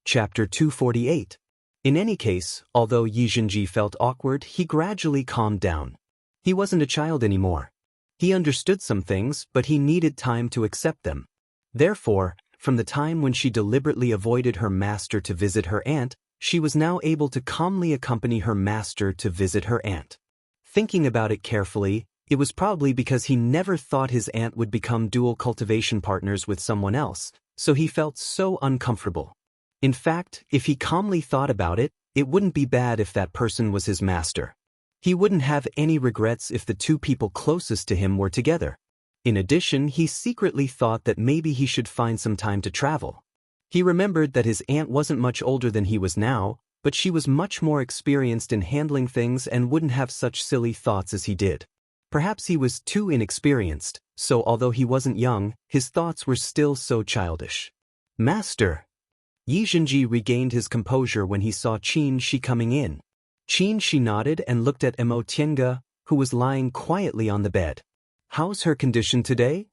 Chapter 248. In any case, although Yi Zhenji felt awkward, he gradually calmed down. He wasn't a child anymore. He understood some things, but he needed time to accept them. Therefore, from the time when she deliberately avoided her master to visit her aunt, she was now able to calmly accompany her master to visit her aunt. Thinking about it carefully, it was probably because he never thought his aunt would become dual cultivation partners with someone else, so he felt so uncomfortable. In fact, if he calmly thought about it, it wouldn't be bad if that person was his master. He wouldn't have any regrets if the two people closest to him were together. In addition, he secretly thought that maybe he should find some time to travel. He remembered that his aunt wasn't much older than he was now, but she was much more experienced in handling things and wouldn't have such silly thoughts as he did. Perhaps he was too inexperienced, so although he wasn't young, his thoughts were still so childish. Master! Yi Zhenji regained his composure when he saw Qin Shi coming in. Qin Shi nodded and looked at Xianxia, who was lying quietly on the bed. How's her condition today?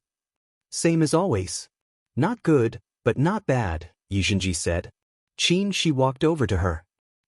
Same as always. Not good, but not bad, Yi Zhenji said. Qin Shi walked over to her.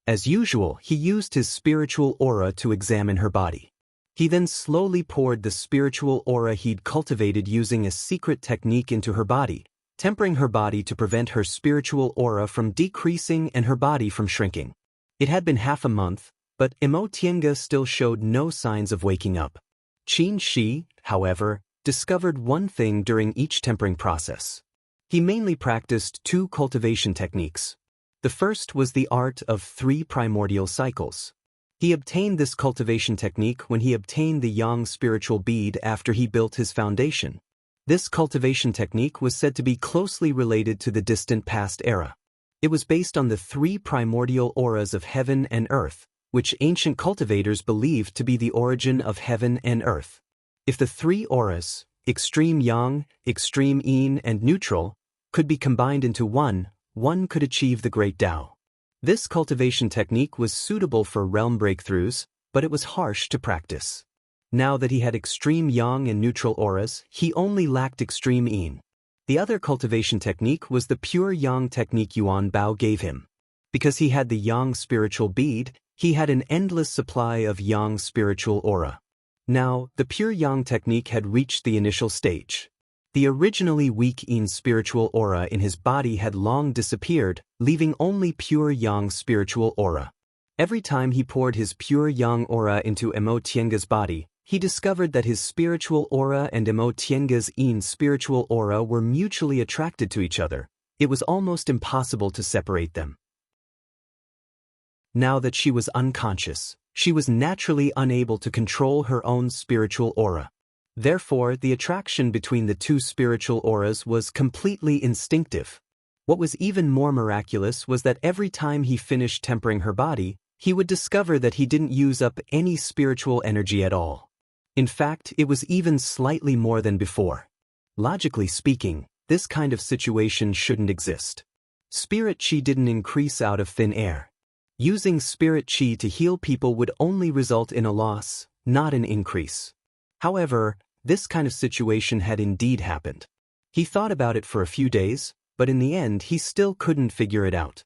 As usual, he used his spiritual aura to examine her body. He then slowly poured the spiritual aura he'd cultivated using a secret technique into her body, tempering her body to prevent her spiritual aura from decreasing and her body from shrinking. It had been half a month, but Xianxia still showed no signs of waking up. Qin Shi, however, discovered one thing during each tempering process. He mainly practiced two cultivation techniques. The first was the art of 3 primordial cycles. He obtained this cultivation technique when he obtained the Yang spiritual bead after he built his foundation. This cultivation technique was said to be closely related to the distant past era. It was based on the 3 primordial auras of heaven and earth, which ancient cultivators believed to be the origin of heaven and earth. If the 3 auras, extreme yang, extreme yin, and neutral, could be combined into one could achieve the great Tao. This cultivation technique was suitable for realm breakthroughs, but it was harsh to practice. Now that he had extreme yang and neutral auras, he only lacked extreme yin. The other cultivation technique was the pure yang technique Yuan Bao gave him. Because he had the yang spiritual bead, he had an endless supply of yang spiritual aura. Now, the pure yang technique had reached the initial stage. The originally weak yin spiritual aura in his body had long disappeared, leaving only pure yang spiritual aura. Every time he poured his pure yang aura into Xianxia's body, he discovered that his spiritual aura and Xianxia's yin spiritual aura were mutually attracted to each other. It was almost impossible to separate them. Now that she was unconscious, she was naturally unable to control her own spiritual aura. Therefore, the attraction between the two spiritual auras was completely instinctive. What was even more miraculous was that every time he finished tempering her body, he would discover that he didn't use up any spiritual energy at all. In fact, it was even slightly more than before. Logically speaking, this kind of situation shouldn't exist. Spirit chi didn't increase out of thin air. Using spirit chi to heal people would only result in a loss, not an increase. However, this kind of situation had indeed happened. He thought about it for a few days, but in the end he still couldn't figure it out.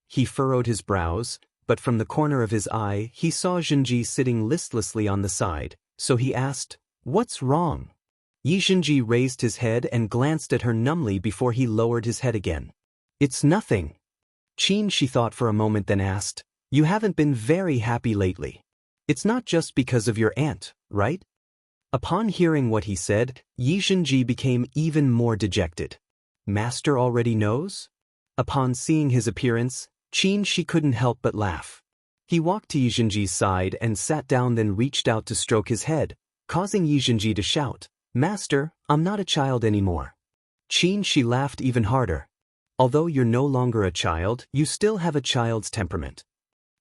He furrowed his brows, but from the corner of his eye he saw Zhenji sitting listlessly on the side, so he asked, "What's wrong?" Yi Zhenji raised his head and glanced at her numbly before he lowered his head again. "It's nothing." Qin Shi thought for a moment, then asked, "You haven't been very happy lately. It's not just because of your aunt, right?" Upon hearing what he said, Yi Zhenji became even more dejected. Master already knows? Upon seeing his appearance, Qin Shi couldn't help but laugh. He walked to Yi Zhenji's side and sat down, then reached out to stroke his head, causing Yi Zhenji to shout, "Master, I'm not a child anymore." Qin Shi laughed even harder. "Although you're no longer a child, you still have a child's temperament."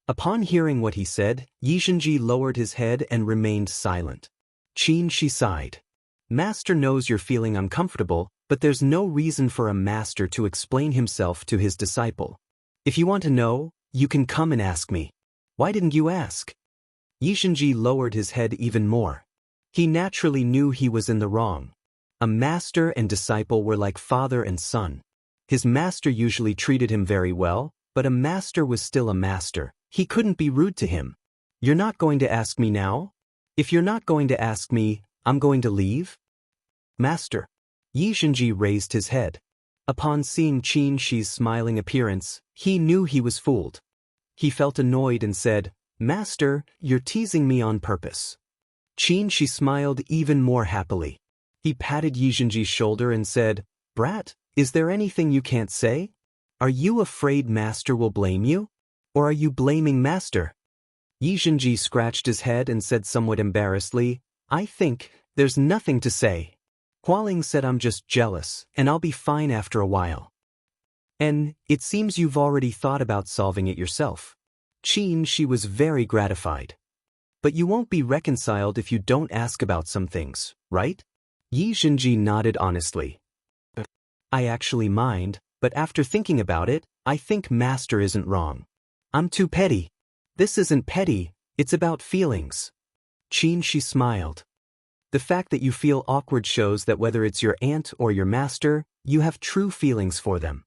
Upon hearing what he said, Yi Zhenji lowered his head and remained silent. Qin Shi sighed. "Master knows you're feeling uncomfortable, but there's no reason for a master to explain himself to his disciple. If you want to know, you can come and ask me. Why didn't you ask?" Yi Zhenji lowered his head even more. He naturally knew he was in the wrong. A master and disciple were like father and son. His master usually treated him very well, but a master was still a master. He couldn't be rude to him. You're not going to ask me now? If you're not going to ask me, I'm going to leave? Master. Yi Zhenji raised his head. Upon seeing Qin Shi's smiling appearance, he knew he was fooled. He felt annoyed and said, Master, you're teasing me on purpose. Qin Shi smiled even more happily. He patted Yi Zhenji's shoulder and said, Brat, is there anything you can't say? Are you afraid Master will blame you? Or are you blaming Master? Yi Zhenji scratched his head and said somewhat embarrassedly, I think there's nothing to say. Hualing said I'm just jealous, and I'll be fine after a while. And it seems you've already thought about solving it yourself. Qin Shi was very gratified. But you won't be reconciled if you don't ask about some things, right? Yi Zhenji nodded honestly. I actually mind, but after thinking about it, I think Master isn't wrong. I'm too petty. This isn't petty, it's about feelings. Qin Shi smiled. The fact that you feel awkward shows that whether it's your aunt or your master, you have true feelings for them.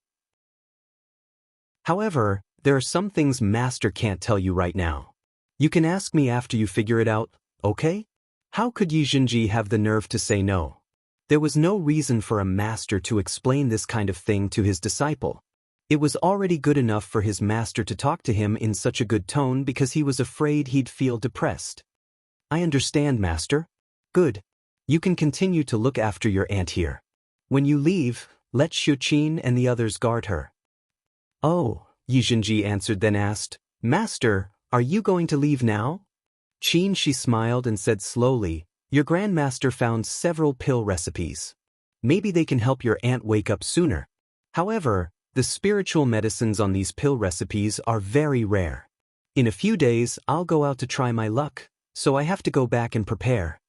However, there are some things Master can't tell you right now. You can ask me after you figure it out, okay? How could Yi Zhenji have the nerve to say no? There was no reason for a master to explain this kind of thing to his disciple. It was already good enough for his master to talk to him in such a good tone because he was afraid he'd feel depressed. I understand, Master. Good. You can continue to look after your aunt here. When you leave, let Xiuqin and the others guard her. Oh, Yi Zhenji answered, then asked, Master, are you going to leave now? Qin Shi smiled and said slowly, Your grandmaster found several pill recipes. Maybe they can help your aunt wake up sooner. However, the spiritual medicines on these pill recipes are very rare. In a few days, I'll go out to try my luck, so I have to go back and prepare.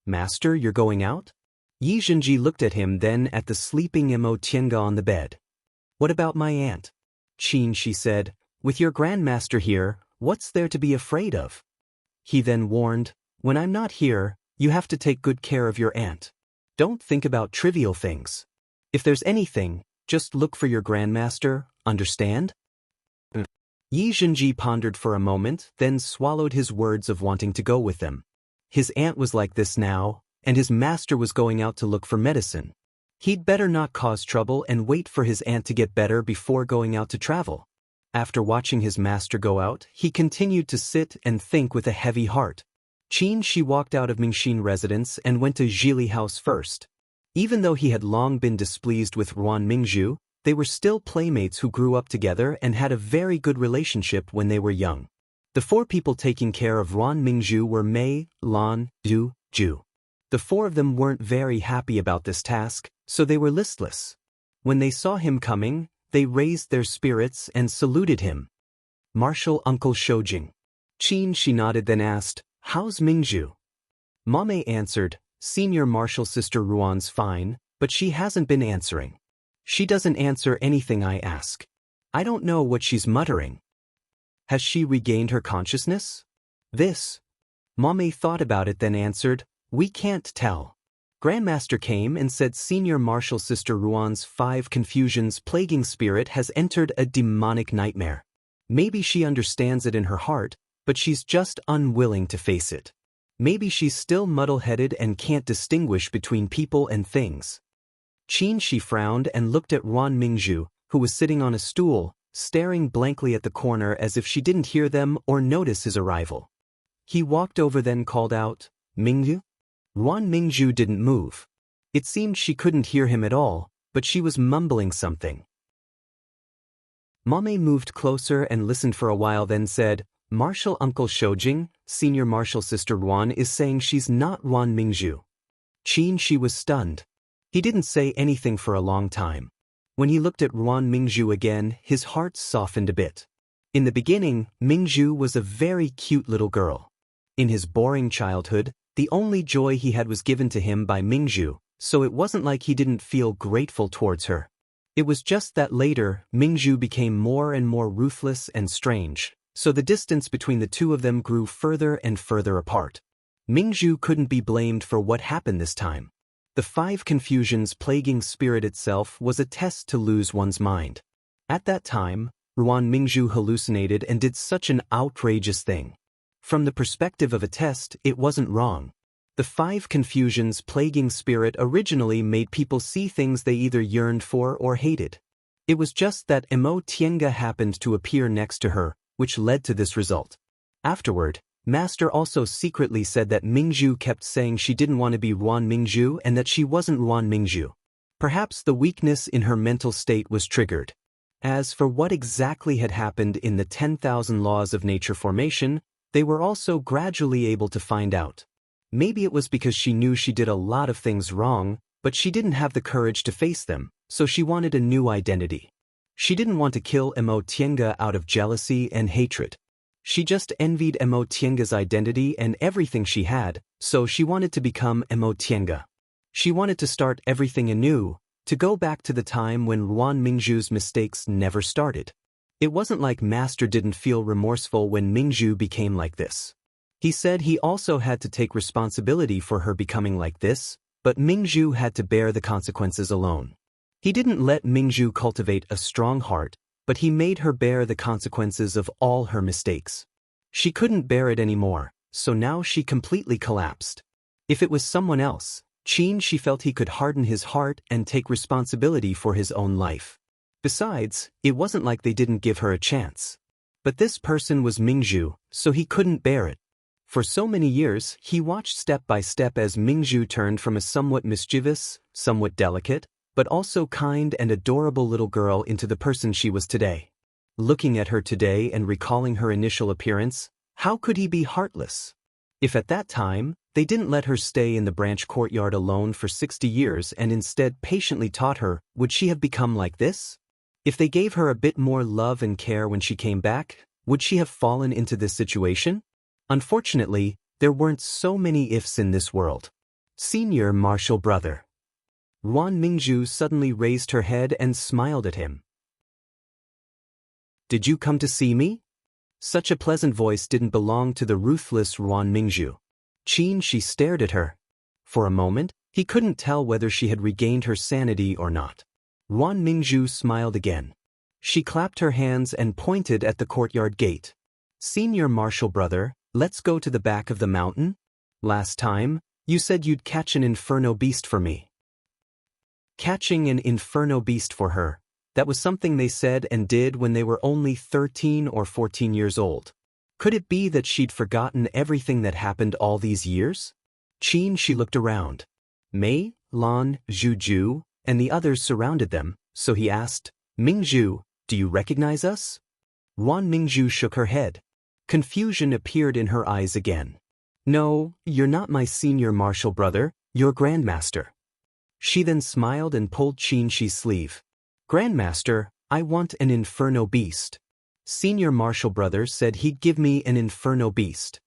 Master, you're going out? Yi Zhenji looked at him, then at the sleeping Imo Tiange on the bed. What about my aunt? Qin Shi said, With your grandmaster here, what's there to be afraid of? He then warned, When I'm not here, you have to take good care of your aunt. Don't think about trivial things. If there's anything, just look for your grandmaster, understand? Yi Zhenji pondered for a moment, then swallowed his words of wanting to go with them. His aunt was like this now, and his master was going out to look for medicine. He'd better not cause trouble and wait for his aunt to get better before going out to travel. After watching his master go out, he continued to sit and think with a heavy heart. Qin Shi walked out of Mingxin residence and went to Zhili house first. Even though he had long been displeased with Ruan Mingzhu, they were still playmates who grew up together and had a very good relationship when they were young. The four people taking care of Ruan Mingzhu were Mei, Lan, Du, Ju. The four of them weren't very happy about this task, so they were listless. When they saw him coming, they raised their spirits and saluted him. Martial Uncle Shoujing. Qin Shi nodded, then asked, How's Mingzhu? Mame answered, Senior Martial Sister Ruan's fine, but she hasn't been answering. She doesn't answer anything I ask. I don't know what she's muttering. Has she regained her consciousness? This. Mame thought about it, then answered, We can't tell. Grandmaster came and said Senior Martial Sister Ruan's 5 confusions plaguing spirit has entered a demonic nightmare. Maybe she understands it in her heart, but she's just unwilling to face it. Maybe she's still muddle-headed and can't distinguish between people and things. Qin Shi frowned and looked at Ruan Mingzhu, who was sitting on a stool, staring blankly at the corner as if she didn't hear them or notice his arrival. He walked over, then called out, Mingzhu? Ruan Mingzhu didn't move. It seemed she couldn't hear him at all, but she was mumbling something. Mame moved closer and listened for a while, then said, Martial Uncle Shoujing, Senior Martial Sister Ruan is saying she's not Ruan Mingzhu. Qin Shi was stunned. He didn't say anything for a long time. When he looked at Ruan Mingzhu again, his heart softened a bit. In the beginning, Mingzhu was a very cute little girl. In his boring childhood, the only joy he had was given to him by Mingzhu, so it wasn't like he didn't feel grateful towards her. It was just that later, Mingzhu became more and more ruthless and strange, so the distance between the two of them grew further and further apart. Mingzhu couldn't be blamed for what happened this time. The 5 confusions plaguing spirit itself was a test to lose one's mind. At that time, Ruan Mingzhu hallucinated and did such an outrageous thing. From the perspective of a test, it wasn't wrong. The 5 confusions plaguing spirit originally made people see things they either yearned for or hated. It was just that Tiange happened to appear next to her, which led to this result. Afterward, Master also secretly said that Mingzhu kept saying she didn't want to be Ruan Mingzhu and that she wasn't Ruan Mingzhu. Perhaps the weakness in her mental state was triggered. As for what exactly had happened in the 10,000 laws of nature formation, they were also gradually able to find out. Maybe it was because she knew she did a lot of things wrong, but she didn't have the courage to face them, so she wanted a new identity. She didn't want to kill Tiange out of jealousy and hatred. She just envied Tiange's identity and everything she had, so she wanted to become Tiange. She wanted to start everything anew, to go back to the time when Ruan Mingzhu's mistakes never started. It wasn't like Master didn't feel remorseful when Mingzhu became like this. He said he also had to take responsibility for her becoming like this, but Mingzhu had to bear the consequences alone. He didn't let Mingzhu cultivate a strong heart, but he made her bear the consequences of all her mistakes. She couldn't bear it anymore, so now she completely collapsed. If it was someone else, she felt he could harden his heart and take responsibility for his own life. Besides, it wasn't like they didn't give her a chance. But this person was Mingzhu, so he couldn't bear it. For so many years, he watched step by step as Mingzhu turned from a somewhat mischievous, somewhat delicate, but also kind and adorable little girl into the person she was today. Looking at her today and recalling her initial appearance, how could he be heartless? If at that time, they didn't let her stay in the branch courtyard alone for 60 years and instead patiently taught her, would she have become like this? If they gave her a bit more love and care when she came back, would she have fallen into this situation? Unfortunately, there weren't so many ifs in this world. Senior Martial Brother. Ruan Mingzhu suddenly raised her head and smiled at him. Did you come to see me? Such a pleasant voice didn't belong to the ruthless Ruan Mingzhu. She stared at her. For a moment, he couldn't tell whether she had regained her sanity or not. Ruan Mingzhu smiled again. She clapped her hands and pointed at the courtyard gate. Senior Martial Brother, let's go to the back of the mountain. Last time, you said you'd catch an inferno beast for me. Catching an inferno beast for her, that was something they said and did when they were only 13 or 14 years old. Could it be that she'd forgotten everything that happened all these years? She looked around. Mei, Lan, Zhu, and the others surrounded them, so he asked, Mingzhu, do you recognize us? Ruan Mingzhu shook her head. Confusion appeared in her eyes again. No, you're not my senior martial brother, you're Grandmaster. She then smiled and pulled Qi's sleeve. Grandmaster, I want an inferno beast. Senior Martial Brother said he'd give me an inferno beast.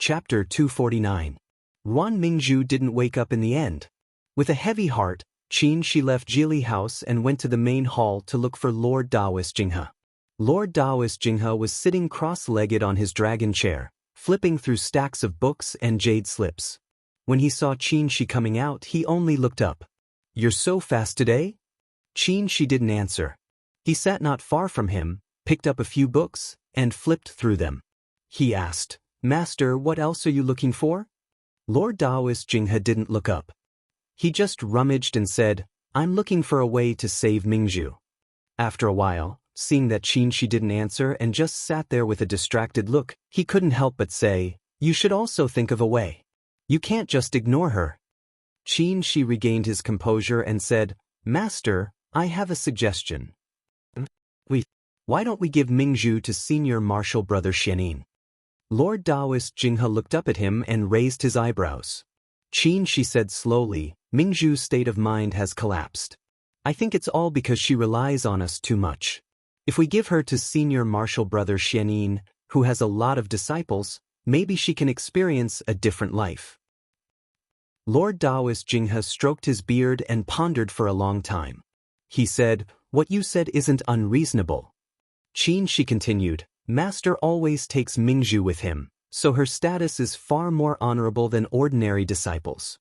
Chapter 249. Ruan Mingzhu didn't wake up in the end. With a heavy heart, she left Jili House and went to the main hall to look for Lord Daoist Jinghe. Lord Daoist Jinghe was sitting cross-legged on his dragon chair, flipping through stacks of books and jade slips. When he saw Shi coming out, he only looked up. You're so fast today? Shi didn't answer. He sat not far from him, picked up a few books, and flipped through them. He asked, Master, what else are you looking for? Lord Daoist Jinghe didn't look up. He just rummaged and said, I'm looking for a way to save Mingzhu. After a while, seeing that Shi didn't answer and just sat there with a distracted look, he couldn't help but say, You should also think of a way. You can't just ignore her. Shi regained his composure and said, Master, I have a suggestion. Why don't we give Mingzhu to Senior Martial Brother Xianin? Lord Daoist Jinghe looked up at him and raised his eyebrows. She said slowly, Mingzhu's state of mind has collapsed. I think it's all because she relies on us too much. If we give her to Senior Martial Brother Xianin, who has a lot of disciples, maybe she can experience a different life. Lord Daoist Jinghe stroked his beard and pondered for a long time. He said, What you said isn't unreasonable. She continued, Master always takes Mingzhu with him, so her status is far more honorable than ordinary disciples.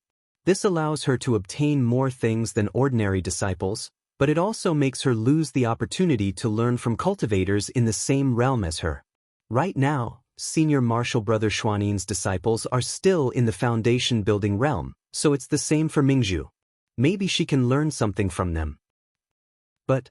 This allows her to obtain more things than ordinary disciples, but it also makes her lose the opportunity to learn from cultivators in the same realm as her. Right now, senior martial brother Xuanin's disciples are still in the foundation building realm, so it's the same for Mingzhu. Maybe she can learn something from them. But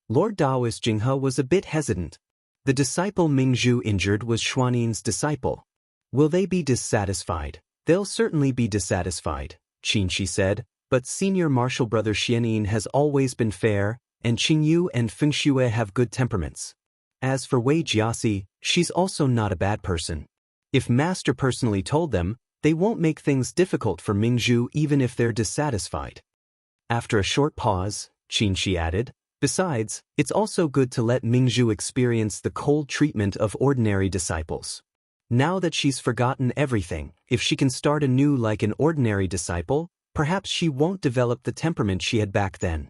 Lord Daoist Jinghe was a bit hesitant. The disciple Mingzhu injured was Xuanin's disciple. Will they be dissatisfied? They'll certainly be dissatisfied, Qinshi said, but senior martial brother Xianin has always been fair, and Qingyu and Fengxue have good temperaments. As for Wei Jiasi, she's also not a bad person. If Master personally told them, they won't make things difficult for Mingzhu even if they're dissatisfied. After a short pause, Qinshi added, besides, it's also good to let Mingzhu experience the cold treatment of ordinary disciples. Now that she's forgotten everything, if she can start anew like an ordinary disciple, perhaps she won't develop the temperament she had back then.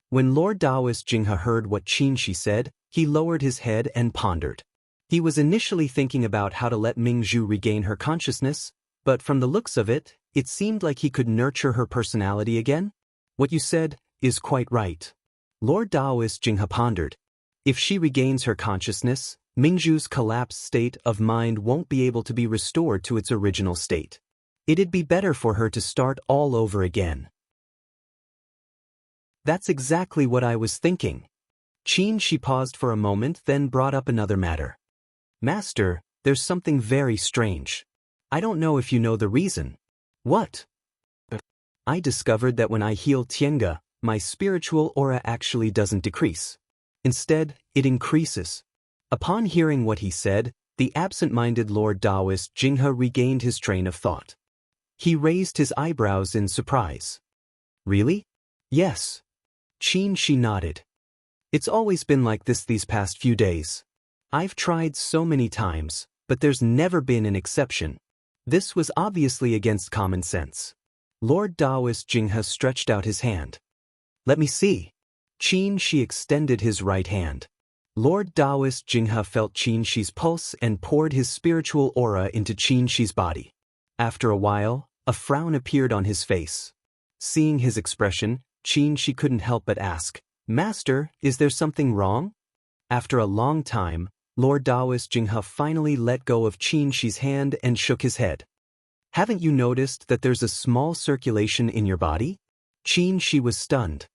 When Lord Daoist Jinghe heard what Qinshi said, he lowered his head and pondered. He was initially thinking about how to let Mingzhu regain her consciousness, but from the looks of it, it seemed like he could nurture her personality again. What you said is quite right. Lord Daoist Jinghe pondered. If she regains her consciousness, Mingzhu's collapsed state of mind won't be able to be restored to its original state. It'd be better for her to start all over again. That's exactly what I was thinking. She paused for a moment, then brought up another matter. Master, there's something very strange. I don't know if you know the reason. What? I discovered that when I heal Tiange, my spiritual aura actually doesn't decrease. Instead, it increases. Upon hearing what he said, the absent-minded Lord Daoist Jinghe regained his train of thought. He raised his eyebrows in surprise. Really? Yes. Qinshi nodded. It's always been like this these past few days. I've tried so many times, but there's never been an exception. This was obviously against common sense. Lord Daoist Jinghe stretched out his hand. Let me see. Qinshi extended his right hand. Lord Daoist Jinghe felt Qinshi's pulse and poured his spiritual aura into Qinshi's body. After a while, a frown appeared on his face. Seeing his expression, Qinshi couldn't help but ask, Master, is there something wrong? After a long time, Lord Daoist Jinghe finally let go of Qinshi's hand and shook his head. Haven't you noticed that there's a small circulation in your body? Qinshi was stunned.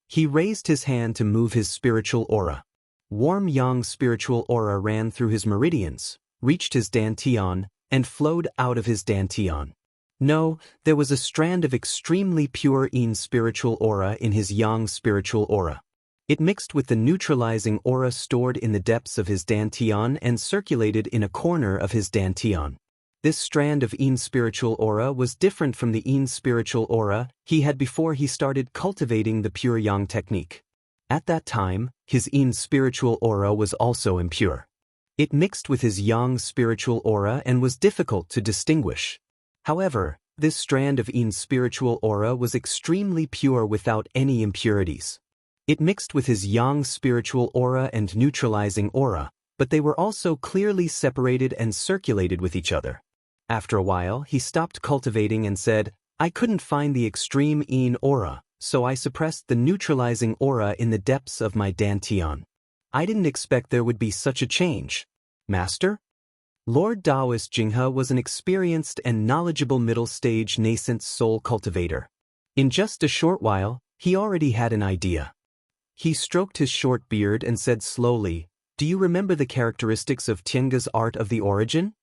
He raised his hand to move his spiritual aura. Warm yang spiritual aura ran through his meridians, reached his dantian, and flowed out of his dantian. No, there was a strand of extremely pure yin spiritual aura in his yang spiritual aura. It mixed with the neutralizing aura stored in the depths of his dantian and circulated in a corner of his dantian. This strand of yin spiritual aura was different from the yin spiritual aura he had before he started cultivating the pure yang technique. At that time, his yin spiritual aura was also impure. It mixed with his yang spiritual aura and was difficult to distinguish. However, this strand of yin spiritual aura was extremely pure without any impurities. It mixed with his yang spiritual aura and neutralizing aura, but they were also clearly separated and circulated with each other. After a while, he stopped cultivating and said, I couldn't find the extreme yin aura, so I suppressed the neutralizing aura in the depths of my dantian. I didn't expect there would be such a change. Master? Lord Daoist Jinghe was an experienced and knowledgeable middle-stage nascent soul cultivator. In just a short while, he already had an idea. He stroked his short beard and said slowly, Do you remember the characteristics of Tiange's art of the origin?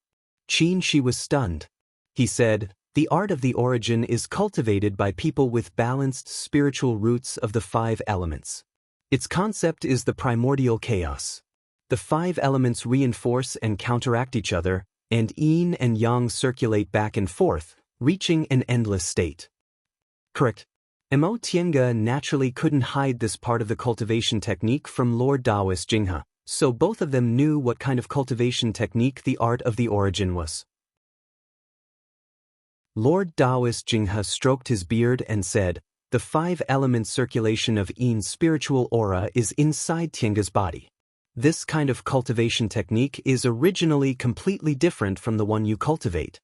Qinshi was stunned. He said, The art of the origin is cultivated by people with balanced spiritual roots of the 5 elements. Its concept is the primordial chaos. The 5 elements reinforce and counteract each other, and yin and yang circulate back and forth, reaching an endless state. Correct. Mo Tiange naturally couldn't hide this part of the cultivation technique from Lord Daoist Jinghe, so both of them knew what kind of cultivation technique the art of the origin was. Lord Daoist Jinghe stroked his beard and said, The 5 element circulation of yin spiritual aura is inside Tiange's body. This kind of cultivation technique is originally completely different from the one you cultivate.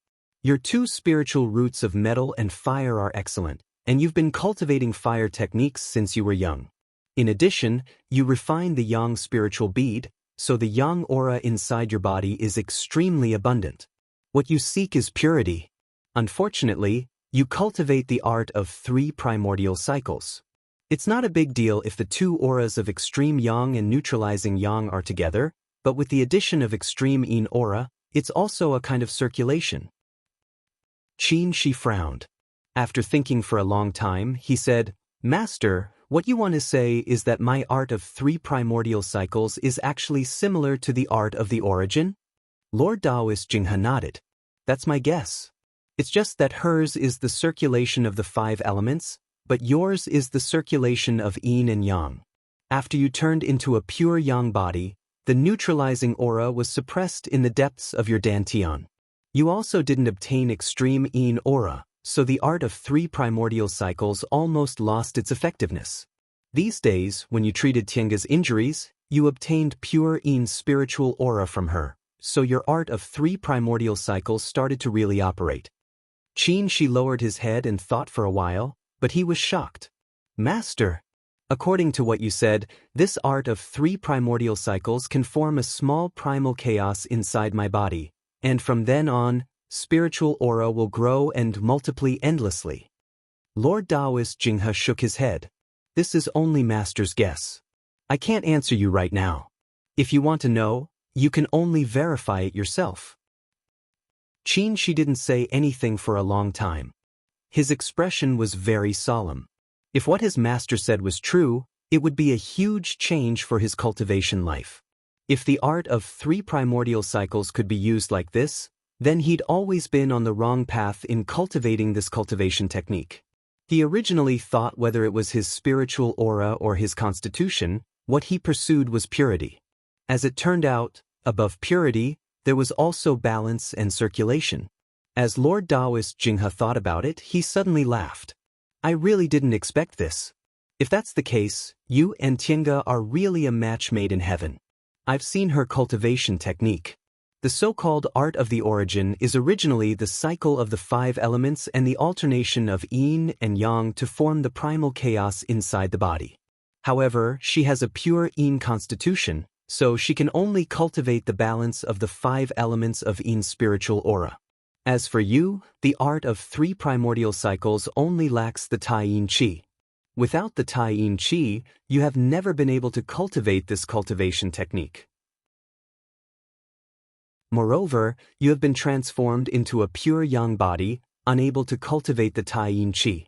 Your two spiritual roots of metal and fire are excellent, and you've been cultivating fire techniques since you were young. In addition, you refine the yang spiritual bead, so the yang aura inside your body is extremely abundant. What you seek is purity. Unfortunately, you cultivate the art of 3 primordial cycles. It's not a big deal if the two auras of extreme yang and neutralizing yang are together, but with the addition of extreme yin aura, it's also a kind of circulation. Xianxia frowned. After thinking for a long time, he said, "Master, what you want to say is that my art of 3 primordial cycles is actually similar to the art of the origin?" Lord Daoist Jinghe nodded. "That's my guess. It's just that hers is the circulation of the 5 elements, but yours is the circulation of yin and yang. After you turned into a pure yang body, the neutralizing aura was suppressed in the depths of your dantian. You also didn't obtain extreme yin aura, so the art of 3 primordial cycles almost lost its effectiveness. These days, when you treated Tiange's injuries, you obtained pure yin spiritual aura from her, so your art of 3 primordial cycles started to really operate." Xianxia lowered his head and thought for a while, but he was shocked. "Master, according to what you said, this art of 3 primordial cycles can form a small primal chaos inside my body, and from then on, spiritual aura will grow and multiply endlessly." Lord Daoist Jinghe shook his head. "This is only Master's guess. I can't answer you right now. If you want to know, you can only verify it yourself." Xianxia didn't say anything for a long time. His expression was very solemn. If what his master said was true, it would be a huge change for his cultivation life. If the art of 3 primordial cycles could be used like this, then he'd always been on the wrong path in cultivating this cultivation technique. He originally thought whether it was his spiritual aura or his constitution, what he pursued was purity. As it turned out, above purity, there was also balance and circulation. As Lord Daoist Jinghe thought about it, he suddenly laughed. "I really didn't expect this. If that's the case, you and Tiange are really a match made in heaven. I've seen her cultivation technique. The so-called art of the origin is originally the cycle of the 5 elements and the alternation of yin and yang to form the primal chaos inside the body. However, she has a pure yin constitution, so she can only cultivate the balance of the 5 elements of yin spiritual aura. As for you, the art of 3 primordial cycles only lacks the Tai Yin Qi. Without the Tai Yin Qi, you have never been able to cultivate this cultivation technique. Moreover, you have been transformed into a pure yang body, unable to cultivate the Tai Yin Qi.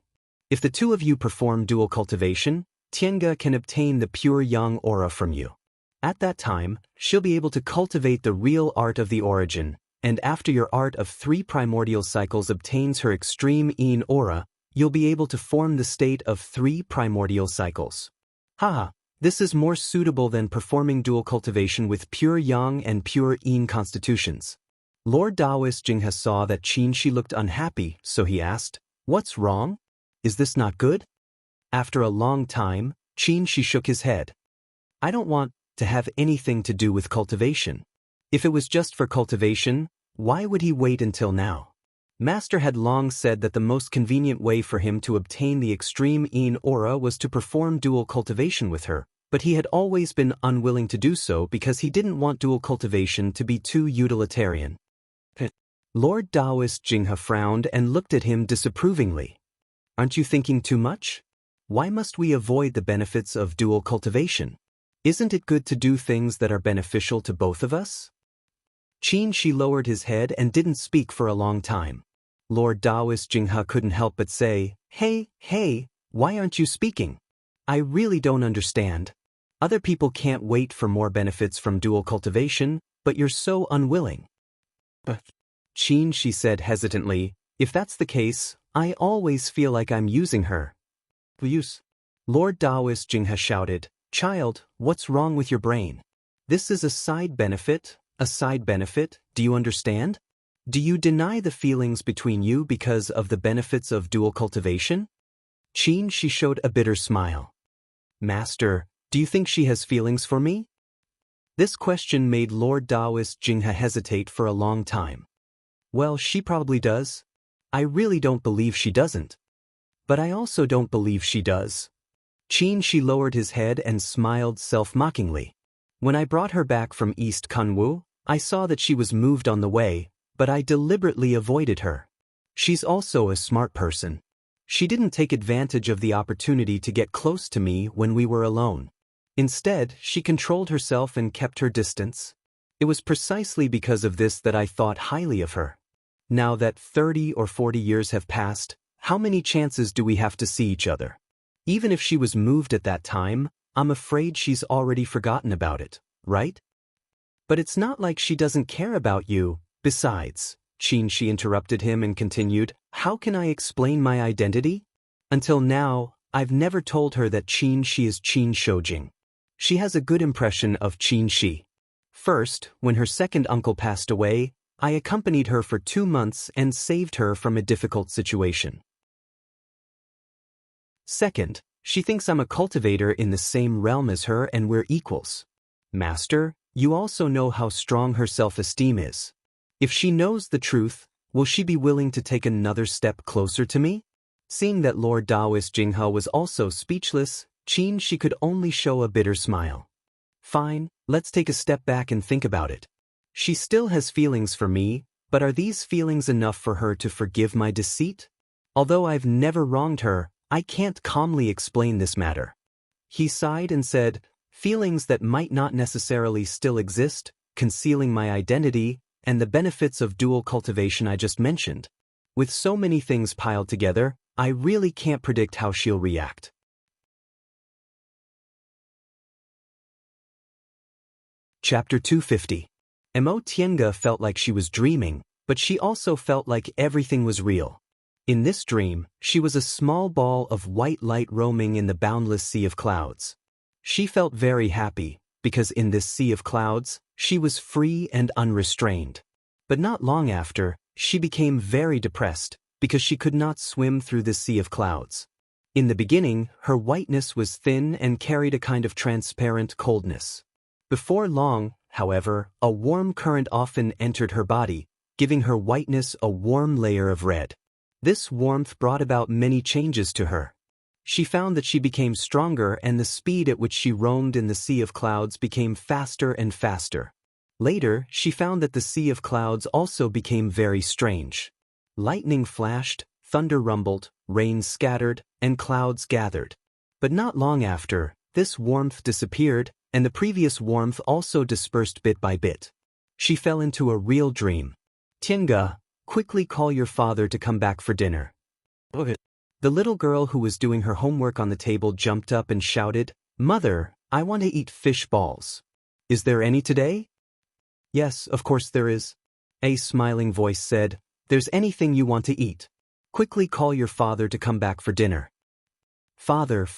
If the two of you perform dual cultivation, Tiange can obtain the pure yang aura from you. At that time, she'll be able to cultivate the real art of the origin, and after your art of 3 primordial cycles obtains her extreme yin aura, you'll be able to form the state of 3 primordial cycles. Haha, this is more suitable than performing dual cultivation with pure yang and pure yin constitutions." Lord Daoist Jinghe saw that Xianxia looked unhappy, so he asked, "What's wrong? Is this not good?" After a long time, Xianxia shook his head. "I don't want to have anything to do with cultivation. If it was just for cultivation, why would he wait until now? Master had long said that the most convenient way for him to obtain the extreme yin aura was to perform dual cultivation with her, but he had always been unwilling to do so because he didn't want dual cultivation to be too utilitarian." Lord Daoist Jinghe frowned and looked at him disapprovingly. "Aren't you thinking too much? Why must we avoid the benefits of dual cultivation? Isn't it good to do things that are beneficial to both of us?" Xianxia lowered his head and didn't speak for a long time. Lord Daoist Jinghe couldn't help but say, Hey, why aren't you speaking? I really don't understand. Other people can't wait for more benefits from dual cultivation, but you're so unwilling." "But," Xianxia said hesitantly, "if that's the case, I always feel like I'm using her." "Use?" Lord Daoist Jinghe shouted, "Child, what's wrong with your brain? This is a side benefit, do you understand? Do you deny the feelings between you because of the benefits of dual cultivation?" Xianxia showed a bitter smile. "Master, do you think she has feelings for me?" This question made Lord Daoist Jinghe hesitate for a long time. Well, she probably does. I really don't believe she doesn't. But I also don't believe she does. Xianxia lowered his head and smiled self-mockingly. When I brought her back from East Kunwu, I saw that she was moved on the way, but I deliberately avoided her. She's also a smart person. She didn't take advantage of the opportunity to get close to me when we were alone. Instead, she controlled herself and kept her distance. It was precisely because of this that I thought highly of her. Now that 30 or 40 years have passed, how many chances do we have to see each other? Even if she was moved at that time, I'm afraid she's already forgotten about it, right? But it's not like she doesn't care about you. Besides, Xianxia interrupted him and continued, how can I explain my identity? Until now, I've never told her that Xianxia is Qin Shoujing. She has a good impression of Xianxia. First, when her second uncle passed away, I accompanied her for 2 months and saved her from a difficult situation. Second, she thinks I'm a cultivator in the same realm as her and we're equals. Master, you also know how strong her self-esteem is. If she knows the truth, will she be willing to take another step closer to me? Seeing that Lord Daoist Jinghe was also speechless, she could only show a bitter smile. Fine, let's take a step back and think about it. She still has feelings for me, but are these feelings enough for her to forgive my deceit? Although I've never wronged her, I can't calmly explain this matter. He sighed and said, feelings that might not necessarily still exist, concealing my identity, and the benefits of dual cultivation I just mentioned. With so many things piled together, I really can't predict how she'll react. Chapter 250. Mo Tiange felt like she was dreaming, but she also felt like everything was real. In this dream, she was a small ball of white light roaming in the boundless sea of clouds. She felt very happy, because in this sea of clouds, she was free and unrestrained. But not long after, she became very depressed, because she could not swim through the sea of clouds. In the beginning, her whiteness was thin and carried a kind of transparent coldness. Before long, however, a warm current often entered her body, giving her whiteness a warm layer of red. This warmth brought about many changes to her. She found that she became stronger and the speed at which she roamed in the sea of clouds became faster and faster. Later, she found that the sea of clouds also became very strange. Lightning flashed, thunder rumbled, rain scattered, and clouds gathered. But not long after, this warmth disappeared, and the previous warmth also dispersed bit by bit. She fell into a real dream. Tiange, quickly call your father to come back for dinner. Okay. The little girl who was doing her homework on the table jumped up and shouted, Mother, I want to eat fish balls. Is there any today? Yes, of course there is. A smiling voice said, There's anything you want to eat. Quickly call your father to come back for dinner. Father.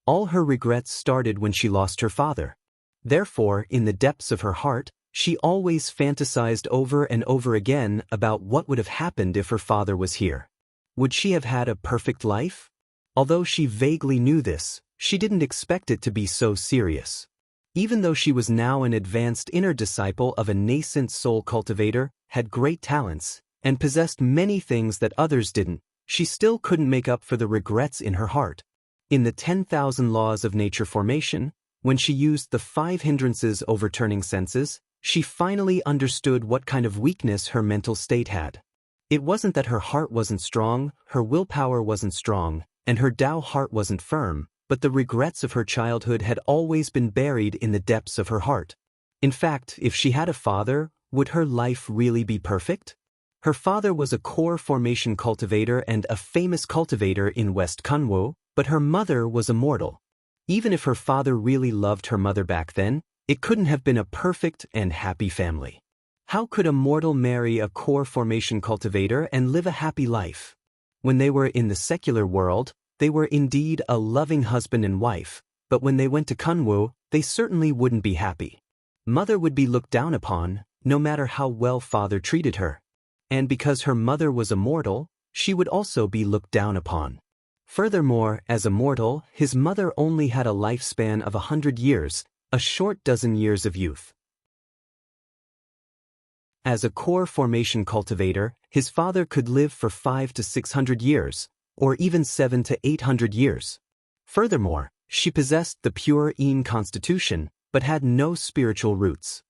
All her regrets started when she lost her father. Therefore, in the depths of her heart, she always fantasized over and over again about what would have happened if her father was here. Would she have had a perfect life? Although she vaguely knew this, she didn't expect it to be so serious. Even though she was now an advanced inner disciple of a nascent soul cultivator, had great talents, and possessed many things that others didn't, she still couldn't make up for the regrets in her heart. In the 10,000 laws of nature formation, when she used the 5 hindrances overturning senses, she finally understood what kind of weakness her mental state had. It wasn't that her heart wasn't strong, her willpower wasn't strong, and her Tao heart wasn't firm, but the regrets of her childhood had always been buried in the depths of her heart. In fact, if she had a father, would her life really be perfect? Her father was a core formation cultivator and a famous cultivator in West Kunwu, but her mother was immortal. Even if her father really loved her mother back then, it couldn't have been a perfect and happy family. How could a mortal marry a core formation cultivator and live a happy life? When they were in the secular world, they were indeed a loving husband and wife, but when they went to Kunwu, they certainly wouldn't be happy. Mother would be looked down upon, no matter how well father treated her. And because her mother was immortal, she would also be looked down upon. Furthermore, as immortal, his mother only had a lifespan of 100 years, a short dozen years of youth. As a core formation cultivator, his father could live for 500 to 600 years, or even 700 to 800 years. Furthermore, she possessed the pure Yin constitution, but had no spiritual roots.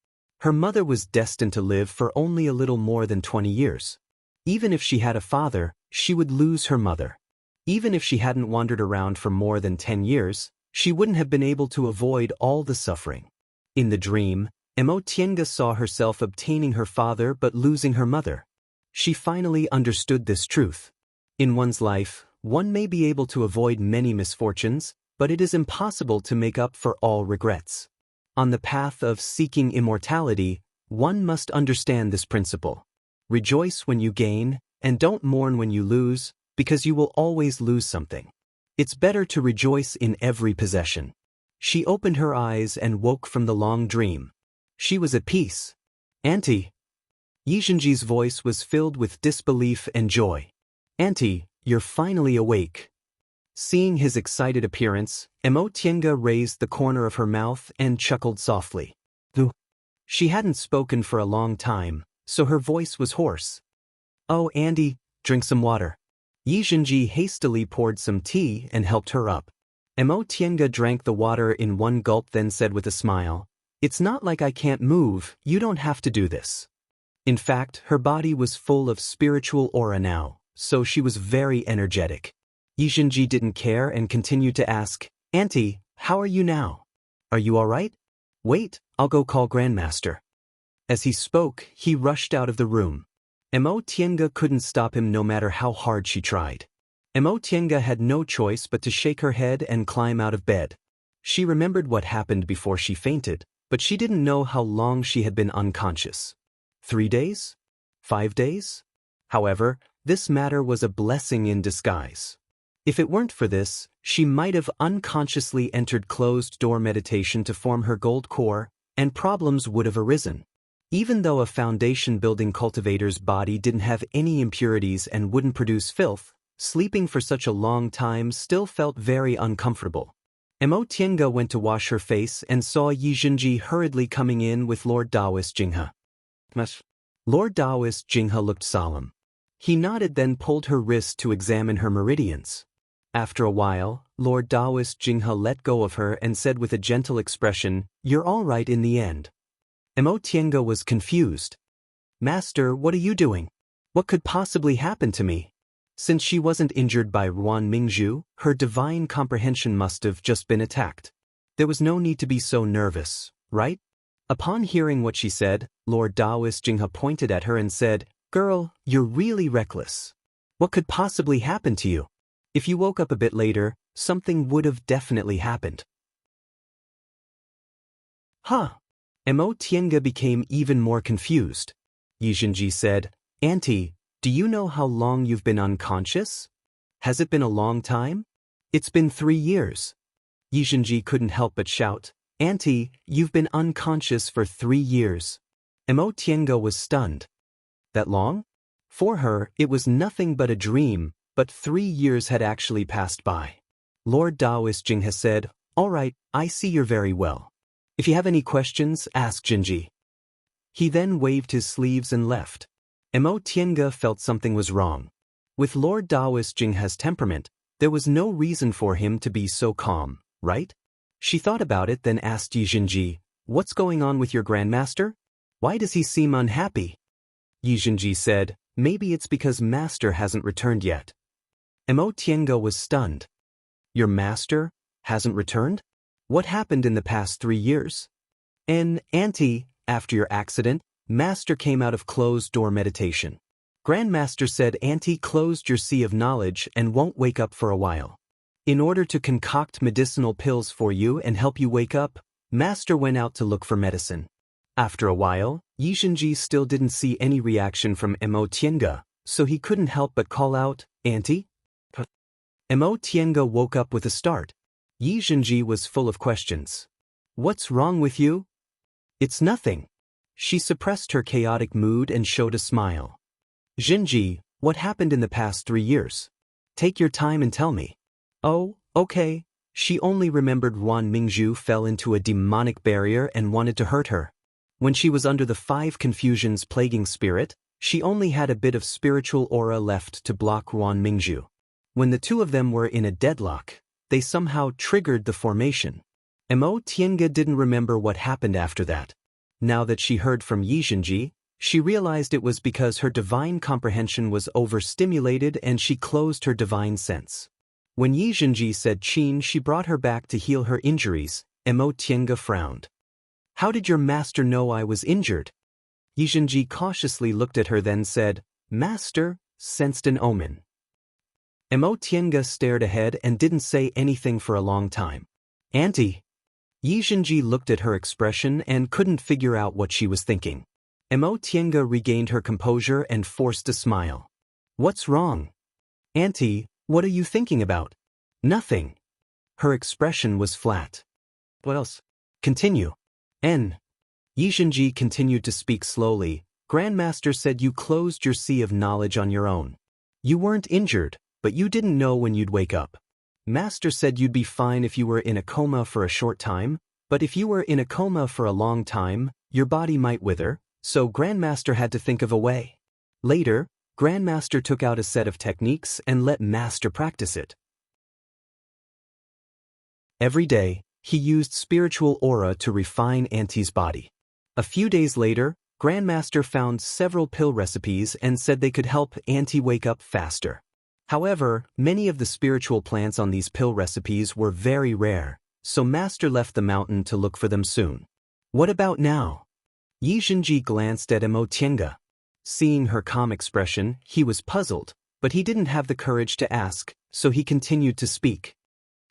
Her mother was destined to live for only a little more than 20 years. Even if she had a father, she would lose her mother. Even if she hadn't wandered around for more than 10 years, she wouldn't have been able to avoid all the suffering. In the dream, Xianxia saw herself obtaining her father but losing her mother. She finally understood this truth. In one's life, one may be able to avoid many misfortunes, but it is impossible to make up for all regrets. On the path of seeking immortality, one must understand this principle. Rejoice when you gain, and don't mourn when you lose, because you will always lose something. It's better to rejoice in every possession. She opened her eyes and woke from the long dream. She was at peace. Auntie. Xianxia's voice was filled with disbelief and joy. Auntie, you're finally awake. Seeing his excited appearance, Xianxia raised the corner of her mouth and chuckled softly. She hadn't spoken for a long time, so her voice was hoarse. Oh, Auntie, drink some water. Xianxia hastily poured some tea and helped her up. Xianxia drank the water in one gulp, then said with a smile, "It's not like I can't move, you don't have to do this." In fact, her body was full of spiritual aura now, so she was very energetic. Xianxia didn't care and continued to ask, "Auntie, how are you now? Are you all right? Wait, I'll go call Grandmaster." As he spoke, he rushed out of the room. Xianxia couldn't stop him no matter how hard she tried. Xianxia had no choice but to shake her head and climb out of bed. She remembered what happened before she fainted, but she didn't know how long she had been unconscious. 3 days? 5 days? However, this matter was a blessing in disguise. If it weren't for this, she might have unconsciously entered closed-door meditation to form her gold core, and problems would have arisen. Even though a foundation-building cultivator's body didn't have any impurities and wouldn't produce filth, sleeping for such a long time still felt very uncomfortable. Xianxia went to wash her face and saw Xianxia hurriedly coming in with Lord Daoist Jinghe. Lord Daoist Jinghe looked solemn. He nodded, then pulled her wrist to examine her meridians. After a while, Lord Daoist Jinghe let go of her and said with a gentle expression, "You're all right in the end." Xianxia was confused. "Master, what are you doing? What could possibly happen to me?" Since she wasn't injured by Ruan Mingzhu, her divine comprehension must have just been attacked. There was no need to be so nervous, right? Upon hearing what she said, Lord Daoist Jinghe pointed at her and said, "Girl, you're really reckless. What could possibly happen to you? If you woke up a bit later, something would have definitely happened." Huh? Xianxia became even more confused. Xianxia said, "Auntie, do you know how long you've been unconscious? Has it been a long time?" "It's been 3 years." Xianxia couldn't help but shout, "Auntie, you've been unconscious for 3 years." Xianxia was stunned. That long? For her, it was nothing but a dream, but 3 years had actually passed by. Lord Daoist Jinghe said, "All right, I see you're very well. If you have any questions, ask Xianxia." He then waved his sleeves and left. Xianxia felt something was wrong. With Lord Daoist Jinghe's temperament, there was no reason for him to be so calm, right? She thought about it, then asked Xianxia, "What's going on with your Grandmaster? Why does he seem unhappy?" Xianxia said, "Maybe it's because Master hasn't returned yet." Xianxia was stunned. "Your Master hasn't returned? What happened in the past 3 years?" "Auntie, after your accident, Master came out of closed-door meditation. Grandmaster said Auntie closed your sea of knowledge and won't wake up for a while. In order to concoct medicinal pills for you and help you wake up, Master went out to look for medicine." After a while, Xianxia still didn't see any reaction from Xianxia, so he couldn't help but call out, "Auntie?" Xianxia woke up with a start. Xianxia was full of questions. "What's wrong with you?" "It's nothing." She suppressed her chaotic mood and showed a smile. "Xianxia, what happened in the past 3 years? Take your time and tell me." "Oh, okay." She only remembered Ruan Mingzhu fell into a demonic barrier and wanted to hurt her. When she was under the 5 confusions plaguing spirit, she only had a bit of spiritual aura left to block Ruan Mingzhu. When the two of them were in a deadlock, they somehow triggered the formation. Mo Tiange didn't remember what happened after that. Now that she heard from Yi Zhenji, she realized it was because her divine comprehension was overstimulated and she closed her divine sense. When Yi Zhenji said Qin, she brought her back to heal her injuries. Mo Tiange frowned. How did your master know I was injured? Yi Zhenji cautiously looked at her, then said, Master sensed an omen. Mo Tiange stared ahead and didn't say anything for a long time. Auntie. Yi Zhenji looked at her expression and couldn't figure out what she was thinking. Mo Tiange regained her composure and forced a smile. What's wrong? Auntie, what are you thinking about? Nothing. Her expression was flat. What else? Continue. Yi Zhenji continued to speak slowly. Grandmaster said you closed your sea of knowledge on your own. You weren't injured, but you didn't know when you'd wake up. Master said you'd be fine if you were in a coma for a short time, but if you were in a coma for a long time, your body might wither, so Grandmaster had to think of a way. Later, Grandmaster took out a set of techniques and let Master practice it. Every day, he used spiritual aura to refine Auntie's body. A few days later, Grandmaster found several pill recipes and said they could help Auntie wake up faster. However, many of the spiritual plants on these pill recipes were very rare, so Master left the mountain to look for them soon. What about now? Yi Zhenji glanced at Mo Tiange. Seeing her calm expression, he was puzzled, but he didn't have the courage to ask, so he continued to speak.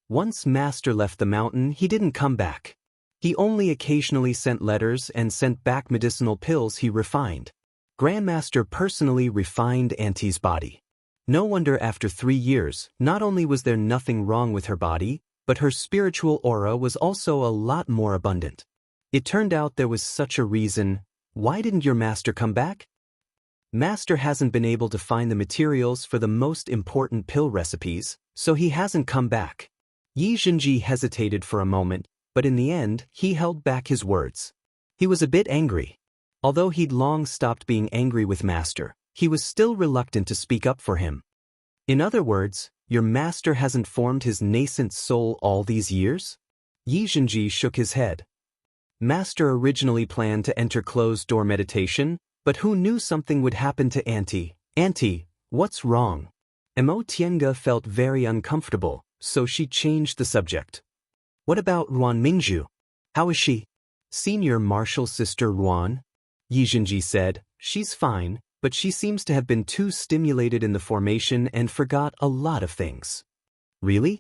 Once Master left the mountain, he didn't come back. He only occasionally sent letters and sent back medicinal pills he refined. Grandmaster personally refined Auntie's body. No wonder after 3 years, not only was there nothing wrong with her body, but her spiritual aura was also a lot more abundant. It turned out there was such a reason. Why didn't your master come back? Master hasn't been able to find the materials for the most important pill recipes, so he hasn't come back. Yi Zhenji hesitated for a moment, but in the end, he held back his words. He was a bit angry. Although he'd long stopped being angry with Master, he was still reluctant to speak up for him. In other words, your master hasn't formed his nascent soul all these years? Yi Zhenji shook his head. Master originally planned to enter closed-door meditation, but who knew something would happen to Auntie? Auntie, what's wrong? Mo Tiange felt very uncomfortable, so she changed the subject. What about Ruan Mingzhu? How is she? Senior Marshal Sister Ruan? Yi Zhenji said, she's fine, but she seems to have been too stimulated in the formation and forgot a lot of things. Really?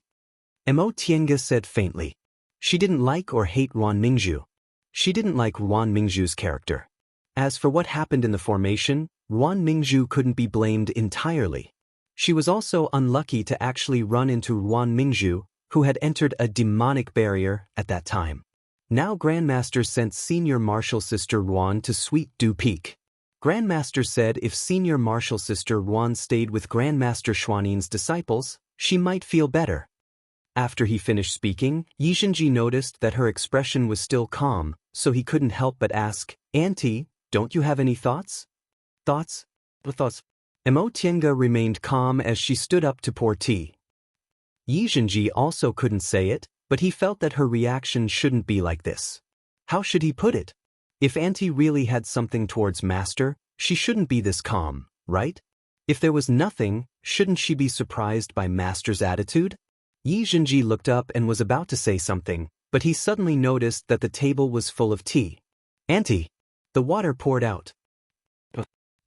Mo Tiange said faintly. She didn't like or hate Ruan Mingzhu. She didn't like Ruan Mingzhu's character. As for what happened in the formation, Ruan Mingzhu couldn't be blamed entirely. She was also unlucky to actually run into Ruan Mingzhu, who had entered a demonic barrier at that time. Now Grandmaster sent Senior Marshal Sister Ruan to Sweet Dew Peak. Grandmaster said if Senior Marshal Sister Ruan stayed with Grandmaster Xuanin's disciples, she might feel better. After he finished speaking, Yi Zhenji noticed that her expression was still calm, so he couldn't help but ask, Auntie, don't you have any thoughts? Thoughts? What thoughts? Mo Tiange remained calm as she stood up to pour tea. Yi Zhenji also couldn't say it, but he felt that her reaction shouldn't be like this. How should he put it? If Auntie really had something towards Master, she shouldn't be this calm, right? If there was nothing, shouldn't she be surprised by Master's attitude? Yi Zhenji looked up and was about to say something, but he suddenly noticed that the table was full of tea. Auntie! The water poured out.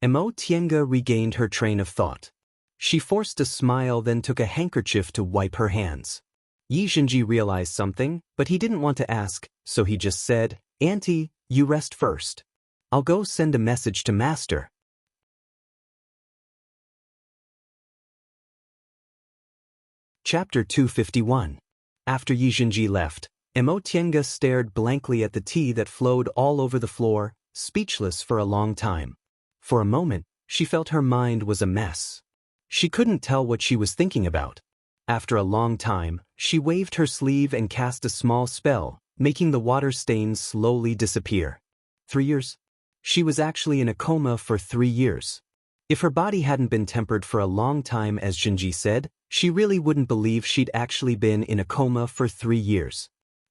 Mo Tiange regained her train of thought. She forced a smile, then took a handkerchief to wipe her hands. Yi Zhenji realized something, but he didn't want to ask, so he just said, Auntie, you rest first. I'll go send a message to Master. Chapter 251. After Yi Zhenji left, Mo Tiange stared blankly at the tea that flowed all over the floor, speechless for a long time. For a moment, she felt her mind was a mess. She couldn't tell what she was thinking about. After a long time, she waved her sleeve and cast a small spell, making the water stains slowly disappear. 3 years? She was actually in a coma for 3 years. If her body hadn't been tempered for a long time, as Xianxia said, she really wouldn't believe she'd actually been in a coma for 3 years.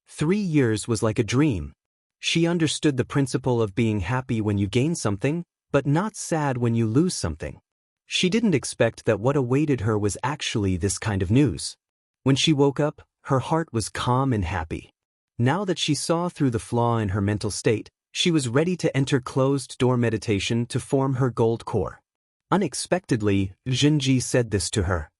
3 years was like a dream. She understood the principle of being happy when you gain something, but not sad when you lose something. She didn't expect that what awaited her was actually this kind of news. When she woke up, her heart was calm and happy. Now that she saw through the flaw in her mental state, she was ready to enter closed-door meditation to form her gold core. Unexpectedly, Xianxia said this to her.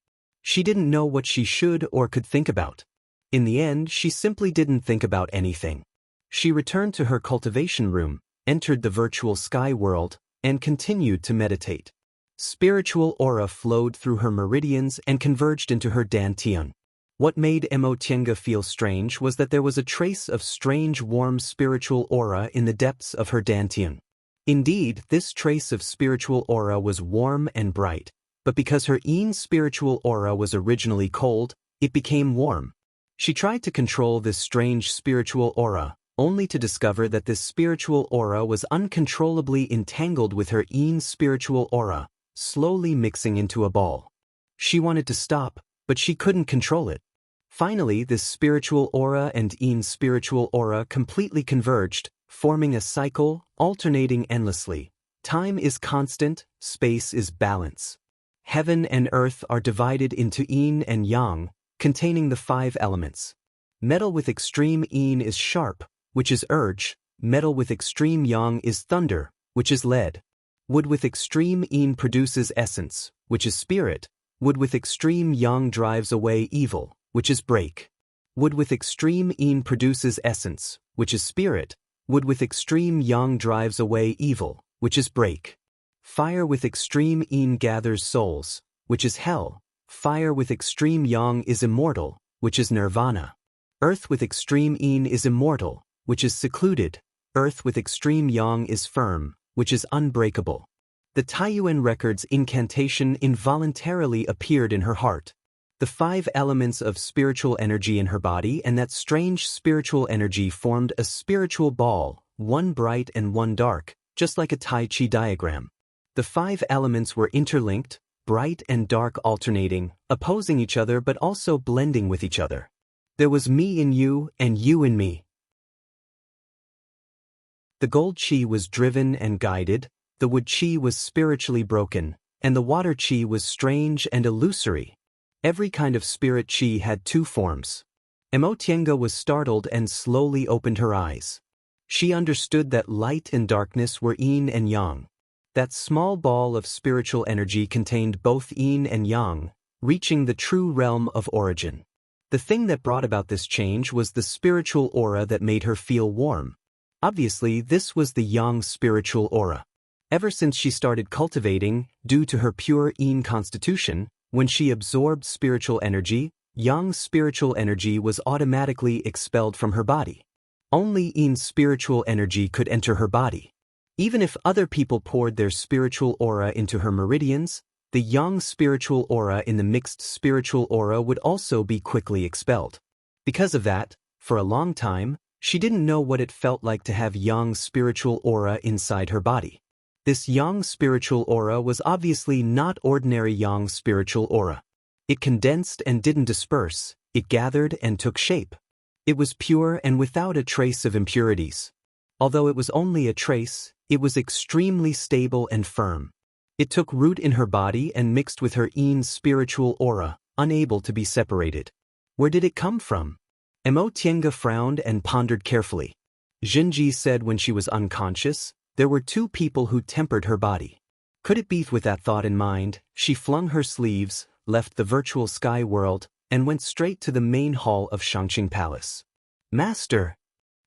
She didn't know what she should or could think about. In the end, she simply didn't think about anything. She returned to her cultivation room, entered the virtual sky world, and continued to meditate. Spiritual aura flowed through her meridians and converged into her dantian. What made Xianxia feel strange was that there was a trace of strange warm spiritual aura in the depths of her dantian. Indeed, this trace of spiritual aura was warm and bright, but because her yin spiritual aura was originally cold, it became warm. She tried to control this strange spiritual aura, only to discover that this spiritual aura was uncontrollably entangled with her yin spiritual aura, slowly mixing into a ball. She wanted to stop, but she couldn't control it. Finally, this spiritual aura and yin spiritual aura completely converged, forming a cycle, alternating endlessly. Time is constant, space is balance. Heaven and earth are divided into yin and yang, containing the 5 elements. Metal with extreme yin is sharp, which is urge. Metal with extreme yang is thunder, which is lead. Wood with extreme yin produces essence, which is spirit. Wood with extreme yang drives away evil, which is break. Wood with extreme yin produces essence, which is spirit. Wood with extreme yang drives away evil, which is break. Fire with extreme yin gathers souls, which is hell. Fire with extreme yang is immortal, which is nirvana. Earth with extreme yin is immortal, which is secluded. Earth with extreme yang is firm, which is unbreakable. The Taiyuan record's incantation involuntarily appeared in her heart. The 5 elements of spiritual energy in her body and that strange spiritual energy formed a spiritual ball, one bright and one dark, just like a Tai Chi diagram. The 5 elements were interlinked, bright and dark alternating, opposing each other but also blending with each other. There was me in you and you in me. The gold chi was driven and guided, the wood chi was spiritually broken, and the water chi was strange and illusory. Every kind of spirit chi had 2 forms. Xianxia was startled and slowly opened her eyes. She understood that light and darkness were yin and yang. That small ball of spiritual energy contained both yin and yang, reaching the true realm of origin. The thing that brought about this change was the spiritual aura that made her feel warm. Obviously, this was the yang spiritual aura. Ever since she started cultivating, due to her pure yin constitution, when she absorbed spiritual energy, yang spiritual energy was automatically expelled from her body. Only yin spiritual energy could enter her body. Even if other people poured their spiritual aura into her meridians, the yang spiritual aura in the mixed spiritual aura would also be quickly expelled. Because of that, for a long time, she didn't know what it felt like to have yang spiritual aura inside her body. This yang spiritual aura was obviously not ordinary yang spiritual aura. It condensed and didn't disperse, it gathered and took shape. It was pure and without a trace of impurities. Although it was only a trace, it was extremely stable and firm. It took root in her body and mixed with her yin spiritual aura, unable to be separated. Where did it come from? Xianxia frowned and pondered carefully. Xianxia said when she was unconscious, there were 2 people who tempered her body. Could it be? With that thought in mind, she flung her sleeves, left the virtual sky world, and went straight to the main hall of Shangqing Palace. Master!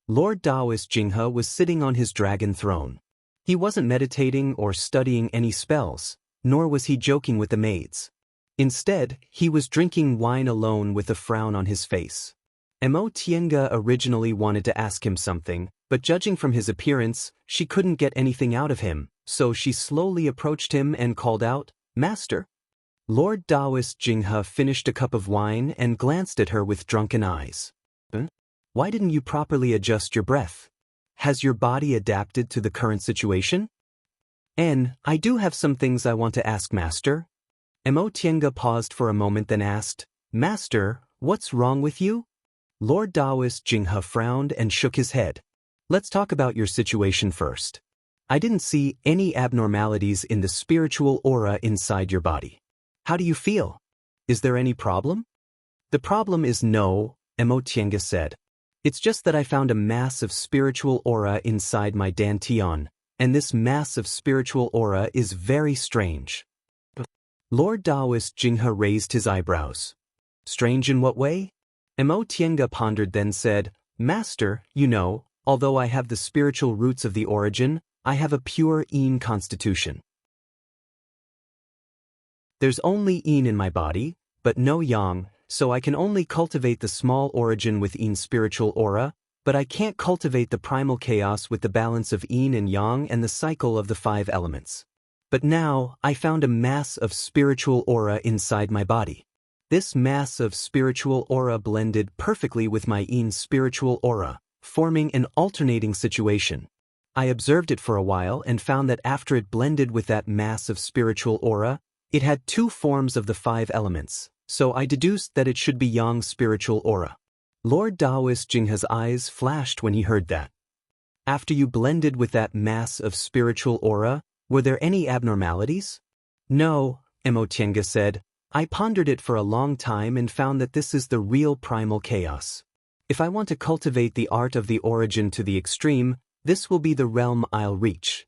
Lord Daoist Jinghe was sitting on his dragon throne. He wasn't meditating or studying any spells, nor was he joking with the maids. Instead, he was drinking wine alone with a frown on his face. Xianxia originally wanted to ask him something, but judging from his appearance, she couldn't get anything out of him, so she slowly approached him and called out, "Master?" Lord Daoist Jinghe finished a cup of wine and glanced at her with drunken eyes. Why didn't you properly adjust your breath? has your body adapted to the current situation? I do have some things I want to ask, Master. Mo Tiange paused for a moment then asked, Master, what's wrong with you? Lord Daoist Jinghe frowned and shook his head. Let's talk about your situation first. I didn't see any abnormalities in the spiritual aura inside your body. How do you feel? Is there any problem? The problem is no, Mo Tiange said. It's just that I found a massive spiritual aura inside my dantian, and this massive spiritual aura is very strange. Lord Daoist Jinghe raised his eyebrows. Strange in what way? Mo Tiange pondered then said, Master, you know, although I have the spiritual roots of the origin, I have a pure yin constitution. There's only yin in my body, but no yang, so I can only cultivate the small origin with yin spiritual aura, but I can't cultivate the primal chaos with the balance of yin and yang and the cycle of the 5 elements. But now, I found a mass of spiritual aura inside my body. This mass of spiritual aura blended perfectly with my yin spiritual aura, forming an alternating situation. I observed it for a while and found that after it blended with that mass of spiritual aura, it had 2 forms of the 5 elements, so I deduced that it should be yang spiritual aura. Lord Daoist Jinghe's eyes flashed when he heard that. After you blended with that mass of spiritual aura, were there any abnormalities? No, Mo Tiange said. I pondered it for a long time and found that this is the real primal chaos. If I want to cultivate the art of the origin to the extreme, this will be the realm I'll reach.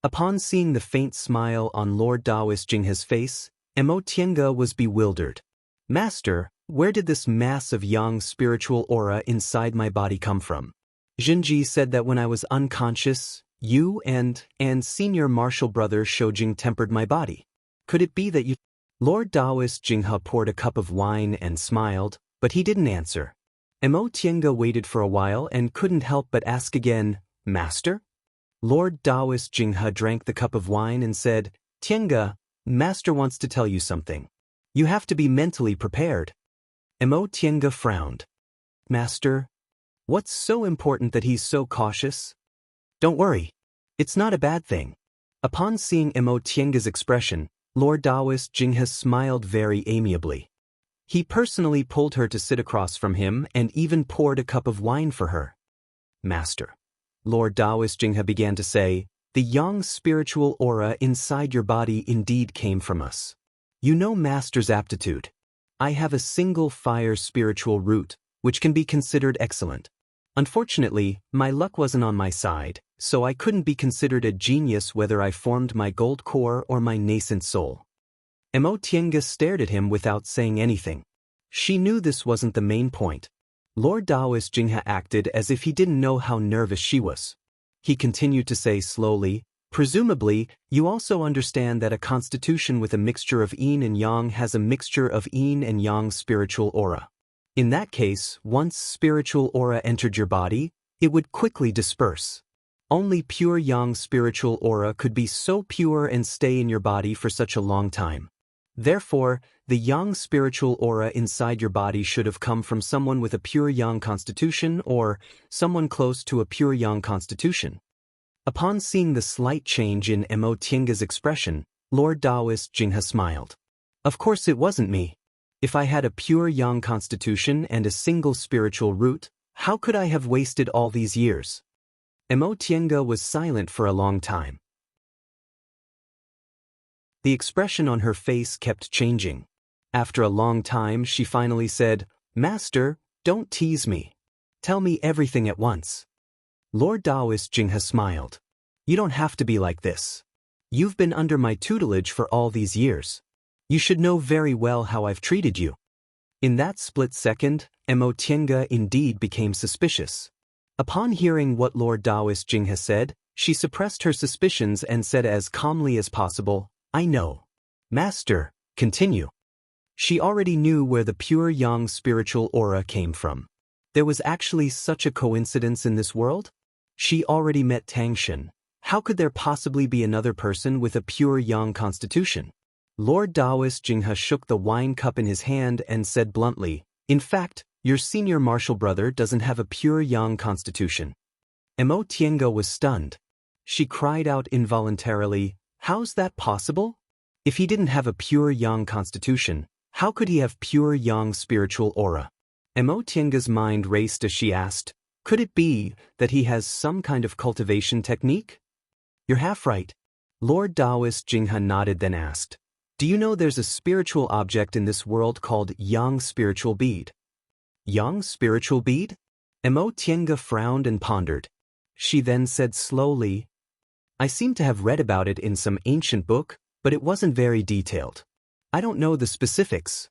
Upon seeing the faint smile on Lord Daoist Jinghe's face, Mo Tiange was bewildered. Master, where did this mass of yang spiritual aura inside my body come from? Jinji said that when I was unconscious, you and senior martial brother Shoujing tempered my body. Could it be that you... Lord Daoist Jinghe poured a cup of wine and smiled, but he didn't answer. Mo Tiange waited for a while and couldn't help but ask again, Master? Lord Daoist Jinghe drank the cup of wine and said, Tiange, Master wants to tell you something. You have to be mentally prepared. Mo Tiange frowned. Master, what's so important that he's so cautious? Don't worry. It's not a bad thing. Upon seeing Mo Tiange's expression, Lord Daoist Jinghe smiled very amiably. He personally pulled her to sit across from him and even poured a cup of wine for her. Master, Lord Daoist Jinghe began to say, the yang spiritual aura inside your body indeed came from us. You know Master's aptitude. I have a single fire spiritual root, which can be considered excellent. Unfortunately, my luck wasn't on my side, so I couldn't be considered a genius whether I formed my gold core or my nascent soul. Mo Tiange stared at him without saying anything. She knew this wasn't the main point. Lord Daoist Jinghe acted as if he didn't know how nervous she was. He continued to say slowly, presumably, you also understand that a constitution with a mixture of yin and yang has a mixture of yin and yang spiritual aura. In that case, once spiritual aura entered your body, it would quickly disperse. Only pure yang spiritual aura could be so pure and stay in your body for such a long time. Therefore, the yang spiritual aura inside your body should have come from someone with a pure yang constitution or someone close to a pure yang constitution. Upon seeing the slight change in Mo Tiange's expression, Lord Daoist Jinghe smiled. Of course it wasn't me. If I had a pure yang constitution and a single spiritual root, how could I have wasted all these years? Mo Tiange was silent for a long time. The expression on her face kept changing. After a long time, she finally said, Master, don't tease me. Tell me everything at once. Lord Daoist Jinghe smiled. You don't have to be like this. You've been under my tutelage for all these years. You should know very well how I've treated you. In that split second, Mo Tiange indeed became suspicious. Upon hearing what Lord Daoist Jinghe said, she suppressed her suspicions and said as calmly as possible, I know. Master, continue. She already knew where the pure yang spiritual aura came from. There was actually such a coincidence in this world? She already met Tangshan. How could there possibly be another person with a pure yang constitution? Lord Daoist Jinghe shook the wine cup in his hand and said bluntly, in fact, your senior martial brother doesn't have a pure yang constitution. Mo Tiange was stunned. She cried out involuntarily, "How's that possible? If he didn't have a pure yang constitution, how could he have pure yang spiritual aura?" Mo Tiange's mind raced as she asked, "Could it be that he has some kind of cultivation technique?" "You're half right." Lord Daoist Jinghe nodded, then asked, "Do you know there's a spiritual object in this world called Yang spiritual bead?" "Yang spiritual bead?" Mo Tiange frowned and pondered. She then said slowly, "I seem to have read about it in some ancient book, but it wasn't very detailed. I don't know the specifics.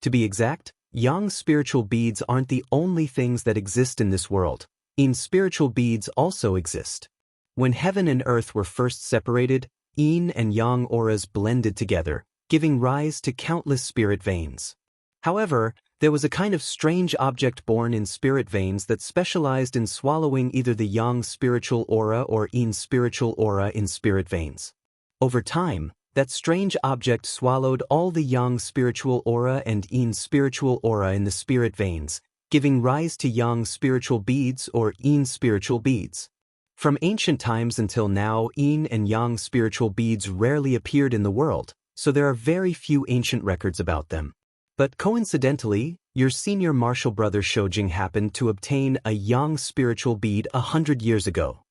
To be exact, Yang spiritual beads aren't the only things that exist in this world. Yin spiritual beads also exist. When heaven and earth were first separated, Yin and Yang auras blended together, giving rise to countless spirit veins. However, there was a kind of strange object born in spirit veins that specialized in swallowing either the Yang spiritual aura or Yin spiritual aura in spirit veins. Over time, that strange object swallowed all the Yang spiritual aura and Yin spiritual aura in the spirit veins, giving rise to Yang spiritual beads or Yin spiritual beads. From ancient times until now, Yin and Yang spiritual beads rarely appeared in the world, so there are very few ancient records about them. But coincidentally, your senior martial brother Shoujing happened to obtain a Yang spiritual bead 100 years ago.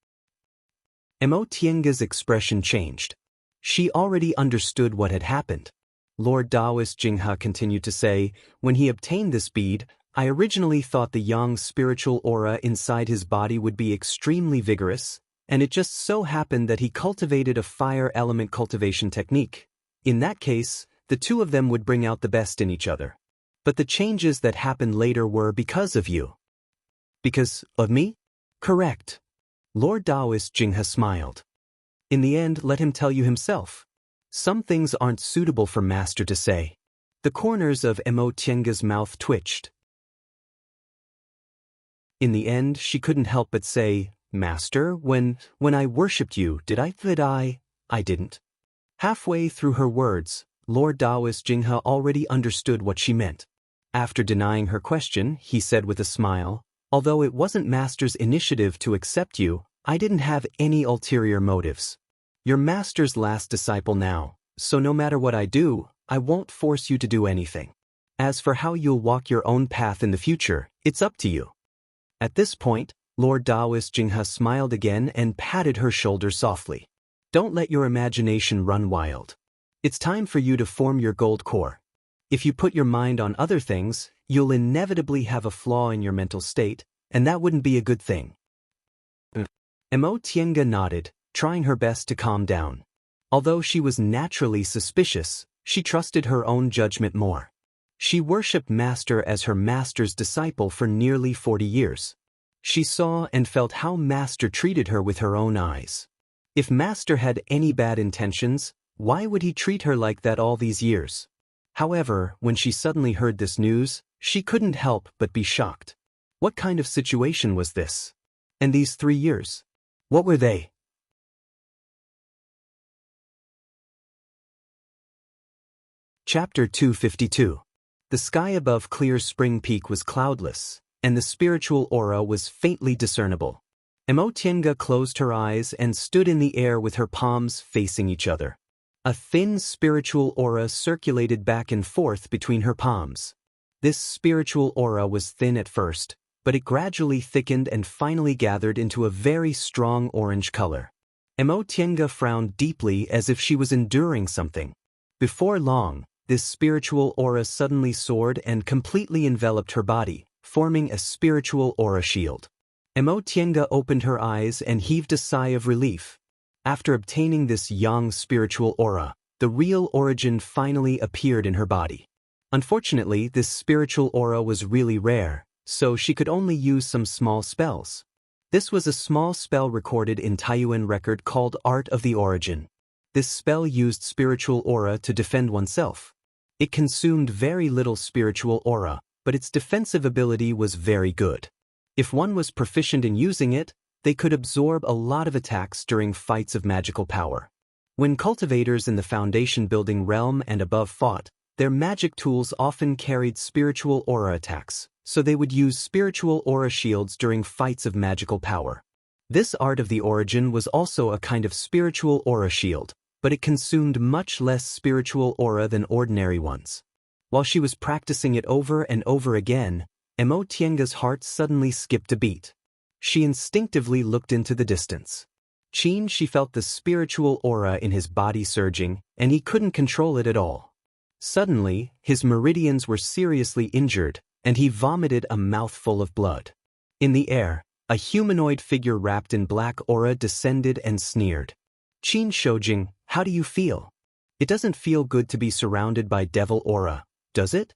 Mo Tiange's expression changed. She already understood what had happened. Lord Daoist Jinghe continued to say, "When he obtained this bead, I originally thought the Yang spiritual aura inside his body would be extremely vigorous, and it just so happened that he cultivated a fire element cultivation technique. In that case, the two of them would bring out the best in each other. But the changes that happened later were because of you." "Because of me?" "Correct." Lord Daoist Jinghe smiled. "In the end, let him tell you himself. Some things aren't suitable for Master to say." The corners of Mo Tiange's mouth twitched. In the end, she couldn't help but say, "Master, when I worshipped you, did I?" I didn't." Halfway through her words, Lord Daoist Jinghe already understood what she meant. After denying her question, he said with a smile, "Although it wasn't Master's initiative to accept you, I didn't have any ulterior motives. You're Master's last disciple now, so no matter what I do, I won't force you to do anything. As for how you'll walk your own path in the future, it's up to you." At this point, Lord Daoist Jinghe smiled again and patted her shoulder softly. "Don't let your imagination run wild. It's time for you to form your gold core. If you put your mind on other things, you'll inevitably have a flaw in your mental state, and that wouldn't be a good thing." Mo Tiange nodded, trying her best to calm down. Although she was naturally suspicious, she trusted her own judgment more. She worshipped Master as her Master's disciple for nearly 40 years. She saw and felt how Master treated her with her own eyes. If Master had any bad intentions, why would he treat her like that all these years? However, when she suddenly heard this news, she couldn't help but be shocked. What kind of situation was this? And these 3 years? What were they? Chapter 252. The sky above Clear Spring Peak was cloudless, and the spiritual aura was faintly discernible. Mo Tiange closed her eyes and stood in the air with her palms facing each other. A thin spiritual aura circulated back and forth between her palms. This spiritual aura was thin at first, but it gradually thickened and finally gathered into a very strong orange color. Mo Tiange frowned deeply as if she was enduring something. Before long, this spiritual aura suddenly soared and completely enveloped her body, forming a spiritual aura shield. Mo Tiange opened her eyes and heaved a sigh of relief. After obtaining this Yang spiritual aura, the real origin finally appeared in her body. Unfortunately, this spiritual aura was really rare, so she could only use some small spells. This was a small spell recorded in Taiyuan record called Art of the Origin. This spell used spiritual aura to defend oneself. It consumed very little spiritual aura, but its defensive ability was very good. If one was proficient in using it, they could absorb a lot of attacks during fights of magical power. When cultivators in the foundation building realm and above fought, their magic tools often carried spiritual aura attacks, so they would use spiritual aura shields during fights of magical power. This art of the origin was also a kind of spiritual aura shield, but it consumed much less spiritual aura than ordinary ones. While she was practicing it over and over again, Tienga's heart suddenly skipped a beat. She instinctively looked into the distance. She felt the spiritual aura in his body surging, and he couldn't control it at all. Suddenly, his meridians were seriously injured, and he vomited a mouthful of blood. In the air, a humanoid figure wrapped in black aura descended and sneered. "Qin Shoujing, how do you feel? It doesn't feel good to be surrounded by devil aura, does it?"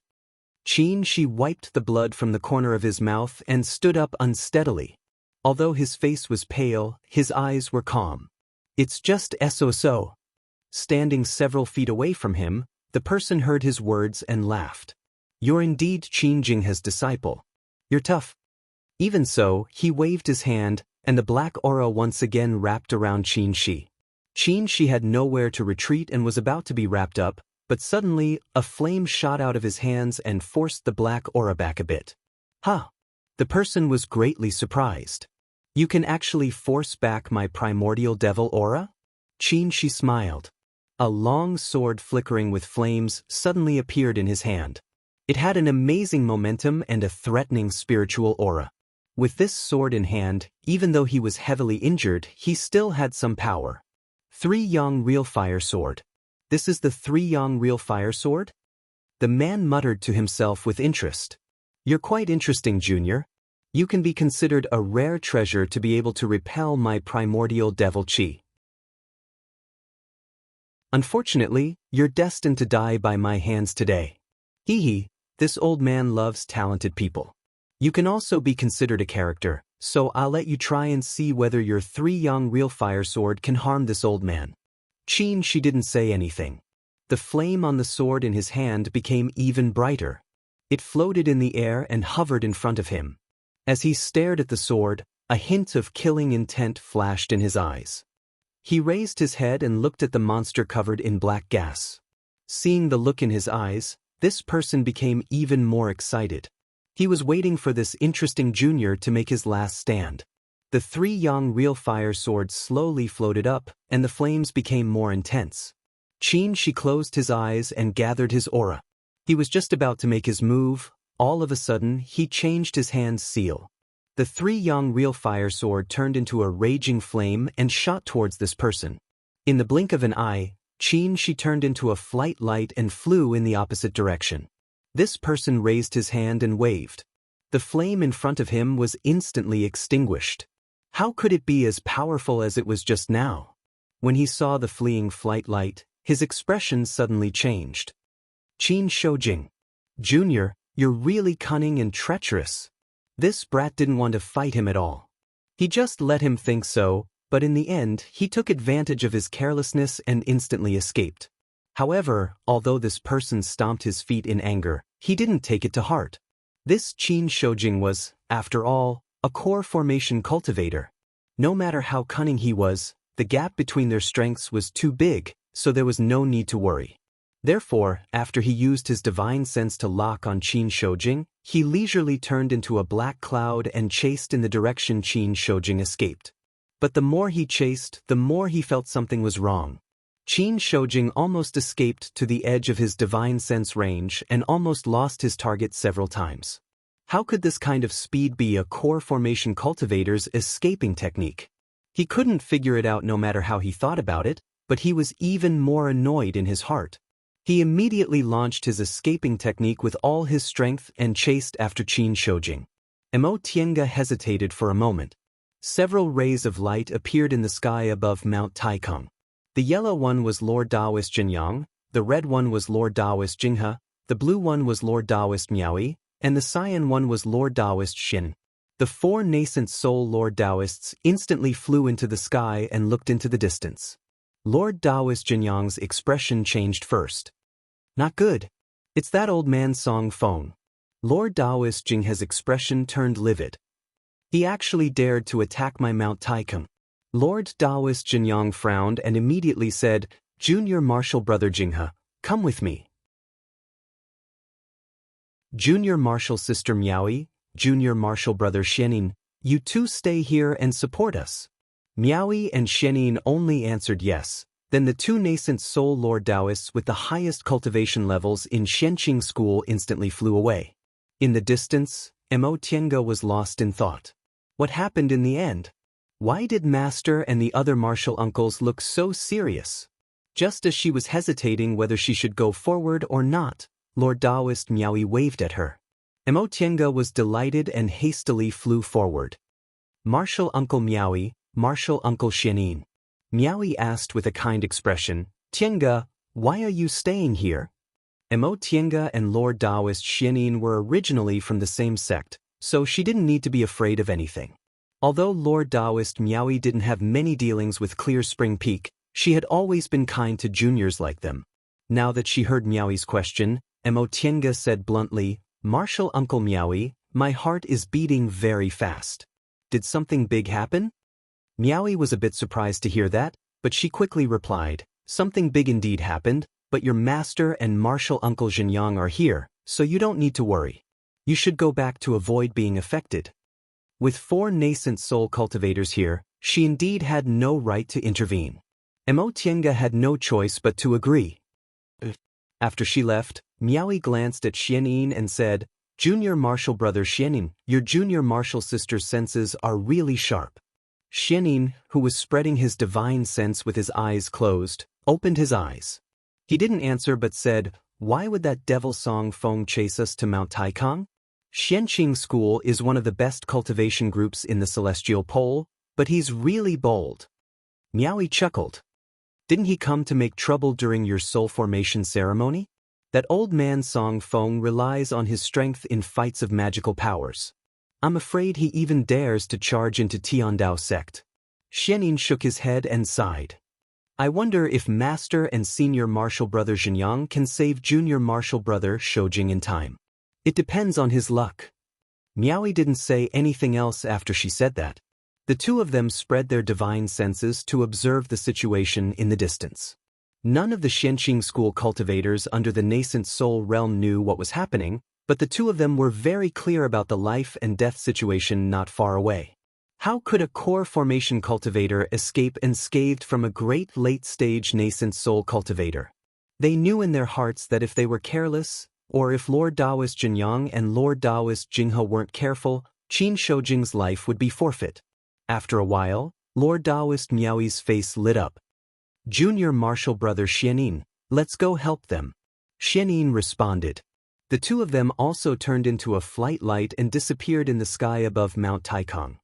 She wiped the blood from the corner of his mouth and stood up unsteadily. Although his face was pale, his eyes were calm. "It's just so." Standing several feet away from him, the person heard his words and laughed. "You're indeed Qin Jinghe's disciple. You're tough." Even so, he waved his hand, and the black aura once again wrapped around Qin Shi. Qin Shi had nowhere to retreat and was about to be wrapped up, but suddenly, a flame shot out of his hands and forced the black aura back a bit. "Huh." The person was greatly surprised. "You can actually force back my primordial devil aura?" Qin Shi smiled. A long sword flickering with flames suddenly appeared in his hand. It had an amazing momentum and a threatening spiritual aura. With this sword in hand, even though he was heavily injured, he still had some power. 3-yang real fire sword. This is the 3-yang real fire sword? The man muttered to himself with interest. "You're quite interesting, Junior. You can be considered a rare treasure to be able to repel my primordial devil chi. Unfortunately, you're destined to die by my hands today." Hee, this old man loves talented people. You can also be considered a character, so I'll let you try and see whether your 3-yang real fire sword can harm this old man. Qin Shi didn't say anything. The flame on the sword in his hand became even brighter. It floated in the air and hovered in front of him. As he stared at the sword, a hint of killing intent flashed in his eyes. He raised his head and looked at the monster covered in black gas. Seeing the look in his eyes, this person became even more excited. He was waiting for this interesting junior to make his last stand. The 3-yang real fire sword slowly floated up, and the flames became more intense. Qin Shi closed his eyes and gathered his aura. He was just about to make his move. All of a sudden, he changed his hand's seal. The 3-yang real fire sword turned into a raging flame and shot towards this person. In the blink of an eye, Qin Shi turned into a flight light and flew in the opposite direction. This person raised his hand and waved. The flame in front of him was instantly extinguished. How could it be as powerful as it was just now? When he saw the fleeing flight light, his expression suddenly changed. "Qin Shoujing. Junior, you're really cunning and treacherous." This brat didn't want to fight him at all. He just let him think so, but in the end, he took advantage of his carelessness and instantly escaped. However, although this person stomped his feet in anger, he didn't take it to heart. This Qin Shoujing was, after all, a core formation cultivator. No matter how cunning he was, the gap between their strengths was too big, so there was no need to worry. Therefore, after he used his divine sense to lock on Qin Shoujing, he leisurely turned into a black cloud and chased in the direction Qin Shoujing escaped. But the more he chased, the more he felt something was wrong. Qin Shoujing almost escaped to the edge of his divine sense range and almost lost his target several times. How could this kind of speed be a core formation cultivator's escaping technique? He couldn't figure it out no matter how he thought about it, but he was even more annoyed in his heart. He immediately launched his escaping technique with all his strength and chased after Qin Shoujing. Tienga hesitated for a moment. Several rays of light appeared in the sky above Mount Taikang. The yellow one was Lord Daoist Jinyang, the red one was Lord Daoist Jinghe, the blue one was Lord Daoist Miaoi, and the cyan one was Lord Daoist Xin. The 4 nascent soul Lord Daoists instantly flew into the sky and looked into the distance. Lord Daoist Jinyang's expression changed first. "Not good. It's that old man Song Feng." Lord Daoist Jinghe's expression turned livid. "He actually dared to attack my Mount Taikang." Lord Daoist Jinyang frowned and immediately said, "Junior Martial Brother Jinghe, come with me." Junior Martial Sister Miaoi, Junior Martial Brother Xianin, You two stay here and support us. Miaoyi and Xianyin only answered yes. Then the two nascent soul lord Daoists with the highest cultivation levels in Xianqing school instantly flew away. In the distance, Mo Tiange was lost in thought. What happened in the end? Why did Master and the other martial uncles look so serious? Just as she was hesitating whether she should go forward or not, Lord Daoist Miaoyi waved at her. Mo Tiange was delighted and hastily flew forward. Martial Uncle Miaoyi, Martial Uncle Xianyin. Miaoyi asked with a kind expression, Tiange, why are you staying here? Mo Tiange and Lord Daoist Xianyin were originally from the same sect, so she didn't need to be afraid of anything. Although Lord Daoist Miaoyi didn't have many dealings with Clear Spring Peak, she had always been kind to juniors like them. Now that she heard Miaoyi's question, Mo Tiange said bluntly, Martial Uncle Miaoyi, my heart is beating very fast. Did something big happen? Miaoyi was a bit surprised to hear that, but she quickly replied, something big indeed happened, but your master and Martial Uncle Xianxia are here, so you don't need to worry. You should go back to avoid being affected. With 4 nascent soul cultivators here, she indeed had no right to intervene. Mo Tiange had no choice but to agree. After she left, Miaoyi glanced at Xianyin and said, Junior martial brother Xianyin, your junior martial sister's senses are really sharp. Xianyin, who was spreading his divine sense with his eyes closed, opened his eyes. He didn't answer but said, why would that devil Song Feng chase us to Mount Taikang? Xianqing School is one of the best cultivation groups in the Celestial Pole, but he's really bold. Miaoyi chuckled. Didn't he come to make trouble during your soul formation ceremony? That old man Song Feng relies on his strength in fights of magical powers. I'm afraid he even dares to charge into Tiandao sect. Xianyin shook his head and sighed. I wonder if Master and Senior Martial Brother Xianxia can save Junior Martial Brother Shoujing in time. It depends on his luck. Miaoyi didn't say anything else after she said that. The two of them spread their divine senses to observe the situation in the distance. None of the Xianqing school cultivators under the nascent soul realm knew what was happening, but the two of them were very clear about the life and death situation not far away. How could a core formation cultivator escape unscathed from a great late-stage nascent soul cultivator? They knew in their hearts that if they were careless, or if Lord Daoist Xianxia and Lord Daoist Jinghe weren't careful, Qin Shoujing's life would be forfeit. After a while, Lord Daoist Miaoyi's face lit up. Junior martial brother Xianyin, let's go help them. Xianyin responded. The two of them also turned into a flight light and disappeared in the sky above Mount Taikang.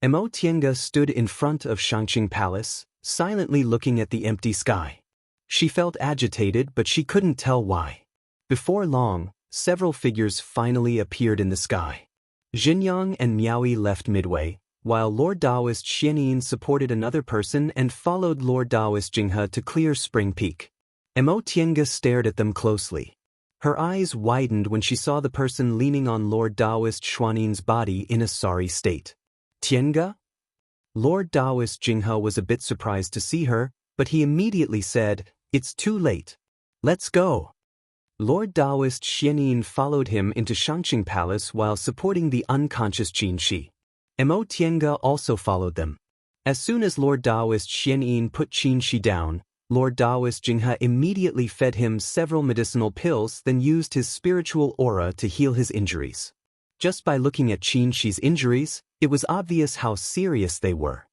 Mo Tiange stood in front of Xianqing Palace, silently looking at the empty sky. She felt agitated, but she couldn't tell why. Before long, several figures finally appeared in the sky. Xianxia and Miaoyi left midway, while Lord Daoist Xianyin supported another person and followed Lord Daoist Jinghe to Clear Spring Peak. Mo Tiange stared at them closely. Her eyes widened when she saw the person leaning on Lord Daoist Xuanyin's body in a sorry state. Tiange? Lord Daoist Jinghe was a bit surprised to see her, but he immediately said, it's too late. Let's go. Lord Daoist Xianyin followed him into Xianqing Palace while supporting the unconscious Qin Shi. Mo Tiange also followed them. As soon as Lord Daoist Xianyin put Qin Shi down, Lord Daoist Jinghe immediately fed him several medicinal pills, then used his spiritual aura to heal his injuries. Just by looking at Qin Shi's injuries, it was obvious how serious they were.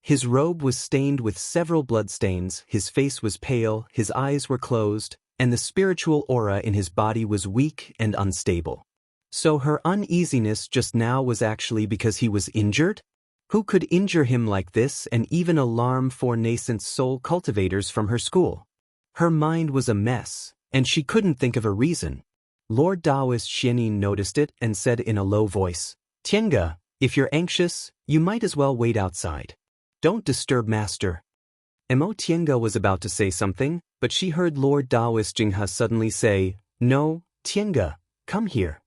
His robe was stained with several bloodstains, his face was pale, his eyes were closed, and the spiritual aura in his body was weak and unstable. So her uneasiness just now was actually because he was injured? Who could injure him like this and even alarm 4 nascent soul cultivators from her school? Her mind was a mess, and she couldn't think of a reason. Lord Daoist Xianyin noticed it and said in a low voice, Tiange, if you're anxious, you might as well wait outside. Don't disturb Master. Mo Tiange was about to say something, but she heard Lord Daoist Jinghe suddenly say, No, Tiange, come here.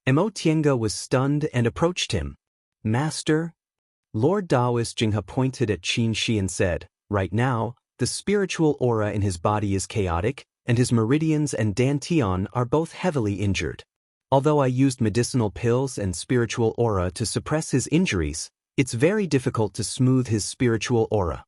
Mo Tiange was stunned and approached him. Master? Lord Daoist Jinghe pointed at Qin Shi and said, right now, the spiritual aura in his body is chaotic, and his meridians and dantian are both heavily injured. Although I used medicinal pills and spiritual aura to suppress his injuries, it's very difficult to smooth his spiritual aura.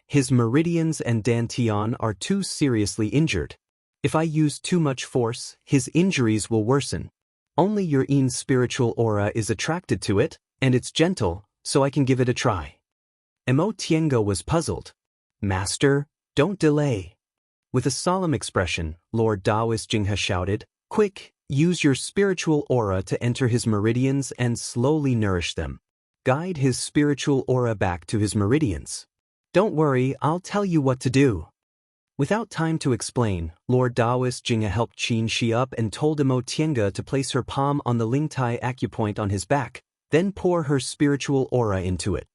His meridians and dantian are too seriously injured. If I use too much force, his injuries will worsen. Only your Yin's spiritual aura is attracted to it, and it's gentle, so I can give it a try. Mo Tiange was puzzled. Master, don't delay. With a solemn expression, Lord Daoist Jinghe shouted, Quick, use your spiritual aura to enter his meridians and slowly nourish them. Guide his spiritual aura back to his meridians. Don't worry, I'll tell you what to do. Without time to explain, Lord Daoist Jinghe helped Xianxia up and told Mo Tiange to place her palm on the lingtai acupoint on his back, then pour her spiritual aura into it.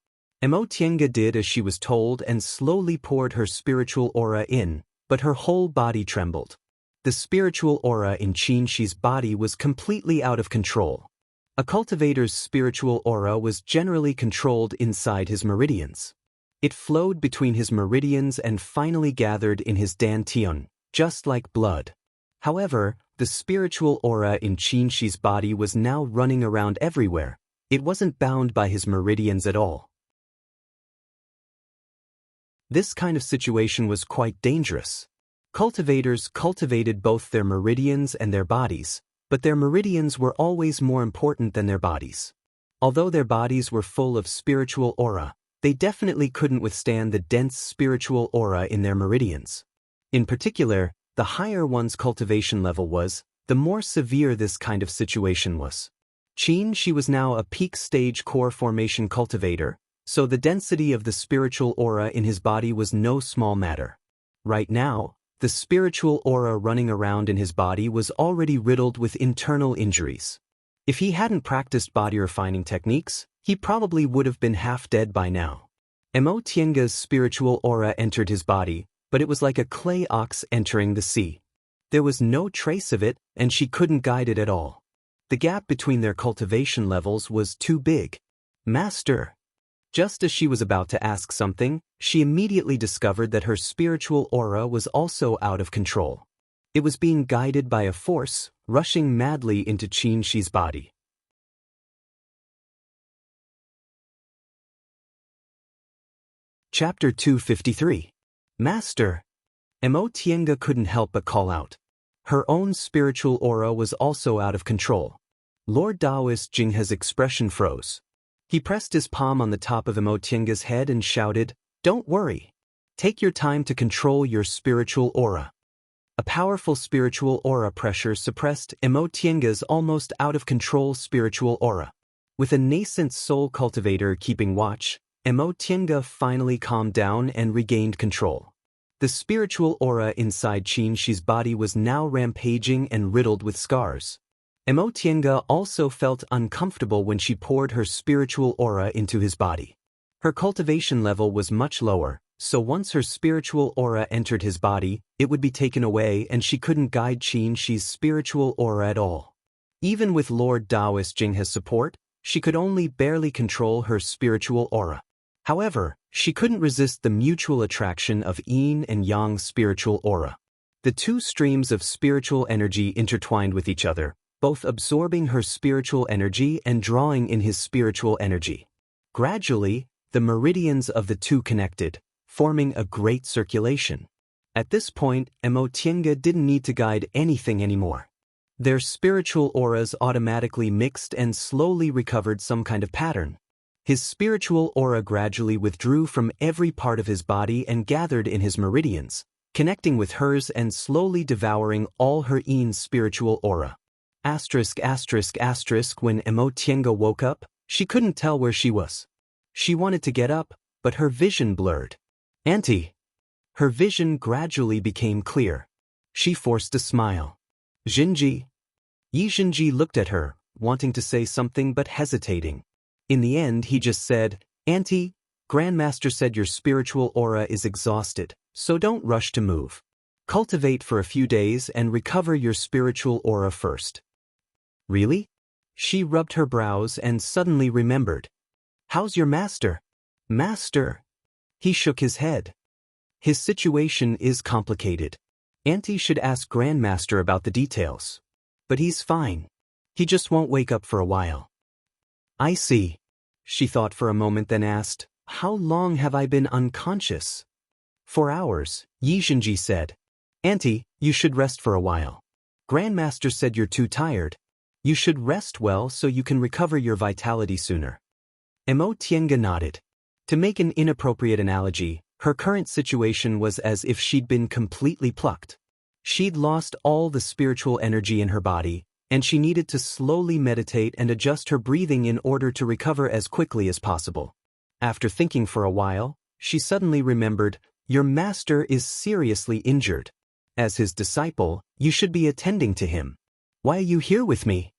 Mo Tiange did as she was told and slowly poured her spiritual aura in, but her whole body trembled. The spiritual aura in Xianxia's body was completely out of control. A cultivator's spiritual aura was generally controlled inside his meridians. It flowed between his meridians and finally gathered in his dantian, just like blood. However, the spiritual aura in Xianxia's body was now running around everywhere. It wasn't bound by his meridians at all. This kind of situation was quite dangerous. Cultivators cultivated both their meridians and their bodies, but their meridians were always more important than their bodies. Although their bodies were full of spiritual aura, they definitely couldn't withstand the dense spiritual aura in their meridians. In particular, the higher one's cultivation level was, the more severe this kind of situation was. Xianxia was now a peak stage core formation cultivator, so the density of the spiritual aura in his body was no small matter. Right now, the spiritual aura running around in his body was already riddled with internal injuries. If he hadn't practiced body refining techniques, he probably would have been half dead by now. Mo Tiange's spiritual aura entered his body, but it was like a clay ox entering the sea. There was no trace of it, and she couldn't guide it at all. The gap between their cultivation levels was too big. Master. Just as she was about to ask something, she immediately discovered that her spiritual aura was also out of control. It was being guided by a force, rushing madly into Xianxia's body. Chapter 253. Master. Mo Tiange couldn't help but call out. Her own spiritual aura was also out of control. Lord Daoist Jinghe's expression froze. He pressed his palm on the top of Mo Tiange's head and shouted, Don't worry. Take your time to control your spiritual aura. A powerful spiritual aura pressure suppressed Mo Tiange's almost out-of-control spiritual aura. With a nascent soul cultivator keeping watch, Mo Tiange finally calmed down and regained control. The spiritual aura inside Xianxia's body was now rampaging and riddled with scars. Mo Tiange also felt uncomfortable when she poured her spiritual aura into his body. Her cultivation level was much lower, so once her spiritual aura entered his body, it would be taken away and she couldn't guide Xianxia's spiritual aura at all. Even with Lord Daoist Jinghe's support, she could only barely control her spiritual aura. However, she couldn't resist the mutual attraction of yin and yang's spiritual aura. The two streams of spiritual energy intertwined with each other, both absorbing her spiritual energy and drawing in his spiritual energy. Gradually, the meridians of the two connected, forming a great circulation. At this point, Mo Tiange didn't need to guide anything anymore. Their spiritual auras automatically mixed and slowly recovered some kind of pattern. His spiritual aura gradually withdrew from every part of his body and gathered in his meridians, connecting with hers and slowly devouring all her yin spiritual aura. When Mo Tiange woke up, she couldn't tell where she was. She wanted to get up, but her vision blurred. Auntie. Her vision gradually became clear. She forced a smile. Xinji. Yi Xinji looked at her, wanting to say something but hesitating. In the end, he just said, Auntie, Grandmaster said your spiritual aura is exhausted, so don't rush to move. Cultivate for a few days and recover your spiritual aura first. Really? She rubbed her brows and suddenly remembered. How's your master? Master? He shook his head. His situation is complicated. Auntie should ask Grandmaster about the details. But he's fine. He just won't wake up for a while. I see. She thought for a moment, then asked, how long have I been unconscious? 4 hours, Yizhenji said. Auntie, you should rest for a while. Grandmaster said you're too tired. You should rest well so you can recover your vitality sooner. Mo Tiange nodded. To make an inappropriate analogy, her current situation was as if she'd been completely plucked. She'd lost all the spiritual energy in her body, and she needed to slowly meditate and adjust her breathing in order to recover as quickly as possible. After thinking for a while, she suddenly remembered, your master is seriously injured. As his disciple, you should be attending to him. Why are you here with me?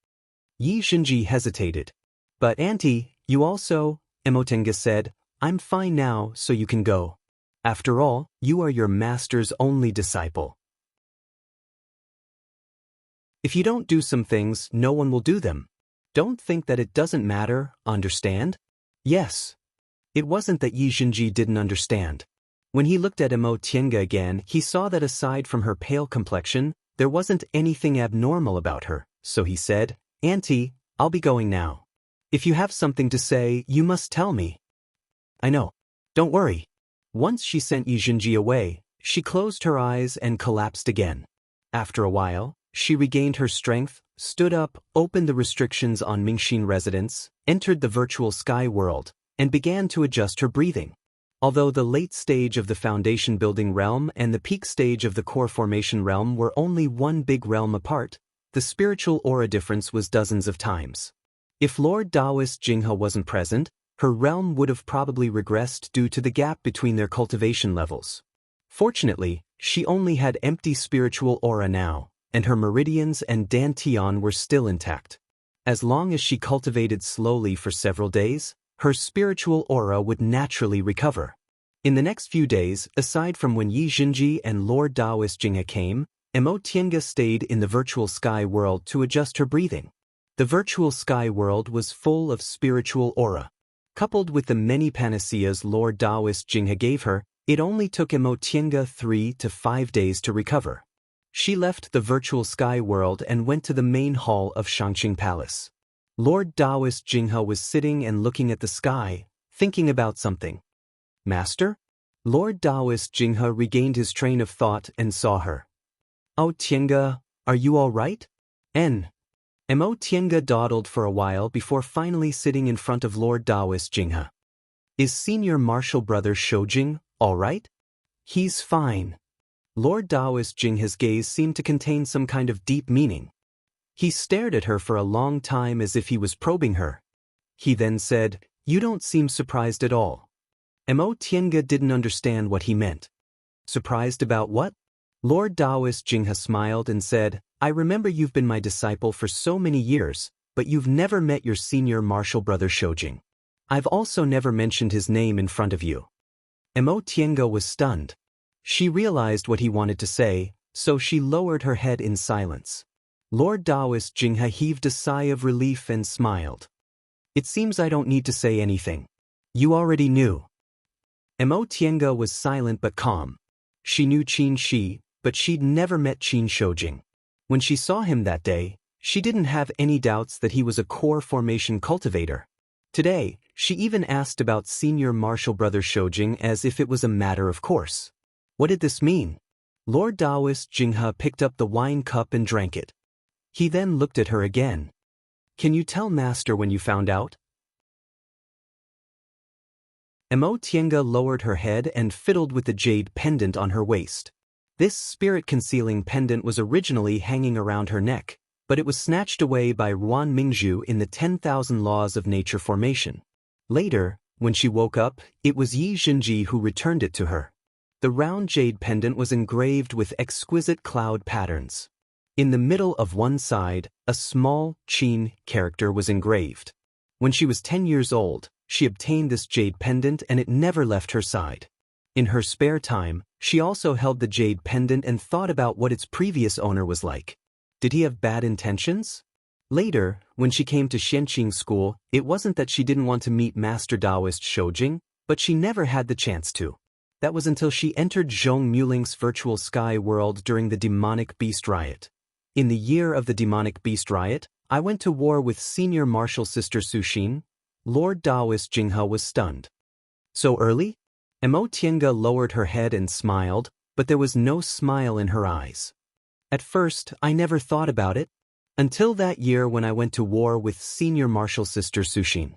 Yi Xinji hesitated. But auntie, you also, Emotenga said, I'm fine now, so you can go. After all, you are your master's only disciple. If you don't do some things, no one will do them. Don't think that it doesn't matter, understand? Yes. It wasn't that Yi Xinji didn't understand. When he looked at Mo Tiange again, he saw that aside from her pale complexion, there wasn't anything abnormal about her, so he said, Auntie, I'll be going now. If you have something to say, you must tell me. I know. Don't worry. Once she sent Yi Xinji away, she closed her eyes and collapsed again. After a while, she regained her strength, stood up, opened the restrictions on Mingxin residents, entered the virtual sky world, and began to adjust her breathing. Although the late stage of the foundation building realm and the peak stage of the core formation realm were only one big realm apart, the spiritual aura difference was dozens of times. If Lord Daoist Jinghe wasn't present, her realm would have probably regressed due to the gap between their cultivation levels. Fortunately, she only had empty spiritual aura now, and her meridians and dantian were still intact. As long as she cultivated slowly for several days, her spiritual aura would naturally recover. In the next few days, aside from when Yi Xinji and Lord Daoist Jinghe came, Mo Tiange stayed in the virtual sky world to adjust her breathing. The virtual sky world was full of spiritual aura. Coupled with the many panaceas Lord Daoist Jinghe gave her, it only took Mo Tiange 3 to 5 days to recover. She left the virtual sky world and went to the main hall of Shangqing Palace. Lord Daoist Jinghe was sitting and looking at the sky, thinking about something. Master? Lord Daoist Jinghe regained his train of thought and saw her. Oh Tiange, are you all right? Mo Tiange dawdled for a while before finally sitting in front of Lord Daoist Jinghe. Is Senior Martial Brother Shoujing all right? He's fine. Lord Daoist Jinghe's gaze seemed to contain some kind of deep meaning. He stared at her for a long time as if he was probing her. He then said, You don't seem surprised at all. Mo Tiange didn't understand what he meant. Surprised about what? Lord Daoist Jinghe smiled and said, I remember you've been my disciple for so many years, but you've never met your senior martial brother Shoujing. I've also never mentioned his name in front of you. Mo Tiange was stunned. She realized what he wanted to say, so she lowered her head in silence. Lord Daoist Jinghe heaved a sigh of relief and smiled. It seems I don't need to say anything. You already knew. Mo Tiange was silent but calm. She knew Qin Shi, but she'd never met Qin Shoujing. When she saw him that day, she didn't have any doubts that he was a core formation cultivator. Today, she even asked about senior martial brother Shoujing as if it was a matter of course. What did this mean? Lord Daoist Jinghe picked up the wine cup and drank it. He then looked at her again. Can you tell Master when you found out? Mo Tiange lowered her head and fiddled with the jade pendant on her waist. This spirit-concealing pendant was originally hanging around her neck, but it was snatched away by Ruan Mingzhu in the 10,000 Laws of Nature formation. Later, when she woke up, it was Yi Xinji who returned it to her. The round jade pendant was engraved with exquisite cloud patterns. In the middle of one side, a small Qin character was engraved. When she was 10 years old, she obtained this jade pendant and it never left her side. In her spare time, she also held the jade pendant and thought about what its previous owner was like. Did he have bad intentions? Later, when she came to Xianxia school, it wasn't that she didn't want to meet Master Daoist Shoujing, but she never had the chance to. That was until she entered Zhong Mulink's virtual sky world during the demonic beast riot. In the year of the demonic beast riot, I went to war with senior martial sister Suxin. Lord Daoist Jinghe was stunned. So early? Mo Tiange lowered her head and smiled, but there was no smile in her eyes. At first, I never thought about it. Until that year when I went to war with senior martial sister Suxin.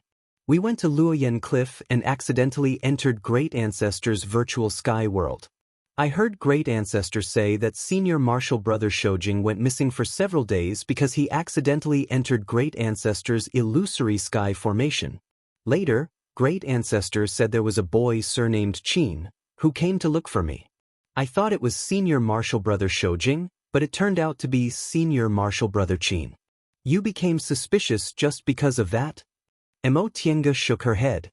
We went to Luoyan Cliff and accidentally entered Great Ancestor's virtual sky world. I heard Great Ancestor say that senior martial brother Shoujing went missing for several days because he accidentally entered Great Ancestor's illusory sky formation. Later, Great Ancestor said there was a boy surnamed Qin, who came to look for me. I thought it was senior martial brother Shoujing, but it turned out to be senior martial brother Qin. You became suspicious just because of that? Mo Tiange shook her head.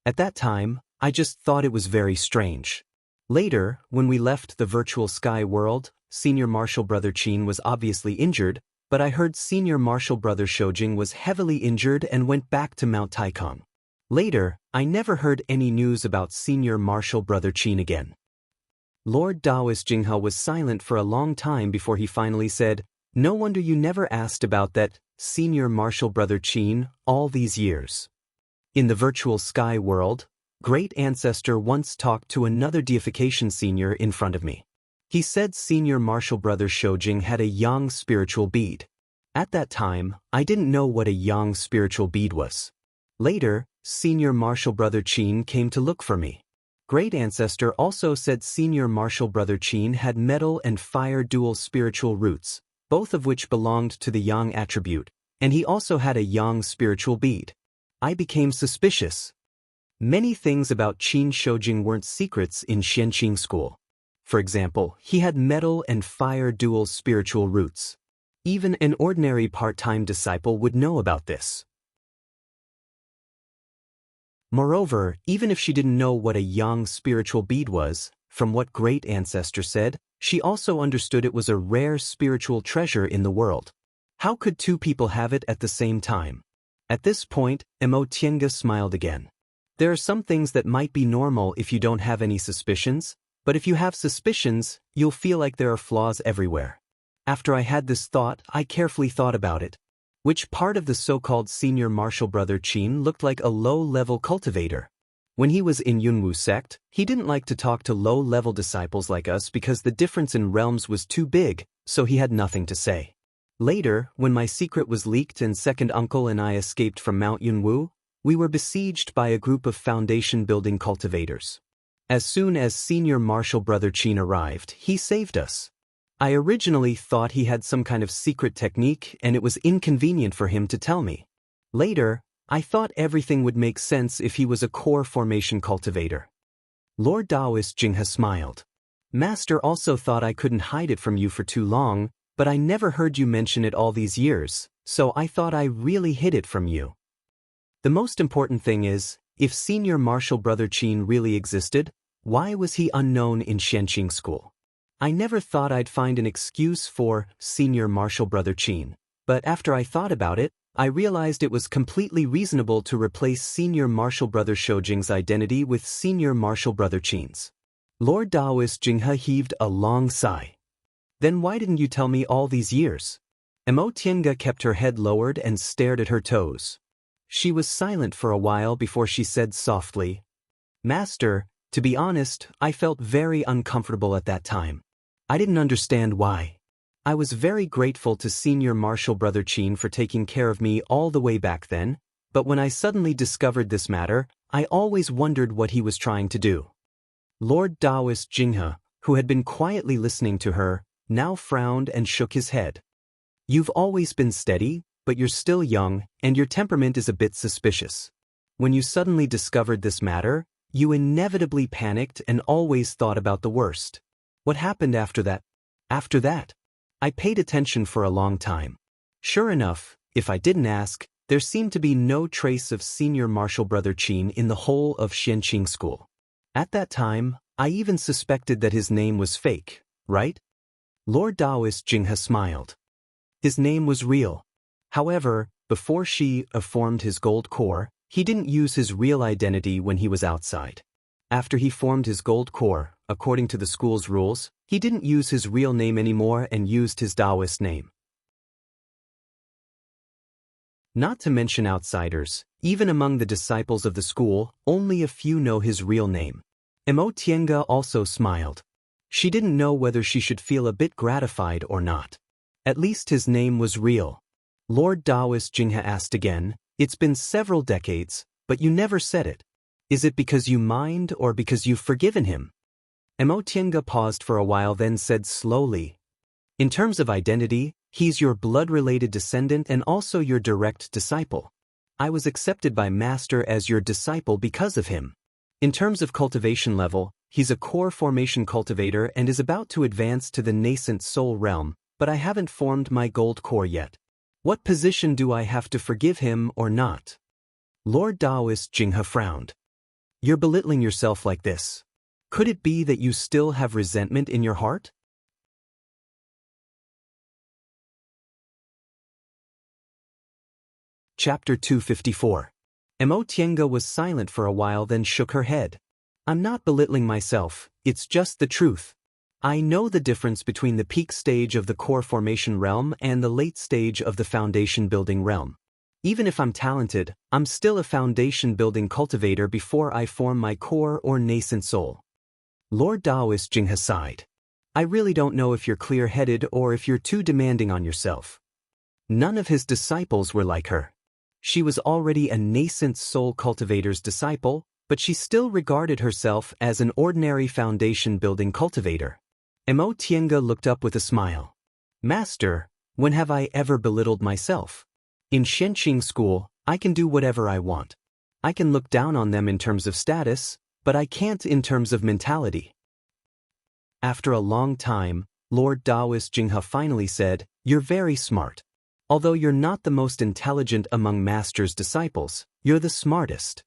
At that time, I just thought it was very strange. Later, when we left the virtual sky world, senior martial brother Qin was obviously injured, but I heard senior martial brother Shoujing was heavily injured and went back to Mount Taikong. Later, I never heard any news about senior martial brother Qin again. Lord Daoist Jinghe was silent for a long time before he finally said, "No wonder you never asked about that senior martial brother Qin all these years. In the virtual sky world, Great Ancestor once talked to another deification senior in front of me. He said senior martial brother Shoujing had a yang spiritual bead. At that time, I didn't know what a yang spiritual bead was. Later, senior martial brother Qin came to look for me. Great Ancestor also said senior martial brother Qin had metal and fire dual spiritual roots, both of which belonged to the yang attribute, and he also had a yang spiritual bead. I became suspicious. Many things about Qin Shoujing weren't secrets in Xianxia school. For example, he had metal and fire dual spiritual roots. Even an ordinary part-time disciple would know about this. Moreover, even if she didn't know what a yang spiritual bead was, from what Great Ancestor said, she also understood it was a rare spiritual treasure in the world. How could two people have it at the same time? At this point, Mo Tiange smiled again. There are some things that might be normal if you don't have any suspicions, but if you have suspicions, you'll feel like there are flaws everywhere. After I had this thought, I carefully thought about it. Which part of the so-called senior martial brother Qin looked like a low-level cultivator? When he was in Yunwu sect, he didn't like to talk to low-level disciples like us because the difference in realms was too big, so he had nothing to say. Later, when my secret was leaked and second uncle and I escaped from Mount Yunwu, we were besieged by a group of foundation-building cultivators. As soon as senior martial brother Qin arrived, he saved us. I originally thought he had some kind of secret technique and it was inconvenient for him to tell me. Later, I thought everything would make sense if he was a core formation cultivator. Lord Daoist Jinghe smiled. Master also thought I couldn't hide it from you for too long, but I never heard you mention it all these years, so I thought I really hid it from you. The most important thing is, if senior martial brother Qin really existed, why was he unknown in Xianxia school? I never thought I'd find an excuse for senior martial brother Qin, but after I thought about it, I realized it was completely reasonable to replace senior martial brother Shoujing's identity with senior martial brother Qin's. Lord Daoist Jinghe heaved a long sigh. Then why didn't you tell me all these years? Mo Tiange kept her head lowered and stared at her toes. She was silent for a while before she said softly, "Master, to be honest, I felt very uncomfortable at that time. I didn't understand why. I was very grateful to senior martial brother Qin for taking care of me all the way back then, but when I suddenly discovered this matter, I always wondered what he was trying to do." Lord Daoist Jinghe, who had been quietly listening to her, now frowned and shook his head. "You've always been steady, but you're still young, and your temperament is a bit suspicious. When you suddenly discovered this matter, you inevitably panicked and always thought about the worst. What happened after that? After that, I paid attention for a long time. Sure enough, if I didn't ask, there seemed to be no trace of senior martial brother Qin in the whole of Xianxia school. At that time, I even suspected that his name was fake, right?" Lord Daoist Jinghe smiled. His name was real. However, before she formed his gold core, he didn't use his real identity when he was outside. After he formed his gold core, according to the school's rules, he didn't use his real name anymore and used his Daoist name. Not to mention outsiders, even among the disciples of the school, only a few know his real name. Tiange also smiled. She didn't know whether she should feel a bit gratified or not. At least his name was real. Lord Daoist Jinghe asked again, "It's been several decades, but you never said it. Is it because you mind or because you've forgiven him?" Tiange paused for a while, then said slowly, "In terms of identity, he's your blood-related descendant and also your direct disciple. I was accepted by Master as your disciple because of him. In terms of cultivation level, he's a core formation cultivator and is about to advance to the nascent soul realm, but I haven't formed my gold core yet. What position do I have to forgive him or not?" Lord Daoist Jinghe frowned. "You're belittling yourself like this. Could it be that you still have resentment in your heart?" Chapter 254. Tiange was silent for a while, then shook her head. "I'm not belittling myself, it's just the truth. I know the difference between the peak stage of the core formation realm and the late stage of the foundation building realm. Even if I'm talented, I'm still a foundation building cultivator before I form my core or nascent soul." Lord Daoist Jinghe sighed. "I really don't know if you're clear-headed or if you're too demanding on yourself." None of his disciples were like her. She was already a nascent soul cultivator's disciple, but she still regarded herself as an ordinary foundation-building cultivator. Tiange looked up with a smile. "Master, when have I ever belittled myself? In Xianxia school, I can do whatever I want. I can look down on them in terms of status, but I can't in terms of mentality." After a long time, Lord Daoist Jinghe finally said, "You're very smart. Although you're not the most intelligent among Master's disciples, you're the smartest."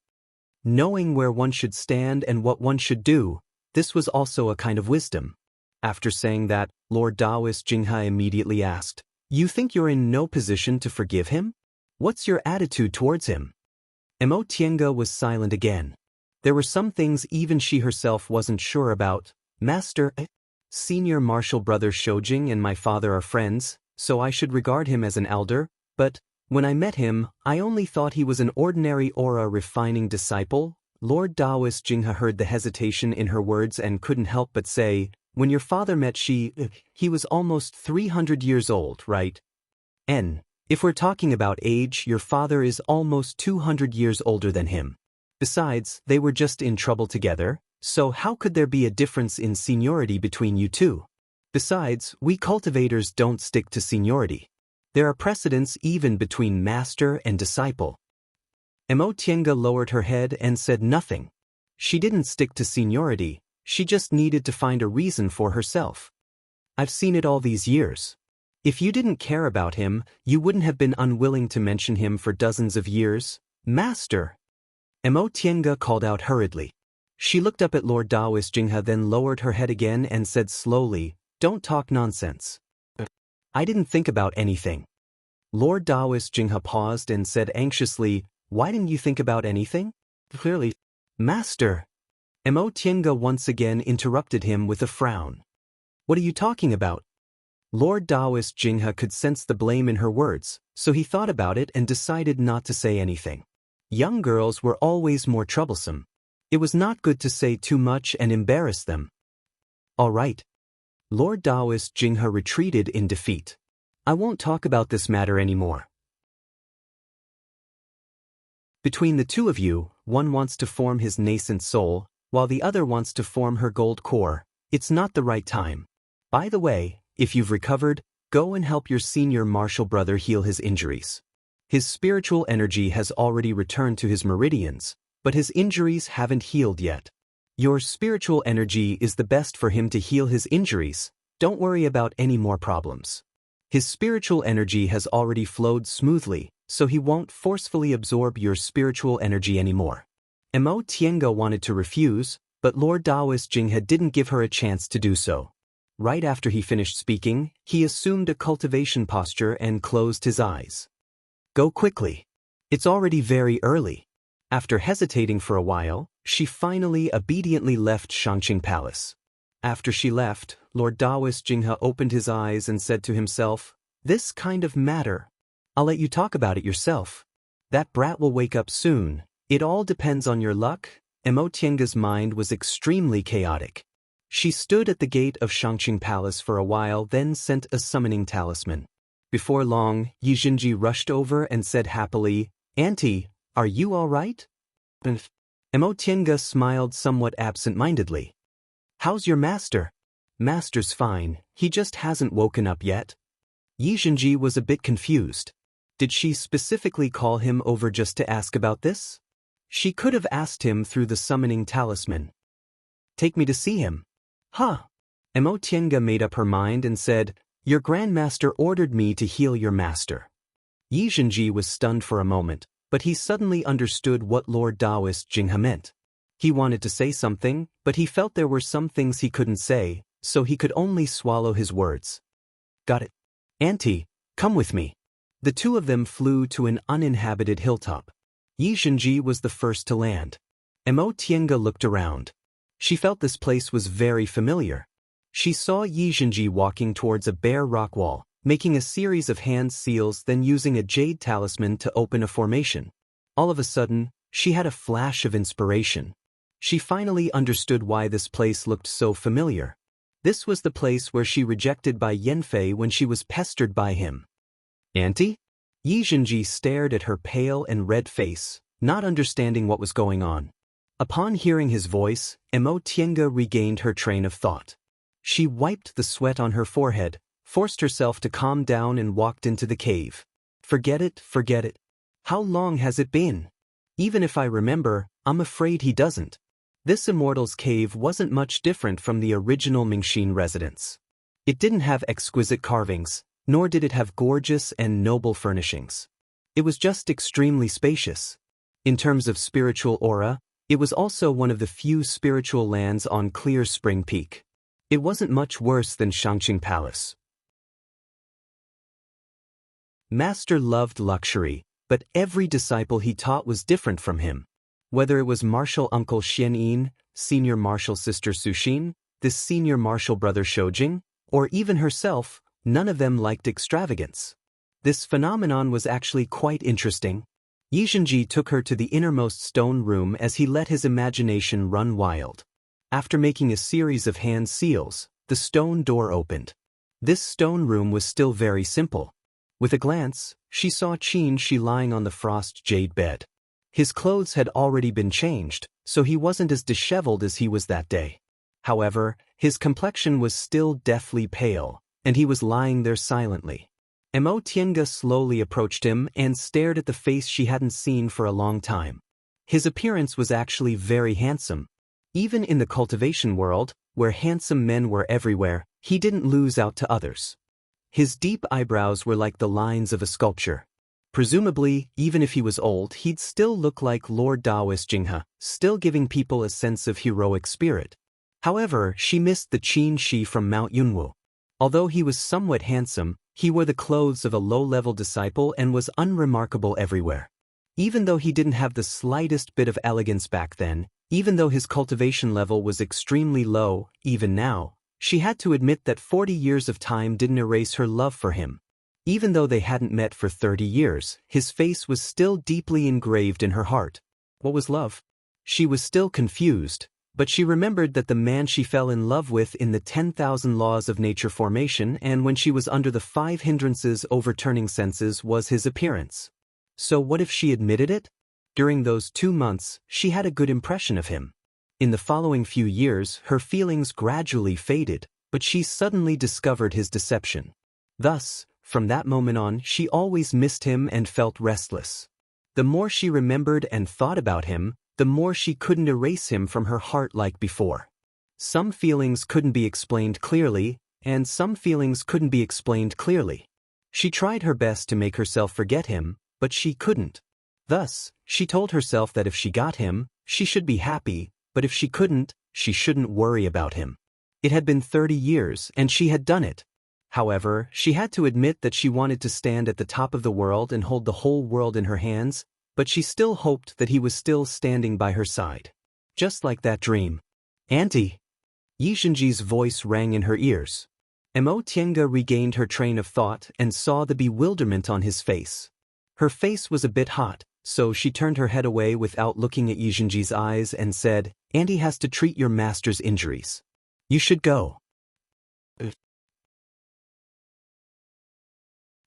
Knowing where one should stand and what one should do, this was also a kind of wisdom. After saying that, Lord Daoist Jinghe immediately asked, "You think you're in no position to forgive him? What's your attitude towards him?" Tiange was silent again. There were some things even she herself wasn't sure about. "Master, senior martial brother Shoujing and my father are friends, so I should regard him as an elder, but when I met him, I only thought he was an ordinary aura-refining disciple." Lord Daoist Jinghe heard the hesitation in her words and couldn't help but say, "When your father met he was almost 300 years old, right? If we're talking about age, your father is almost 200 years older than him. Besides, they were just in trouble together, so how could there be a difference in seniority between you two? Besides, we cultivators don't stick to seniority. There are precedents even between master and disciple." Tiange lowered her head and said nothing. She didn't stick to seniority, she just needed to find a reason for herself. "I've seen it all these years. If you didn't care about him, you wouldn't have been unwilling to mention him for dozens of years, Master." Tiange called out hurriedly. She looked up at Lord Daoist Jinghe, then lowered her head again and said slowly, "Don't talk nonsense. I didn't think about anything." Lord Daoist Jinghe paused and said anxiously, "Why didn't you think about anything?" "Clearly, Master." Tiange once again interrupted him with a frown. "What are you talking about?" Lord Daoist Jinghe could sense the blame in her words, so he thought about it and decided not to say anything. Young girls were always more troublesome. It was not good to say too much and embarrass them. "All right." Lord Daoist Jinghe retreated in defeat. "I won't talk about this matter anymore. Between the two of you, one wants to form his nascent soul, while the other wants to form her gold core. It's not the right time. By the way, if you've recovered, go and help your senior martial brother heal his injuries. His spiritual energy has already returned to his meridians, but his injuries haven't healed yet. Your spiritual energy is the best for him to heal his injuries. Don't worry about any more problems. His spiritual energy has already flowed smoothly, so he won't forcefully absorb your spiritual energy anymore." Tiange wanted to refuse, but Lord Daoist Jinghe didn't give her a chance to do so. Right after he finished speaking, he assumed a cultivation posture and closed his eyes. "Go quickly. It's already very early." After hesitating for a while, she finally obediently left Shangqing Palace. After she left, Lord Daoist Jinghe opened his eyes and said to himself, "This kind of matter. I'll let you talk about it yourself. That brat will wake up soon. It all depends on your luck. Emotienga's mind was extremely chaotic. She stood at the gate of Shangqing Palace for a while, then sent a summoning talisman. Before long, Yijinji rushed over and said happily, "Auntie, are you all right?" Emotienga smiled somewhat absent-mindedly. "How's your master?" "Master's fine, he just hasn't woken up yet." Yijinji was a bit confused. Did she specifically call him over just to ask about this? She could have asked him through the summoning talisman. "Take me to see him." "Huh." Emotienga made up her mind and said, "Your grandmaster ordered me to heal your master." Yijinji was stunned for a moment, but he suddenly understood what Lord Daoist Jinghe meant. He wanted to say something, but he felt there were some things he couldn't say, so he could only swallow his words. "Got it. Auntie, come with me." The two of them flew to an uninhabited hilltop. Yijinji was the first to land. Emotienga looked around. She felt this place was very familiar. She saw Yijinji walking towards a bare rock wall, making a series of hand seals, then using a jade talisman to open a formation. All of a sudden, she had a flash of inspiration. She finally understood why this place looked so familiar. This was the place where she rejected by Yanfei when she was pestered by him. "Auntie?" Yijinji stared at her pale and red face, not understanding what was going on. Upon hearing his voice, Emotienga regained her train of thought. She wiped the sweat on her forehead, forced herself to calm down and walked into the cave. Forget it, forget it. How long has it been? Even if I remember, I'm afraid he doesn't. This Immortal's cave wasn't much different from the original Mingxin residence. It didn't have exquisite carvings, nor did it have gorgeous and noble furnishings. It was just extremely spacious. In terms of spiritual aura, it was also one of the few spiritual lands on Clear Spring Peak. It wasn't much worse than Shangqing Palace. Master loved luxury, but every disciple he taught was different from him. Whether it was martial uncle Xianyin, senior martial sister Suxin, this senior martial brother Shoujing, or even herself, none of them liked extravagance. This phenomenon was actually quite interesting. Yijinji took her to the innermost stone room as he let his imagination run wild. After making a series of hand seals, the stone door opened. This stone room was still very simple. With a glance, she saw Qianxi lying on the frost jade bed. His clothes had already been changed, so he wasn't as disheveled as he was that day. However, his complexion was still deathly pale, and he was lying there silently. Emotienga slowly approached him and stared at the face she hadn't seen for a long time. His appearance was actually very handsome. Even in the cultivation world, where handsome men were everywhere, he didn't lose out to others. His deep eyebrows were like the lines of a sculpture. Presumably, even if he was old, he'd still look like Lord Daoist Jinghe, still giving people a sense of heroic spirit. However, she missed the Qianxi from Mount Yunwu. Although he was somewhat handsome, he wore the clothes of a low-level disciple and was unremarkable everywhere. Even though he didn't have the slightest bit of elegance back then, even though his cultivation level was extremely low, even now, she had to admit that 40 years of time didn't erase her love for him. Even though they hadn't met for 30 years, his face was still deeply engraved in her heart. What was love? She was still confused, but she remembered that the man she fell in love with in the 10,000 laws of nature formation and when she was under the 5 hindrances overturning senses was his appearance. So what if she admitted it? During those 2 months, she had a good impression of him. In the following few years, her feelings gradually faded, but she suddenly discovered his deception. Thus, from that moment on, she always missed him and felt restless. The more she remembered and thought about him, the more she couldn't erase him from her heart like before. Some feelings couldn't be explained clearly, and some feelings couldn't be explained clearly. She tried her best to make herself forget him, but she couldn't. Thus, she told herself that if she got him, she should be happy, but if she couldn't, she shouldn't worry about him. It had been 30 years, and she had done it. However, she had to admit that she wanted to stand at the top of the world and hold the whole world in her hands, but she still hoped that he was still standing by her side. Just like that dream. "Auntie!" Yijinji's voice rang in her ears. Mo Tiange regained her train of thought and saw the bewilderment on his face. Her face was a bit hot, so she turned her head away without looking at Yizhenji's eyes and said, "Andy has to treat your master's injuries. You should go."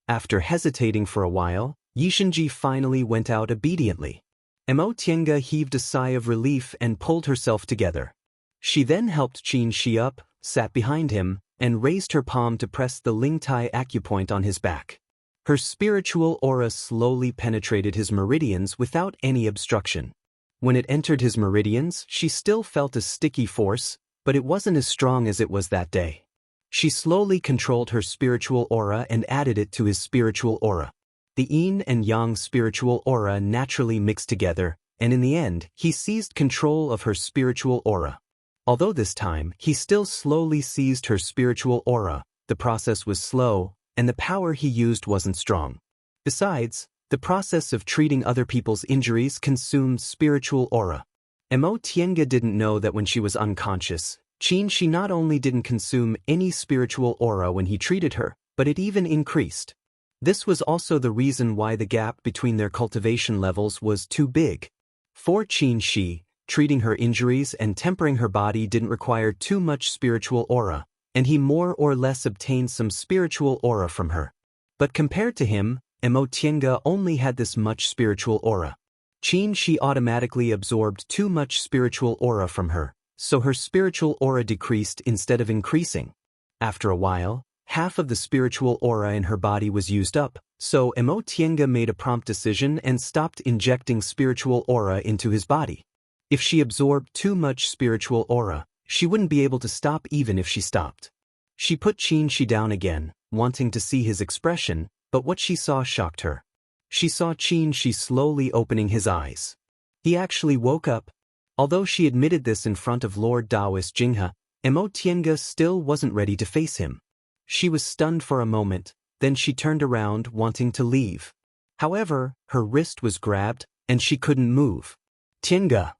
After hesitating for a while, Yizhenji finally went out obediently. Mo Tiange heaved a sigh of relief and pulled herself together. She then helped Xianxia up, sat behind him, and raised her palm to press the Lingtai acupoint on his back. Her spiritual aura slowly penetrated his meridians without any obstruction. When it entered his meridians, she still felt a sticky force, but it wasn't as strong as it was that day. She slowly controlled her spiritual aura and added it to his spiritual aura. The yin and yang spiritual aura naturally mixed together, and in the end, he seized control of her spiritual aura. Although this time, he still slowly seized her spiritual aura, the process was slow, and the power he used wasn't strong. Besides, the process of treating other people's injuries consumed spiritual aura. Mo Tiange didn't know that when she was unconscious, Xianxia not only didn't consume any spiritual aura when he treated her, but it even increased. This was also the reason why the gap between their cultivation levels was too big. For Xianxia, treating her injuries and tempering her body didn't require too much spiritual aura, and he more or less obtained some spiritual aura from her. But compared to him, Mo Tiange only had this much spiritual aura. Xianxia automatically absorbed too much spiritual aura from her, so her spiritual aura decreased instead of increasing. After a while, half of the spiritual aura in her body was used up, so Mo Tiange made a prompt decision and stopped injecting spiritual aura into his body. If she absorbed too much spiritual aura, she wouldn't be able to stop even if she stopped. She put Xianxia down again, wanting to see his expression, but what she saw shocked her. She saw Xianxia slowly opening his eyes. He actually woke up. Although she admitted this in front of Lord Daoist Jinghe, Mo Tiange still wasn't ready to face him. She was stunned for a moment, then she turned around wanting to leave. However, her wrist was grabbed, and she couldn't move. "Tiange!"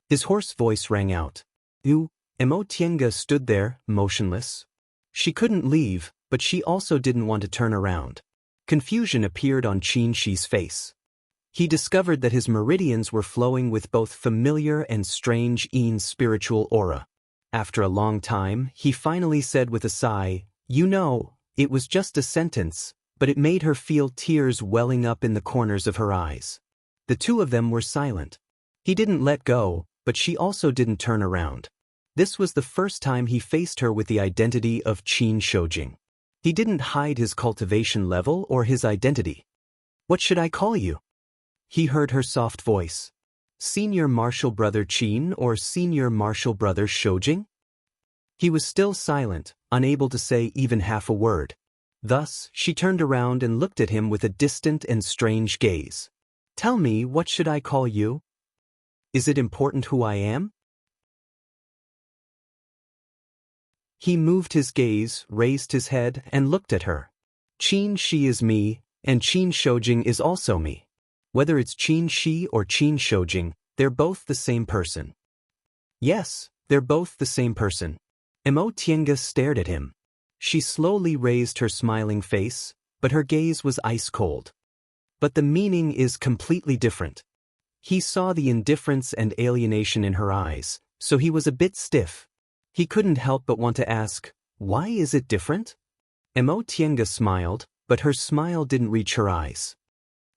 His hoarse voice rang out. Mo Tiange stood there, motionless. She couldn't leave, but she also didn't want to turn around. Confusion appeared on Xianxia's face. He discovered that his meridians were flowing with both familiar and strange yin spiritual aura. After a long time, he finally said with a sigh, it was just a sentence, but it made her feel tears welling up in the corners of her eyes. The two of them were silent. He didn't let go, but she also didn't turn around. This was the first time he faced her with the identity of Qin Shoujing. He didn't hide his cultivation level or his identity. "What should I call you?" He heard her soft voice. "Senior Martial Brother Qin or Senior Martial Brother Shoujing?" He was still silent, unable to say even half a word. Thus, she turned around and looked at him with a distant and strange gaze. "Tell me, what should I call you? Is it important who I am?" He moved his gaze, raised his head, and looked at her. Xianxia is me, and Qin Shoujing is also me. Whether it's Xianxia or Qin Shoujing, they're both the same person. Yes, they're both the same person. Mo Tiange stared at him. She slowly raised her smiling face, but her gaze was ice cold. But the meaning is completely different. He saw the indifference and alienation in her eyes, so he was a bit stiff. He couldn't help but want to ask, "Why is it different?" Mo Tiange smiled, but her smile didn't reach her eyes.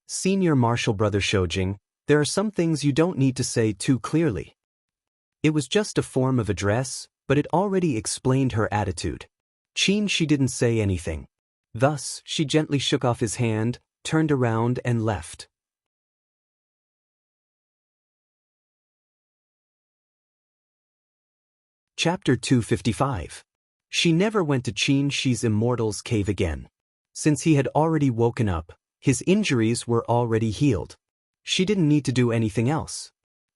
"Senior Martial Brother Shoujing, there are some things you don't need to say too clearly." It was just a form of address, but it already explained her attitude. She didn't say anything. Thus, she gently shook off his hand, turned around and left. Chapter 255. She never went to Xianxia's Immortal's cave again. Since he had already woken up, his injuries were already healed. She didn't need to do anything else.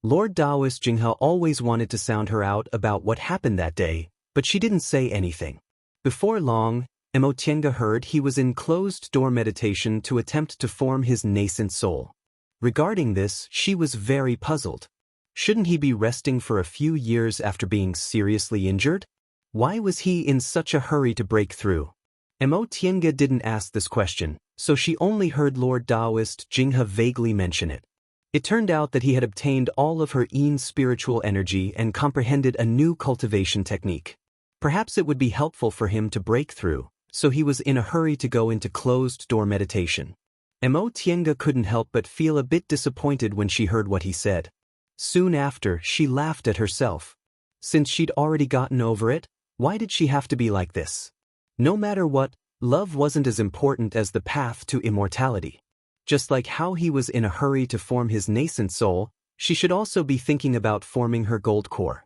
Lord Daoist Jinghe always wanted to sound her out about what happened that day, but she didn't say anything. Before long, Mo Tiange heard he was in closed-door meditation to attempt to form his nascent soul. Regarding this, she was very puzzled. Shouldn't he be resting for a few years after being seriously injured? Why was he in such a hurry to break through? Mo Tiange didn't ask this question, so she only heard Lord Daoist Jinghe vaguely mention it. It turned out that he had obtained all of her Yin's spiritual energy and comprehended a new cultivation technique. Perhaps it would be helpful for him to break through, so he was in a hurry to go into closed-door meditation. Mo Tiange couldn't help but feel a bit disappointed when she heard what he said. Soon after, she laughed at herself. Since she'd already gotten over it, why did she have to be like this? No matter what, love wasn't as important as the path to immortality. Just like how he was in a hurry to form his nascent soul, she should also be thinking about forming her gold core.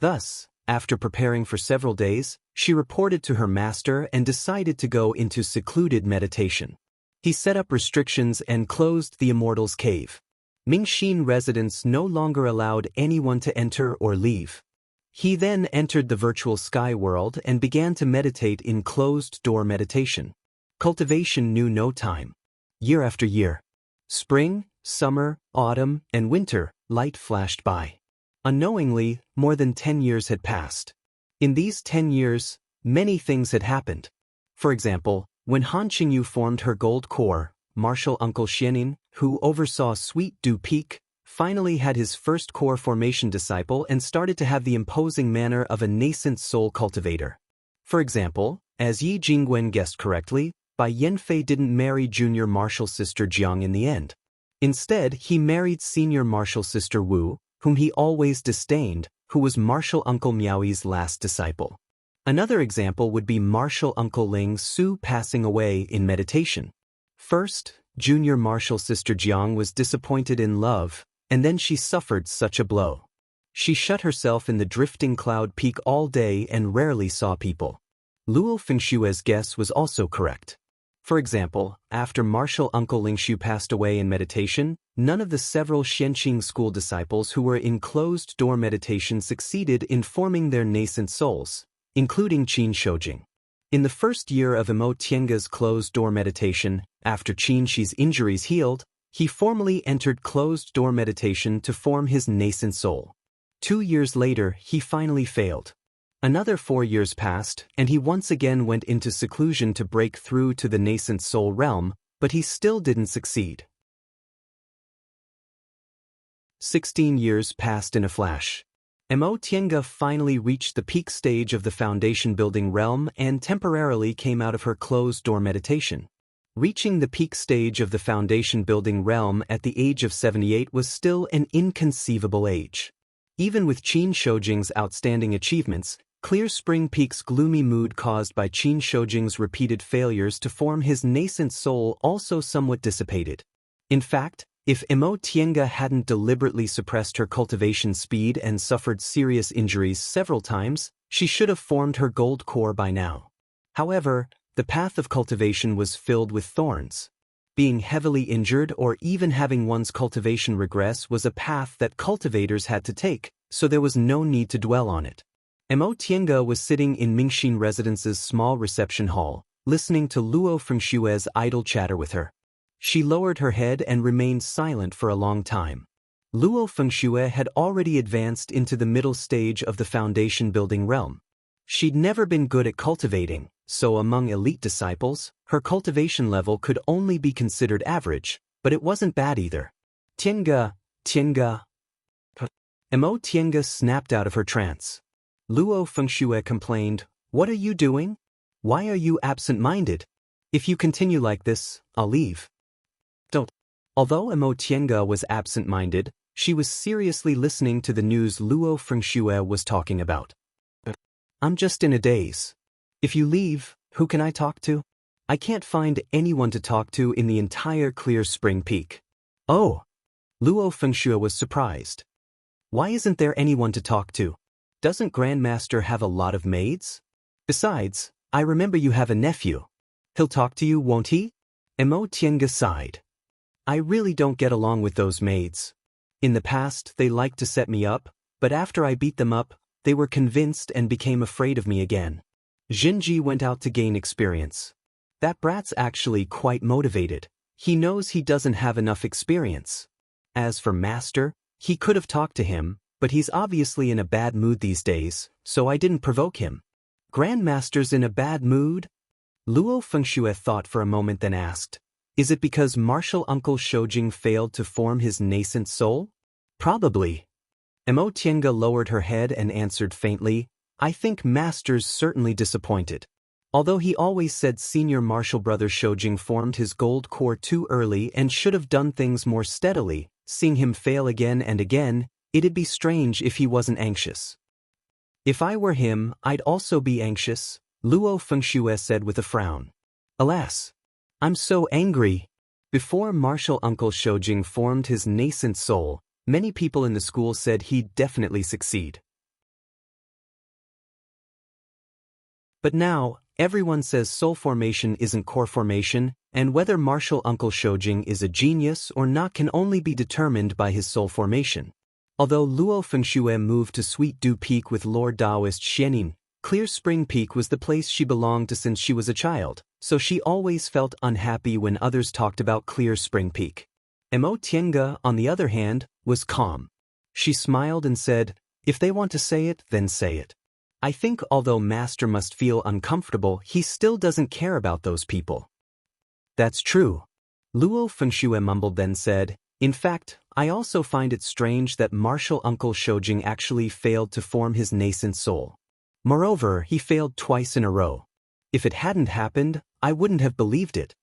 Thus, after preparing for several days, she reported to her master and decided to go into secluded meditation. He set up restrictions and closed the Immortal's cave. Mingxin residents no longer allowed anyone to enter or leave. He then entered the virtual sky world and began to meditate in closed-door meditation. Cultivation knew no time. Year after year, spring, summer, autumn, and winter, light flashed by. Unknowingly, more than 10 years had passed. In these 10 years, many things had happened. For example, when Han Qingyu formed her gold core, martial uncle Xianin, who oversaw Sweet Dew Peak, finally had his first core formation disciple and started to have the imposing manner of a nascent soul cultivator. For example, as Yi Jingwen guessed correctly, Bai Yanfei didn't marry junior martial sister Jiang in the end. Instead, he married senior martial sister Wu, whom he always disdained, who was martial uncle Miaoyi's last disciple. Another example would be martial uncle Ling Su passing away in meditation. First, junior martial sister Jiang was disappointed in love, and then she suffered such a blow. She shut herself in the drifting cloud peak all day and rarely saw people. Luo Fengshue's guess was also correct. For example, after martial uncle Lingshu passed away in meditation, none of the several Xianqing school disciples who were in closed-door meditation succeeded in forming their nascent souls, including Qin Shoujing. In the first year of Mo Tiange's closed-door meditation, after Qin Shi's injuries healed, he formally entered closed-door meditation to form his nascent soul. 2 years later, he finally failed. Another 4 years passed, and he once again went into seclusion to break through to the nascent soul realm, but he still didn't succeed. 16 years passed in a flash. Mo Tiange finally reached the peak stage of the foundation-building realm and temporarily came out of her closed-door meditation. Reaching the peak stage of the foundation-building realm at the age of 78 was still an inconceivable age. Even with Qin Shoujing's outstanding achievements, Clear Spring Peak's gloomy mood caused by Qin Shoujing's repeated failures to form his nascent soul also somewhat dissipated. In fact, if Mo Tiange hadn't deliberately suppressed her cultivation speed and suffered serious injuries several times, she should have formed her gold core by now. However, the path of cultivation was filled with thorns. Being heavily injured or even having one's cultivation regress was a path that cultivators had to take, so there was no need to dwell on it. Mo Tiange was sitting in Mingxin Residence's small reception hall, listening to Luo Fengshue's idle chatter with her. She lowered her head and remained silent for a long time. Luo Fengshue had already advanced into the middle stage of the foundation-building realm. She'd never been good at cultivating, so among elite disciples, her cultivation level could only be considered average, but it wasn't bad either. Tiange. Mo Tiange snapped out of her trance. Luo Fengshue complained, "What are you doing? Why are you absent-minded? If you continue like this, I'll leave." Don't. Although Mo Tiange was absent-minded, she was seriously listening to the news Luo Fengshue was talking about. "I'm just in a daze. If you leave, who can I talk to? I can't find anyone to talk to in the entire Clear Spring Peak." "Oh." Luo Fengshue was surprised. "Why isn't there anyone to talk to? Doesn't Grandmaster have a lot of maids? Besides, I remember you have a nephew. He'll talk to you, won't he?" Mo Tiange sighed. "I really don't get along with those maids. In the past, they liked to set me up, but after I beat them up, they were convinced and became afraid of me again." Jinji went out to gain experience. "That brat's actually quite motivated. He knows he doesn't have enough experience. As for Master, he could have talked to him, but he's obviously in a bad mood these days, so I didn't provoke him." Grandmaster's in a bad mood? Luo Fengxue thought for a moment then asked, is it because martial uncle Shoujing failed to form his nascent soul? Probably. Mo Tiange lowered her head and answered faintly, I think Master's certainly disappointed. Although he always said senior martial brother Shoujing formed his gold core too early and should have done things more steadily, seeing him fail again and again, it'd be strange if he wasn't anxious. If I were him, I'd also be anxious, Luo Fengxue said with a frown. Alas! I'm so angry. Before martial uncle Shoujing formed his nascent soul, many people in the school said he'd definitely succeed. But now, everyone says soul formation isn't core formation, and whether martial uncle Shoujing is a genius or not can only be determined by his soul formation. Although Luo Fengxue moved to Sweet Dew Peak with Lord Daoist Xianxia, Clear Spring Peak was the place she belonged to since she was a child, so she always felt unhappy when others talked about Clear Spring Peak. Mo Tiange, on the other hand, was calm. She smiled and said, if they want to say it, then say it. I think although Master must feel uncomfortable, he still doesn't care about those people. That's true. Luo Fengxue mumbled then said, in fact, I also find it strange that martial uncle Shoujing actually failed to form his nascent soul. Moreover, he failed twice in a row. If it hadn't happened, I wouldn't have believed it.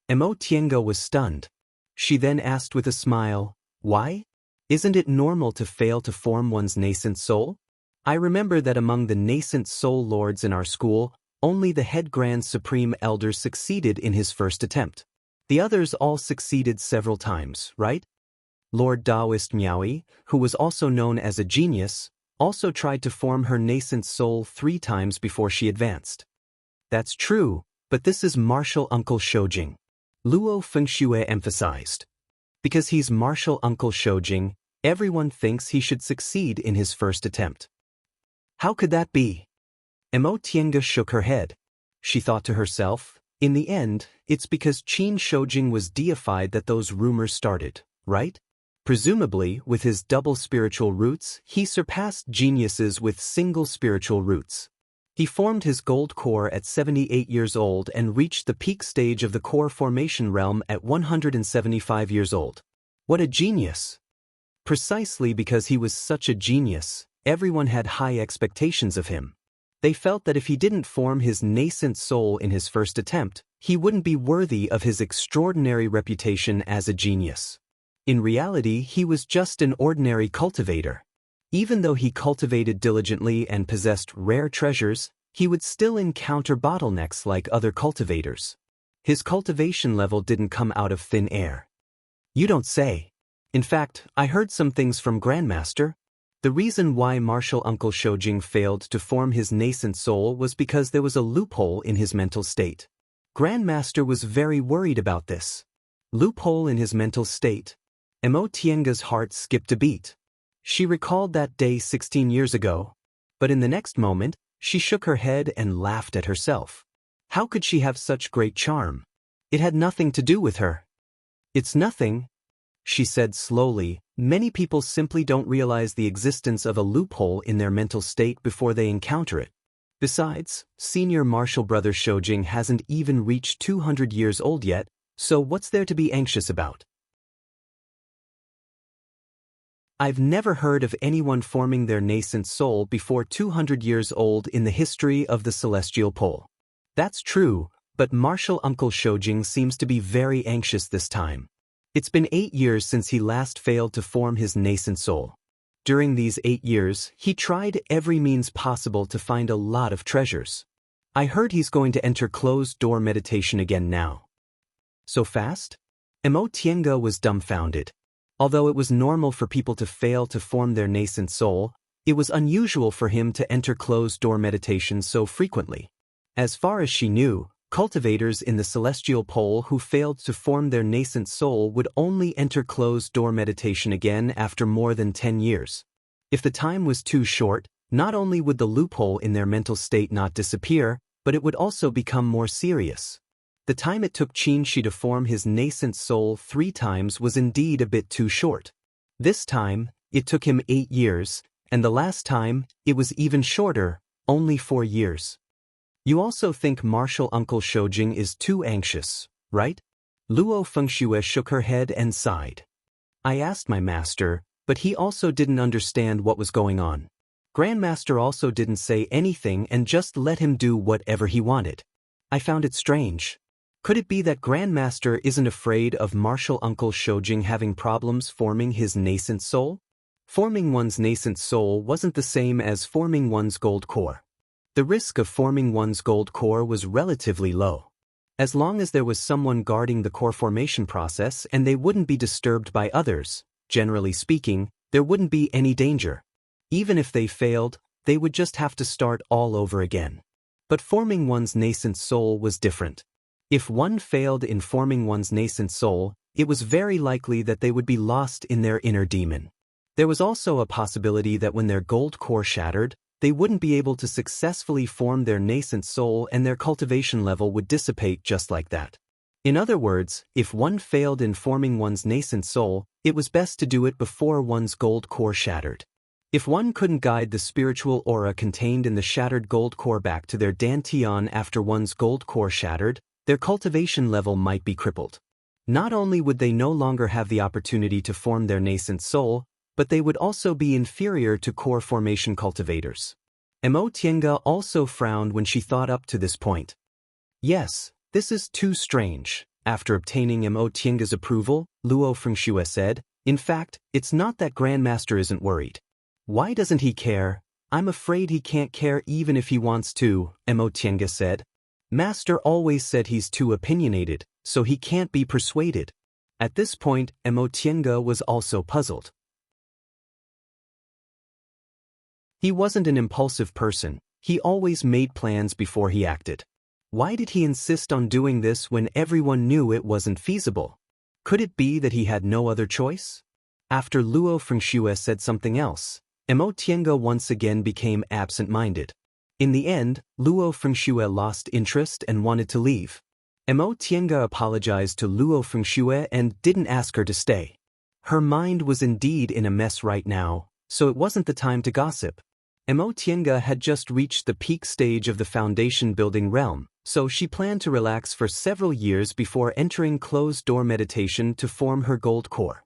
Mo Tiange was stunned. She then asked with a smile, why? Isn't it normal to fail to form one's nascent soul? I remember that among the nascent soul lords in our school, only the head Grand Supreme Elder succeeded in his first attempt. The others all succeeded several times, right? Lord Daoist Miaoi, who was also known as a genius, also tried to form her nascent soul 3 times before she advanced. That's true, but this is martial uncle Shoujing. Luo Fengxue emphasized. Because he's martial uncle Shoujing, everyone thinks he should succeed in his first attempt. How could that be? Mo Tiange shook her head. She thought to herself, in the end, it's because Qin Shoujing was deified that those rumors started, right? Presumably, with his double spiritual roots, he surpassed geniuses with single spiritual roots. He formed his gold core at 78 years old and reached the peak stage of the core formation realm at 175 years old. What a genius! Precisely because he was such a genius, everyone had high expectations of him. They felt that if he didn't form his nascent soul in his first attempt, he wouldn't be worthy of his extraordinary reputation as a genius. In reality, he was just an ordinary cultivator. Even though he cultivated diligently and possessed rare treasures, he would still encounter bottlenecks like other cultivators. His cultivation level didn't come out of thin air. You don't say. In fact, I heard some things from Grandmaster. The reason why martial uncle Shoujing failed to form his nascent soul was because there was a loophole in his mental state. Grandmaster was very worried about this. Loophole in his mental state. Mo Tiange's heart skipped a beat. She recalled that day 16 years ago. But in the next moment, she shook her head and laughed at herself. How could she have such great charm? It had nothing to do with her. It's nothing, she said slowly. Many people simply don't realize the existence of a loophole in their mental state before they encounter it. Besides, senior martial brother Shoujing hasn't even reached 200 years old yet, so what's there to be anxious about? I've never heard of anyone forming their nascent soul before 200 years old in the history of the celestial pole. That's true, but martial uncle Shoujing seems to be very anxious this time. It's been 8 years since he last failed to form his nascent soul. During these 8 years, he tried every means possible to find a lot of treasures. I heard he's going to enter closed-door meditation again now. So fast? Mo Tiange was dumbfounded. Although it was normal for people to fail to form their nascent soul, it was unusual for him to enter closed-door meditation so frequently. As far as she knew, cultivators in the celestial pole who failed to form their nascent soul would only enter closed-door meditation again after more than 10 years. If the time was too short, not only would the loophole in their mental state not disappear, but it would also become more serious. The time it took Qin Shi to form his nascent soul 3 times was indeed a bit too short. This time, it took him 8 years, and the last time, it was even shorter, only 4 years. You also think martial uncle Shoujing is too anxious, right? Luo Fengxue shook her head and sighed. I asked my master, but he also didn't understand what was going on. Grandmaster also didn't say anything and just let him do whatever he wanted. I found it strange. Could it be that Grandmaster isn't afraid of martial uncle Shoujing having problems forming his nascent soul? Forming one's nascent soul wasn't the same as forming one's gold core. The risk of forming one's gold core was relatively low. As long as there was someone guarding the core formation process and they wouldn't be disturbed by others, generally speaking, there wouldn't be any danger. Even if they failed, they would just have to start all over again. But forming one's nascent soul was different. If one failed in forming one's nascent soul, it was very likely that they would be lost in their inner demon. There was also a possibility that when their gold core shattered, they wouldn't be able to successfully form their nascent soul and their cultivation level would dissipate just like that. In other words, if one failed in forming one's nascent soul, it was best to do it before one's gold core shattered. If one couldn't guide the spiritual aura contained in the shattered gold core back to their dantian after one's gold core shattered, their cultivation level might be crippled. Not only would they no longer have the opportunity to form their nascent soul, but they would also be inferior to core formation cultivators. Mo Tiange also frowned when she thought up to this point. Yes, this is too strange. After obtaining Mo Tiange's approval, Luo Fengxue said, in fact, it's not that Grandmaster isn't worried. Why doesn't he care? I'm afraid he can't care even if he wants to, Mo Tiange said. Master always said he's too opinionated, so he can't be persuaded. At this point, Mo Tiange was also puzzled. He wasn't an impulsive person, he always made plans before he acted. Why did he insist on doing this when everyone knew it wasn't feasible? Could it be that he had no other choice? After Luo Fengxue said something else, Mo Tiange once again became absent-minded. In the end, Luo Fengxue lost interest and wanted to leave. Mo Tiange apologized to Luo Fengxue and didn't ask her to stay. Her mind was indeed in a mess right now, so it wasn't the time to gossip. Mo Tiange had just reached the peak stage of the foundation building realm, so she planned to relax for several years before entering closed-door meditation to form her gold core.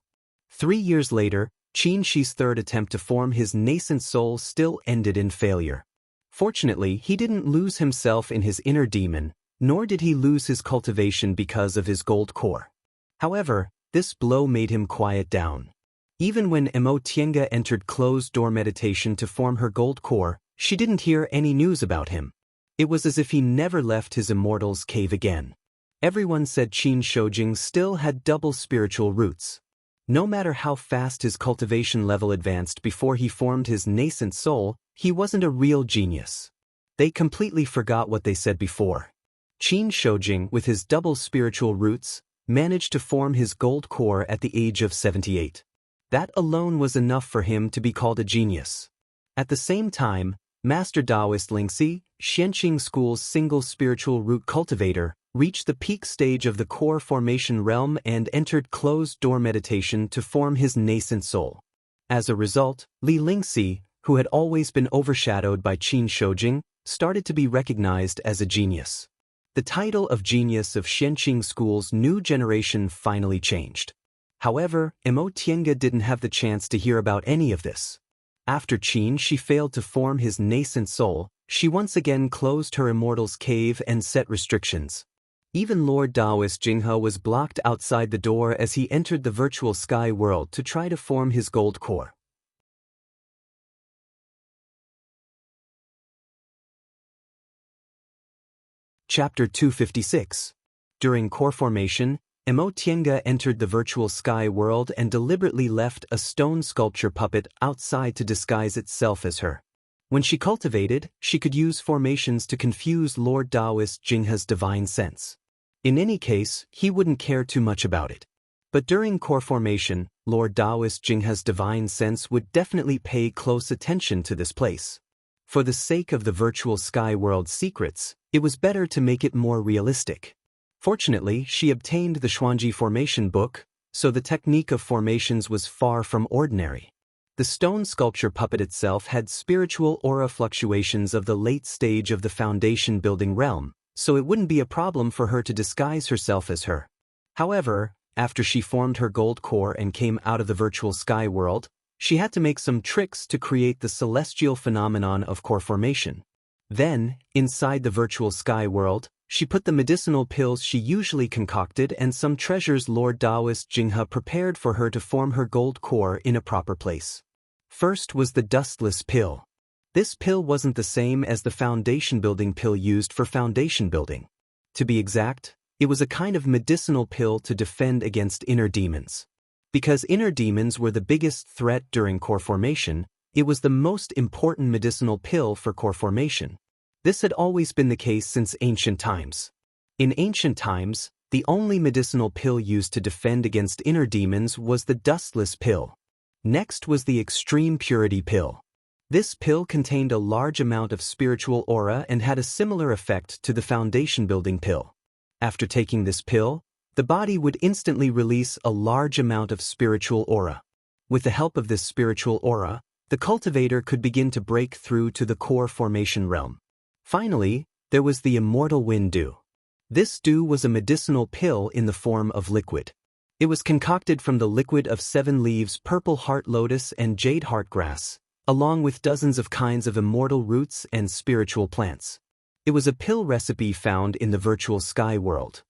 3 years later, Xianxi's third attempt to form his nascent soul still ended in failure. Fortunately, he didn't lose himself in his inner demon, nor did he lose his cultivation because of his gold core. However, this blow made him quiet down. Even when Mo Tiange entered closed-door meditation to form her gold core, she didn't hear any news about him. It was as if he never left his immortal's cave again. Everyone said Qin Shoujing still had double spiritual roots. No matter how fast his cultivation level advanced before he formed his nascent soul, he wasn't a real genius. They completely forgot what they said before. Qin Shoujing, with his double spiritual roots, managed to form his gold core at the age of 78. That alone was enough for him to be called a genius. At the same time, Master Daoist Lingxi, Xianxia School's single spiritual root cultivator, reached the peak stage of the core formation realm and entered closed-door meditation to form his nascent soul. As a result, Li Lingxi, who had always been overshadowed by Qin Shoujing, started to be recognized as a genius. The title of genius of Xianxia School's new generation finally changed. However, Mo Tiange didn't have the chance to hear about any of this. After Qin failed to form his nascent soul, she once again closed her immortal's cave and set restrictions. Even Lord Daoist Jinghe was blocked outside the door as he entered the virtual sky world to try to form his gold core. Chapter 256. During core formation, Mo Tiange entered the virtual sky world and deliberately left a stone sculpture puppet outside to disguise itself as her. When she cultivated, she could use formations to confuse Lord Daoist Jinghe's divine sense. In any case, he wouldn't care too much about it. But during core formation, Lord Daoist Jinghe's divine sense would definitely pay close attention to this place. For the sake of the virtual sky world's secrets, it was better to make it more realistic. Fortunately, she obtained the Xuanji formation book, so the technique of formations was far from ordinary. The stone sculpture puppet itself had spiritual aura fluctuations of the late stage of the foundation building realm, so it wouldn't be a problem for her to disguise herself as her. However, after she formed her gold core and came out of the virtual sky world, she had to make some tricks to create the celestial phenomenon of core formation. Then, inside the virtual sky world, she put the medicinal pills she usually concocted and some treasures Lord Daoist Jinghe prepared for her to form her gold core in a proper place. First was the dustless pill. This pill wasn't the same as the foundation building pill used for foundation building. To be exact, it was a kind of medicinal pill to defend against inner demons. Because inner demons were the biggest threat during core formation, it was the most important medicinal pill for core formation. This had always been the case since ancient times. In ancient times, the only medicinal pill used to defend against inner demons was the dustless pill. Next was the extreme purity pill. This pill contained a large amount of spiritual aura and had a similar effect to the foundation building pill. After taking this pill, the body would instantly release a large amount of spiritual aura. With the help of this spiritual aura, the cultivator could begin to break through to the core formation realm. Finally, there was the immortal wind dew. This dew was a medicinal pill in the form of liquid. It was concocted from the liquid of 7 leaves, purple heart lotus and jade heart grass, along with dozens of kinds of immortal roots and spiritual plants. It was a pill recipe found in the virtual sky world.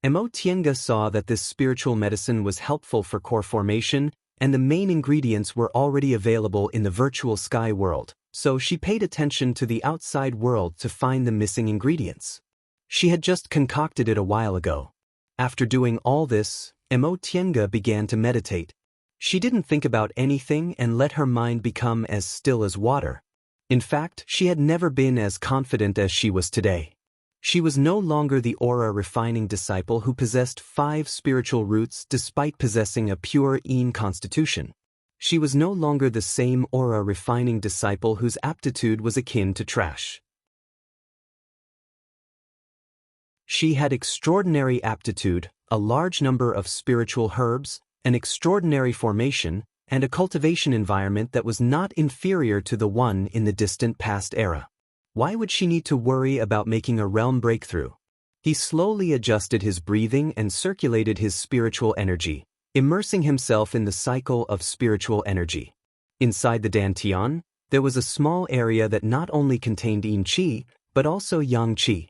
Tiange saw that this spiritual medicine was helpful for core formation, and the main ingredients were already available in the virtual sky world, so she paid attention to the outside world to find the missing ingredients. She had just concocted it a while ago. After doing all this, Tiange began to meditate. She didn't think about anything and let her mind become as still as water. In fact, she had never been as confident as she was today. She was no longer the aura-refining disciple who possessed 5 spiritual roots despite possessing a pure Yin constitution. She was no longer the same aura-refining disciple whose aptitude was akin to trash. She had extraordinary aptitude, a large number of spiritual herbs, an extraordinary formation, and a cultivation environment that was not inferior to the one in the distant past era. Why would she need to worry about making a realm breakthrough? He slowly adjusted his breathing and circulated his spiritual energy, immersing himself in the cycle of spiritual energy. Inside the dantian, there was a small area that not only contained yin qi, but also yang qi.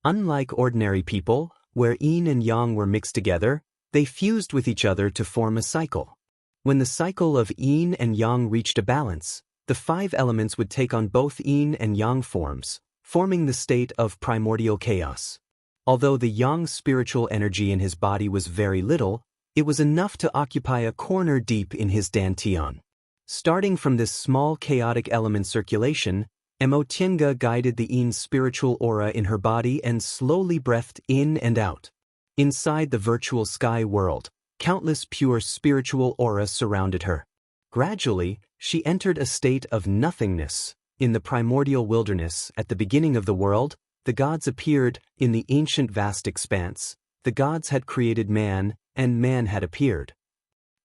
Unlike ordinary people, where yin and yang were mixed together, they fused with each other to form a cycle. When the cycle of yin and yang reached a balance, the 5 elements would take on both yin and yang forms, forming the state of primordial chaos. Although the yang spiritual energy in his body was very little, it was enough to occupy a corner deep in his dantian. Starting from this small chaotic element circulation, Tiange guided the yin spiritual aura in her body and slowly breathed in and out. Inside the virtual sky world, countless pure spiritual auras surrounded her. Gradually, she entered a state of nothingness. In the primordial wilderness, at the beginning of the world, the gods appeared. In the ancient vast expanse, the gods had created man, and man had appeared.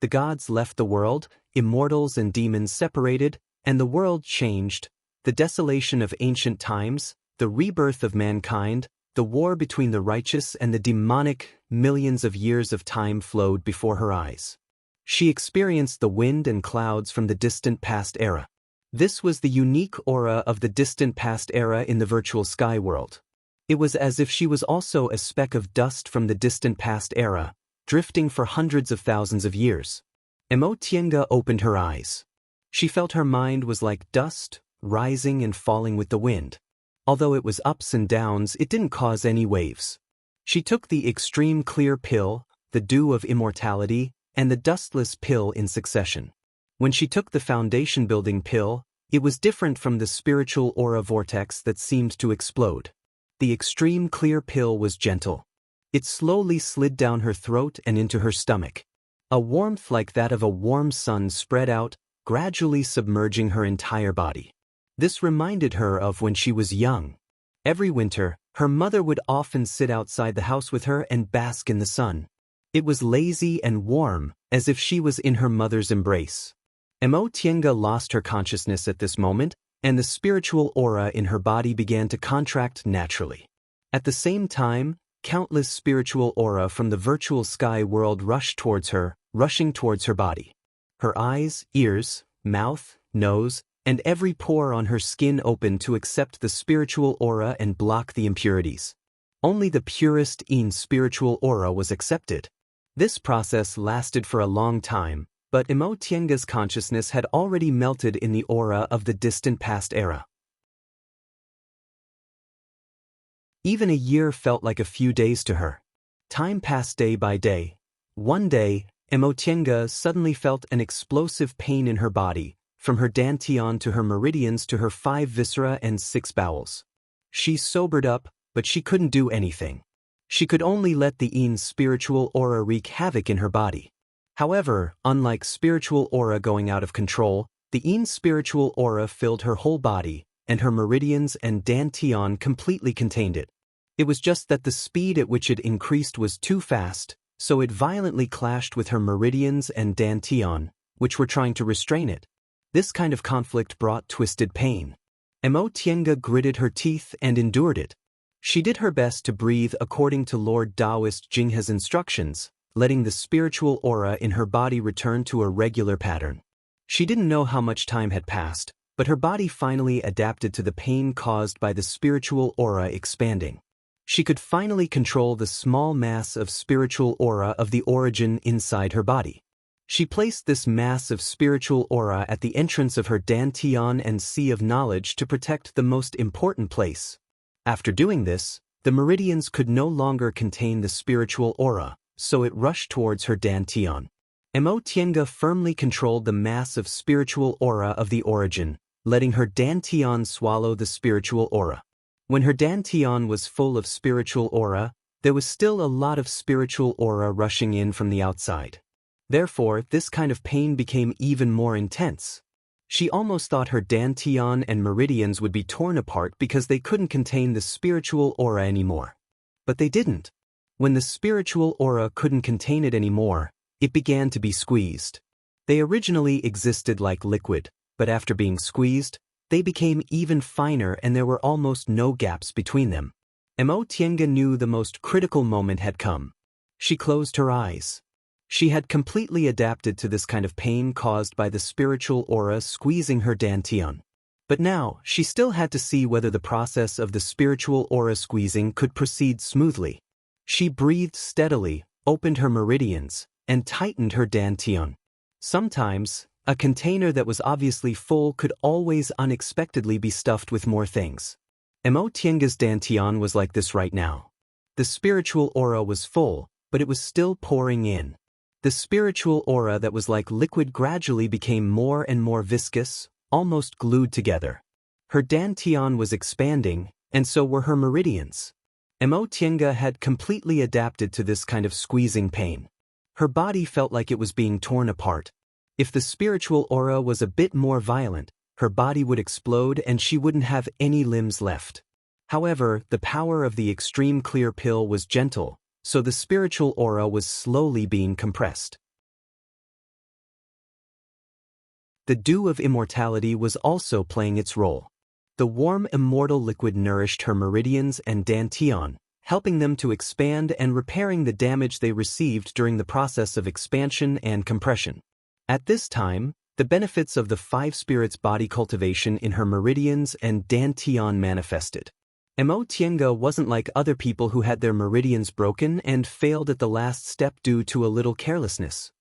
The gods left the world, immortals and demons separated, and the world changed. The desolation of ancient times, the rebirth of mankind, the war between the righteous and the demonic, millions of years of time flowed before her eyes. She experienced the wind and clouds from the distant past era. This was the unique aura of the distant past era in the virtual sky world. It was as if she was also a speck of dust from the distant past era, drifting for hundreds of thousands of years. Tiange opened her eyes. She felt her mind was like dust, rising and falling with the wind. Although it was ups and downs, it didn't cause any waves. She took the extreme clear pill, the dew of immortality, and the dustless pill in succession. When she took the foundation building pill, it was different from the spiritual aura vortex that seemed to explode. The extreme clear pill was gentle. It slowly slid down her throat and into her stomach. A warmth like that of a warm sun spread out, gradually submerging her entire body. This reminded her of when she was young. Every winter, her mother would often sit outside the house with her and bask in the sun. It was lazy and warm, as if she was in her mother's embrace. Mo Tiange lost her consciousness at this moment, and the spiritual aura in her body began to contract naturally. At the same time, countless spiritual aura from the virtual sky world rushed towards her, rushing towards her body. Her eyes, ears, mouth, nose, and every pore on her skin opened to accept the spiritual aura and block the impurities. Only the purest spiritual aura was accepted. This process lasted for a long time, but Mo Tiange's consciousness had already melted in the aura of the distant past era. Even a year felt like a few days to her. Time passed day by day. One day, Mo Tiange suddenly felt an explosive pain in her body, from her dantian to her meridians to her 5 viscera and 6 bowels. She sobered up, but she couldn't do anything. She could only let the spiritual aura wreak havoc in her body. However, unlike spiritual aura going out of control, the spiritual aura filled her whole body, and her meridians and dantian completely contained it. It was just that the speed at which it increased was too fast, so it violently clashed with her meridians and dantian, which were trying to restrain it. This kind of conflict brought twisted pain. Mo Tiange gritted her teeth and endured it. She did her best to breathe according to Lord Daoist Jinghe's instructions, letting the spiritual aura in her body return to a regular pattern. She didn't know how much time had passed, but her body finally adapted to the pain caused by the spiritual aura expanding. She could finally control the small mass of spiritual aura of the origin inside her body. She placed this mass of spiritual aura at the entrance of her dantian and sea of knowledge to protect the most important place. After doing this, the meridians could no longer contain the spiritual aura, so it rushed towards her dantian. Mo Tiange firmly controlled the mass of spiritual aura of the origin, letting her dantian swallow the spiritual aura. When her dantian was full of spiritual aura, there was still a lot of spiritual aura rushing in from the outside. Therefore, this kind of pain became even more intense. She almost thought her dantian and meridians would be torn apart because they couldn't contain the spiritual aura anymore. But they didn't. When the spiritual aura couldn't contain it anymore, it began to be squeezed. They originally existed like liquid, but after being squeezed, they became even finer and there were almost no gaps between them. Mo Tiange knew the most critical moment had come. She closed her eyes. She had completely adapted to this kind of pain caused by the spiritual aura squeezing her dantian. But now, she still had to see whether the process of the spiritual aura squeezing could proceed smoothly. She breathed steadily, opened her meridians, and tightened her dantian. Sometimes, a container that was obviously full could always unexpectedly be stuffed with more things. Mo Tiange's dantian was like this right now. The spiritual aura was full, but it was still pouring in. The spiritual aura that was like liquid gradually became more and more viscous, almost glued together. Her dantian was expanding, and so were her meridians. Mo Tiange had completely adapted to this kind of squeezing pain. Her body felt like it was being torn apart. If the spiritual aura was a bit more violent, her body would explode and she wouldn't have any limbs left. However, the power of the extreme clear pill was gentle, so the spiritual aura was slowly being compressed. The dew of immortality was also playing its role. The warm immortal liquid nourished her meridians and dantian, helping them to expand and repairing the damage they received during the process of expansion and compression. At this time, the benefits of the 5 spirits body cultivation in her meridians and dantian manifested. Mo Tiange wasn't like other people who had their meridians broken and failed at the last step due to a little carelessness.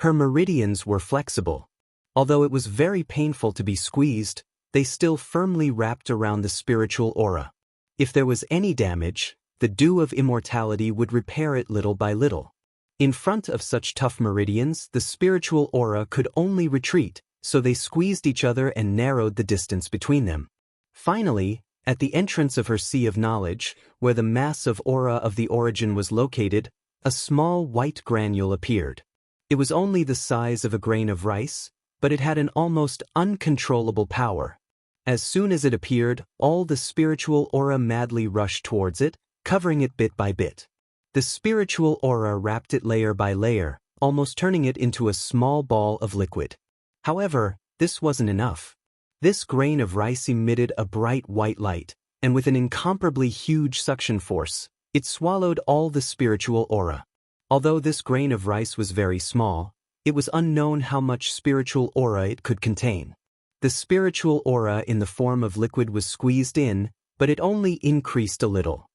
Her meridians were flexible. Although it was very painful to be squeezed, they still firmly wrapped around the spiritual aura. If there was any damage, the dew of immortality would repair it little by little. In front of such tough meridians, the spiritual aura could only retreat, so they squeezed each other and narrowed the distance between them. Finally, at the entrance of her sea of knowledge, where the mass of aura of the origin was located, a small white granule appeared. It was only the size of a grain of rice, but it had an almost uncontrollable power. As soon as it appeared, all the spiritual aura madly rushed towards it, covering it bit by bit. The spiritual aura wrapped it layer by layer, almost turning it into a small ball of liquid. However, this wasn't enough. This grain of rice emitted a bright white light, and with an incomparably huge suction force, it swallowed all the spiritual aura. Although this grain of rice was very small, it was unknown how much spiritual aura it could contain. The spiritual aura in the form of liquid was squeezed in, but it only increased a little.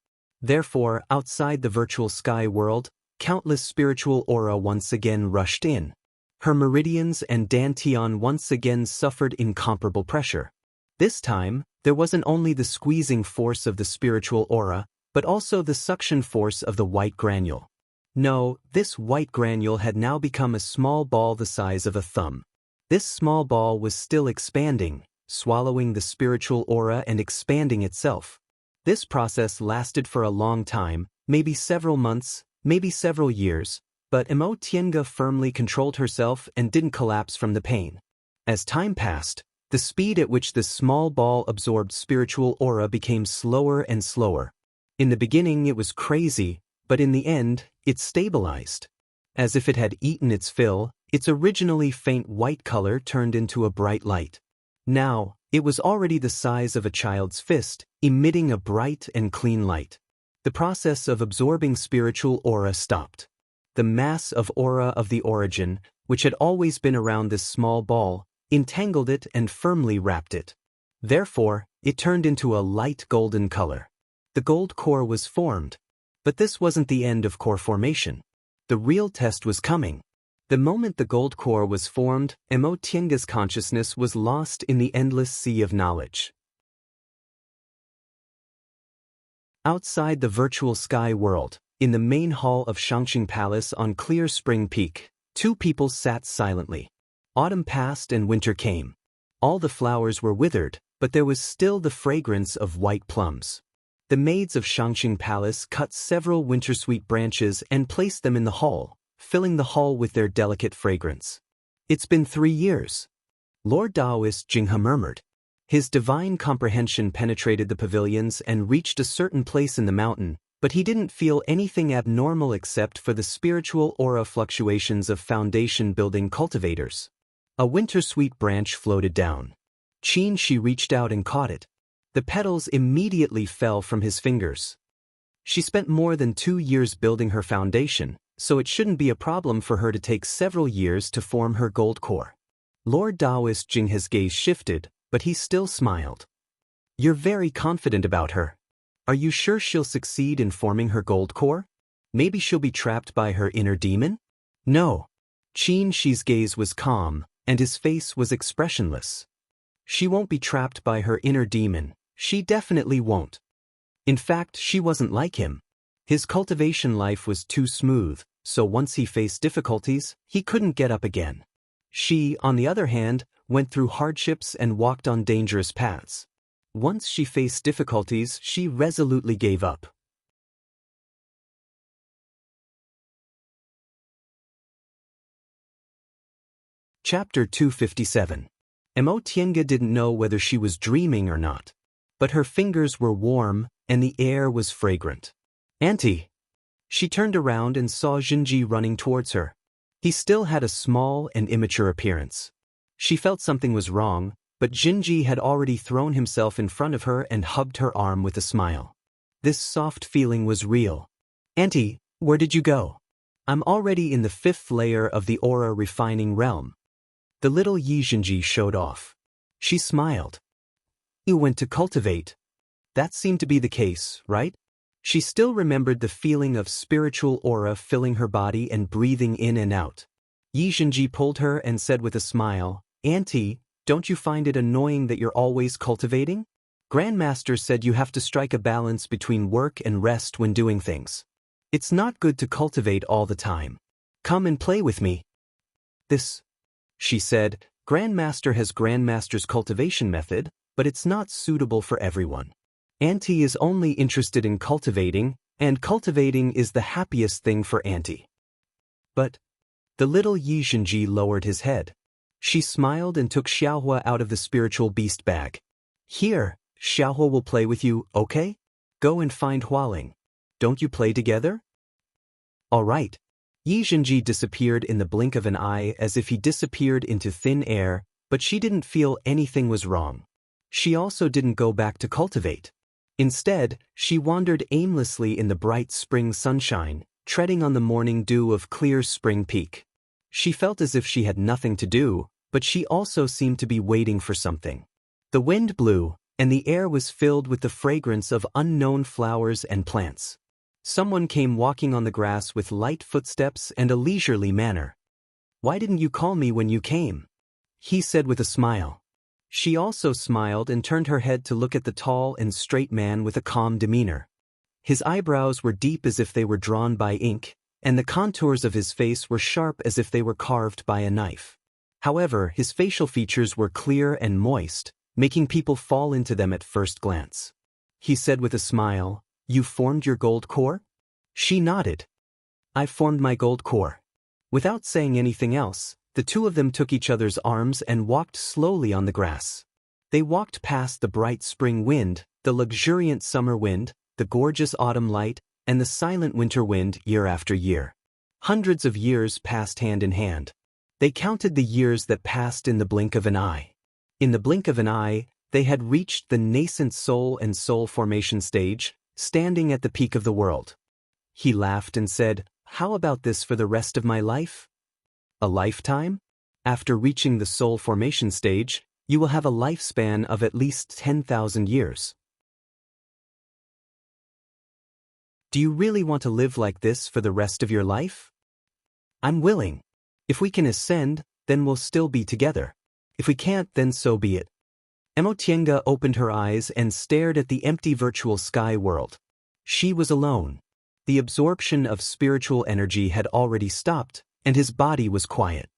Therefore, outside the virtual sky world, countless spiritual aura once again rushed in. Her meridians and dantian once again suffered incomparable pressure. This time, there wasn't only the squeezing force of the spiritual aura, but also the suction force of the white granule. No, this white granule had now become a small ball the size of a thumb. This small ball was still expanding, swallowing the spiritual aura and expanding itself. This process lasted for a long time, maybe several months, maybe several years, but Xianxia firmly controlled herself and didn't collapse from the pain. As time passed, the speed at which this small ball absorbed spiritual aura became slower and slower. In the beginning it was crazy, but in the end, it stabilized. As if it had eaten its fill, its originally faint white color turned into a bright light. Now, it was already the size of a child's fist, emitting a bright and clean light. The process of absorbing spiritual aura stopped. The mass of aura of the origin, which had always been around this small ball, entangled it and firmly wrapped it. Therefore, it turned into a light golden color. The gold core was formed. But this wasn't the end of core formation. The real test was coming. The moment the gold core was formed, Xianxia's consciousness was lost in the endless sea of knowledge. Outside the virtual sky world, in the main hall of Shangxing Palace on Clear Spring Peak, two people sat silently. Autumn passed and winter came. All the flowers were withered, but there was still the fragrance of white plums. The maids of Shangxing Palace cut several wintersweet branches and placed them in the hall, filling the hall with their delicate fragrance. "It's been 3 years." Lord Daoist Jinghe murmured. His divine comprehension penetrated the pavilions and reached a certain place in the mountain, but he didn't feel anything abnormal except for the spiritual aura fluctuations of foundation-building cultivators. A wintersweet branch floated down. Xianxia reached out and caught it. The petals immediately fell from his fingers. She spent more than 2 years building her foundation, so it shouldn't be a problem for her to take several years to form her gold core. Lord Daoist Jinghe's gaze shifted, but he still smiled. "You're very confident about her. Are you sure she'll succeed in forming her gold core? Maybe she'll be trapped by her inner demon?" "No." Xianxia's gaze was calm, and his face was expressionless. "She won't be trapped by her inner demon. She definitely won't. In fact, she wasn't like him. His cultivation life was too smooth, so once he faced difficulties, he couldn't get up again. She, on the other hand, went through hardships and walked on dangerous paths. Once she faced difficulties, she resolutely gave up. Chapter 257. Xianxia didn't know whether she was dreaming or not. But her fingers were warm, and the air was fragrant. "Auntie!" She turned around and saw Jinji running towards her. He still had a small and immature appearance. She felt something was wrong, but Jinji had already thrown himself in front of her and hugged her arm with a smile. This soft feeling was real. "Auntie, where did you go?" "I'm already in the 5th layer of the aura refining realm." The little Jinji showed off. She smiled. "You went to cultivate." That seemed to be the case, right? She still remembered the feeling of spiritual aura filling her body and breathing in and out. Jinji pulled her and said with a smile, "Auntie, don't you find it annoying that you're always cultivating? Grandmaster said you have to strike a balance between work and rest when doing things. It's not good to cultivate all the time. Come and play with me." "This," she said, "Grandmaster has Grandmaster's cultivation method, but it's not suitable for everyone. Auntie is only interested in cultivating, and cultivating is the happiest thing for Auntie." "But..." The little Jinji lowered his head. She smiled and took Xiaohua out of the spiritual beast bag. "Here, Xiaohua will play with you, okay? Go and find Hualing. Don't you play together?" "All right." Yi Zhenji disappeared in the blink of an eye as if he disappeared into thin air, but she didn't feel anything was wrong. She also didn't go back to cultivate. Instead, she wandered aimlessly in the bright spring sunshine, treading on the morning dew of clear Spring Peak. She felt as if she had nothing to do, but she also seemed to be waiting for something. The wind blew, and the air was filled with the fragrance of unknown flowers and plants. Someone came walking on the grass with light footsteps and a leisurely manner. "Why didn't you call me when you came?" he said with a smile. She also smiled and turned her head to look at the tall and straight man with a calm demeanor. His eyebrows were deep as if they were drawn by ink, and the contours of his face were sharp as if they were carved by a knife. However, his facial features were clear and moist, making people fall into them at first glance. He said with a smile, "You formed your gold core?" She nodded. "I formed my gold core." Without saying anything else, the two of them took each other's arms and walked slowly on the grass. They walked past the bright spring wind, the luxuriant summer wind, the gorgeous autumn light, and the silent winter wind year after year. Hundreds of years passed hand in hand. They counted the years that passed in the blink of an eye. In the blink of an eye, they had reached the nascent soul and soul formation stage, standing at the peak of the world. He laughed and said, "How about this for the rest of my life?" "A lifetime? After reaching the soul formation stage, you will have a lifespan of at least 10,000 years. Do you really want to live like this for the rest of your life?" "I'm willing. If we can ascend, then we'll still be together. If we can't, then so be it." Emotienga opened her eyes and stared at the empty virtual sky world. She was alone. The absorption of spiritual energy had already stopped, and his body was quiet.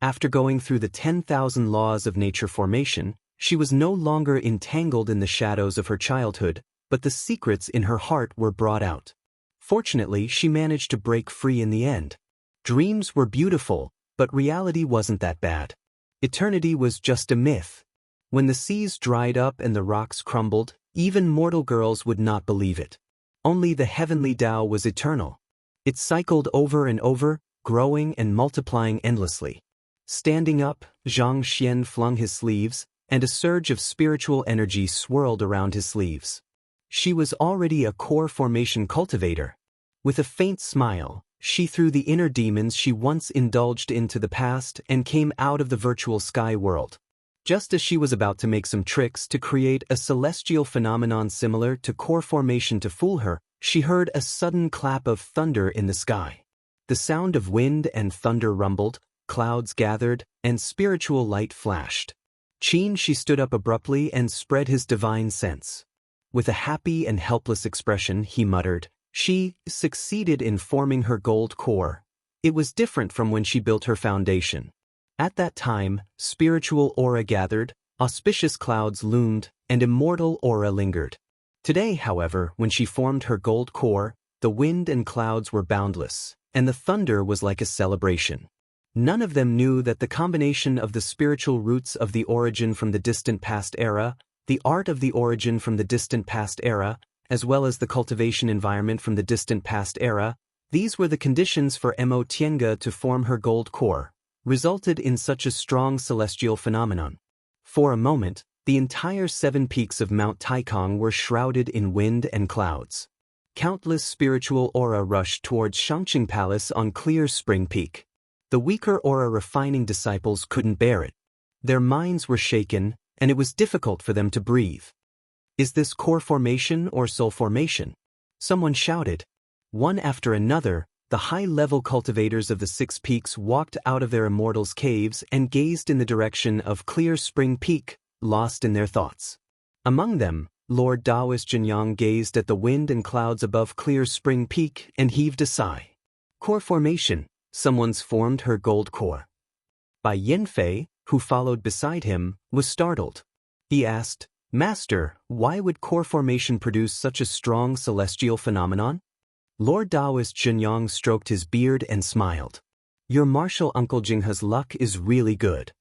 After going through the 10,000 laws of nature formation, she was no longer entangled in the shadows of her childhood, but the secrets in her heart were brought out. Fortunately, she managed to break free in the end. Dreams were beautiful, but reality wasn't that bad. Eternity was just a myth. When the seas dried up and the rocks crumbled, even mortal girls would not believe it. Only the heavenly Tao was eternal. It cycled over and over, growing and multiplying endlessly. Standing up, Zhang Xian flung his sleeves, and a surge of spiritual energy swirled around his sleeves. She was already a core formation cultivator. With a faint smile, she threw the inner demons she once indulged into the past and came out of the virtual sky world. Just as she was about to make some tricks to create a celestial phenomenon similar to core formation to fool her, she heard a sudden clap of thunder in the sky. The sound of wind and thunder rumbled, clouds gathered, and spiritual light flashed. She stood up abruptly and spread his divine sense. With a happy and helpless expression, he muttered, "She succeeded in forming her gold core. It was different from when she built her foundation." At that time, spiritual aura gathered, auspicious clouds loomed, and immortal aura lingered. Today, however, when she formed her gold core, the wind and clouds were boundless, and the thunder was like a celebration. None of them knew that the combination of the spiritual roots of the origin from the distant past era, the art of the origin from the distant past era, as well as the cultivation environment from the distant past era, these were the conditions for Emotienga to form her gold core, resulted in such a strong celestial phenomenon. For a moment, the entire 7 peaks of Mount Taikong were shrouded in wind and clouds. Countless spiritual aura rushed towards Shangqing Palace on clear Spring Peak. The weaker aura refining disciples couldn't bear it. Their minds were shaken, and it was difficult for them to breathe. "Is this core formation or soul formation?" someone shouted. One after another, the high-level cultivators of the 6 peaks walked out of their immortals' caves and gazed in the direction of clear Spring Peak, lost in their thoughts. Among them, Lord Daoist Jinyang gazed at the wind and clouds above clear Spring Peak and heaved a sigh. Core formation, someone's formed her gold core. Bai Yanfei, who followed beside him, was startled. He asked, "Master, why would core formation produce such a strong celestial phenomenon?" Lord Daoist Jinyang stroked his beard and smiled. "Your martial uncle Jinghe's luck is really good."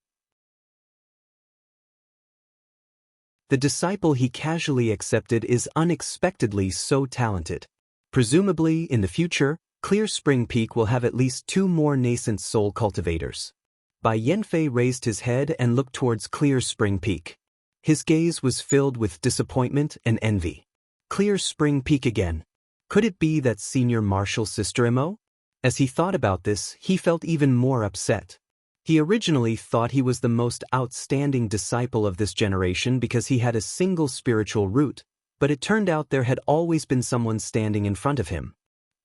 The disciple he casually accepted is unexpectedly so talented. Presumably, in the future, Clear Spring Peak will have at least 2 more nascent soul cultivators. Bai Yanfei raised his head and looked towards Clear Spring Peak. His gaze was filled with disappointment and envy. Clear Spring Peak again. Could it be that senior martial sister Mo? As he thought about this, he felt even more upset. He originally thought he was the most outstanding disciple of this generation because he had a single spiritual root, but it turned out there had always been someone standing in front of him.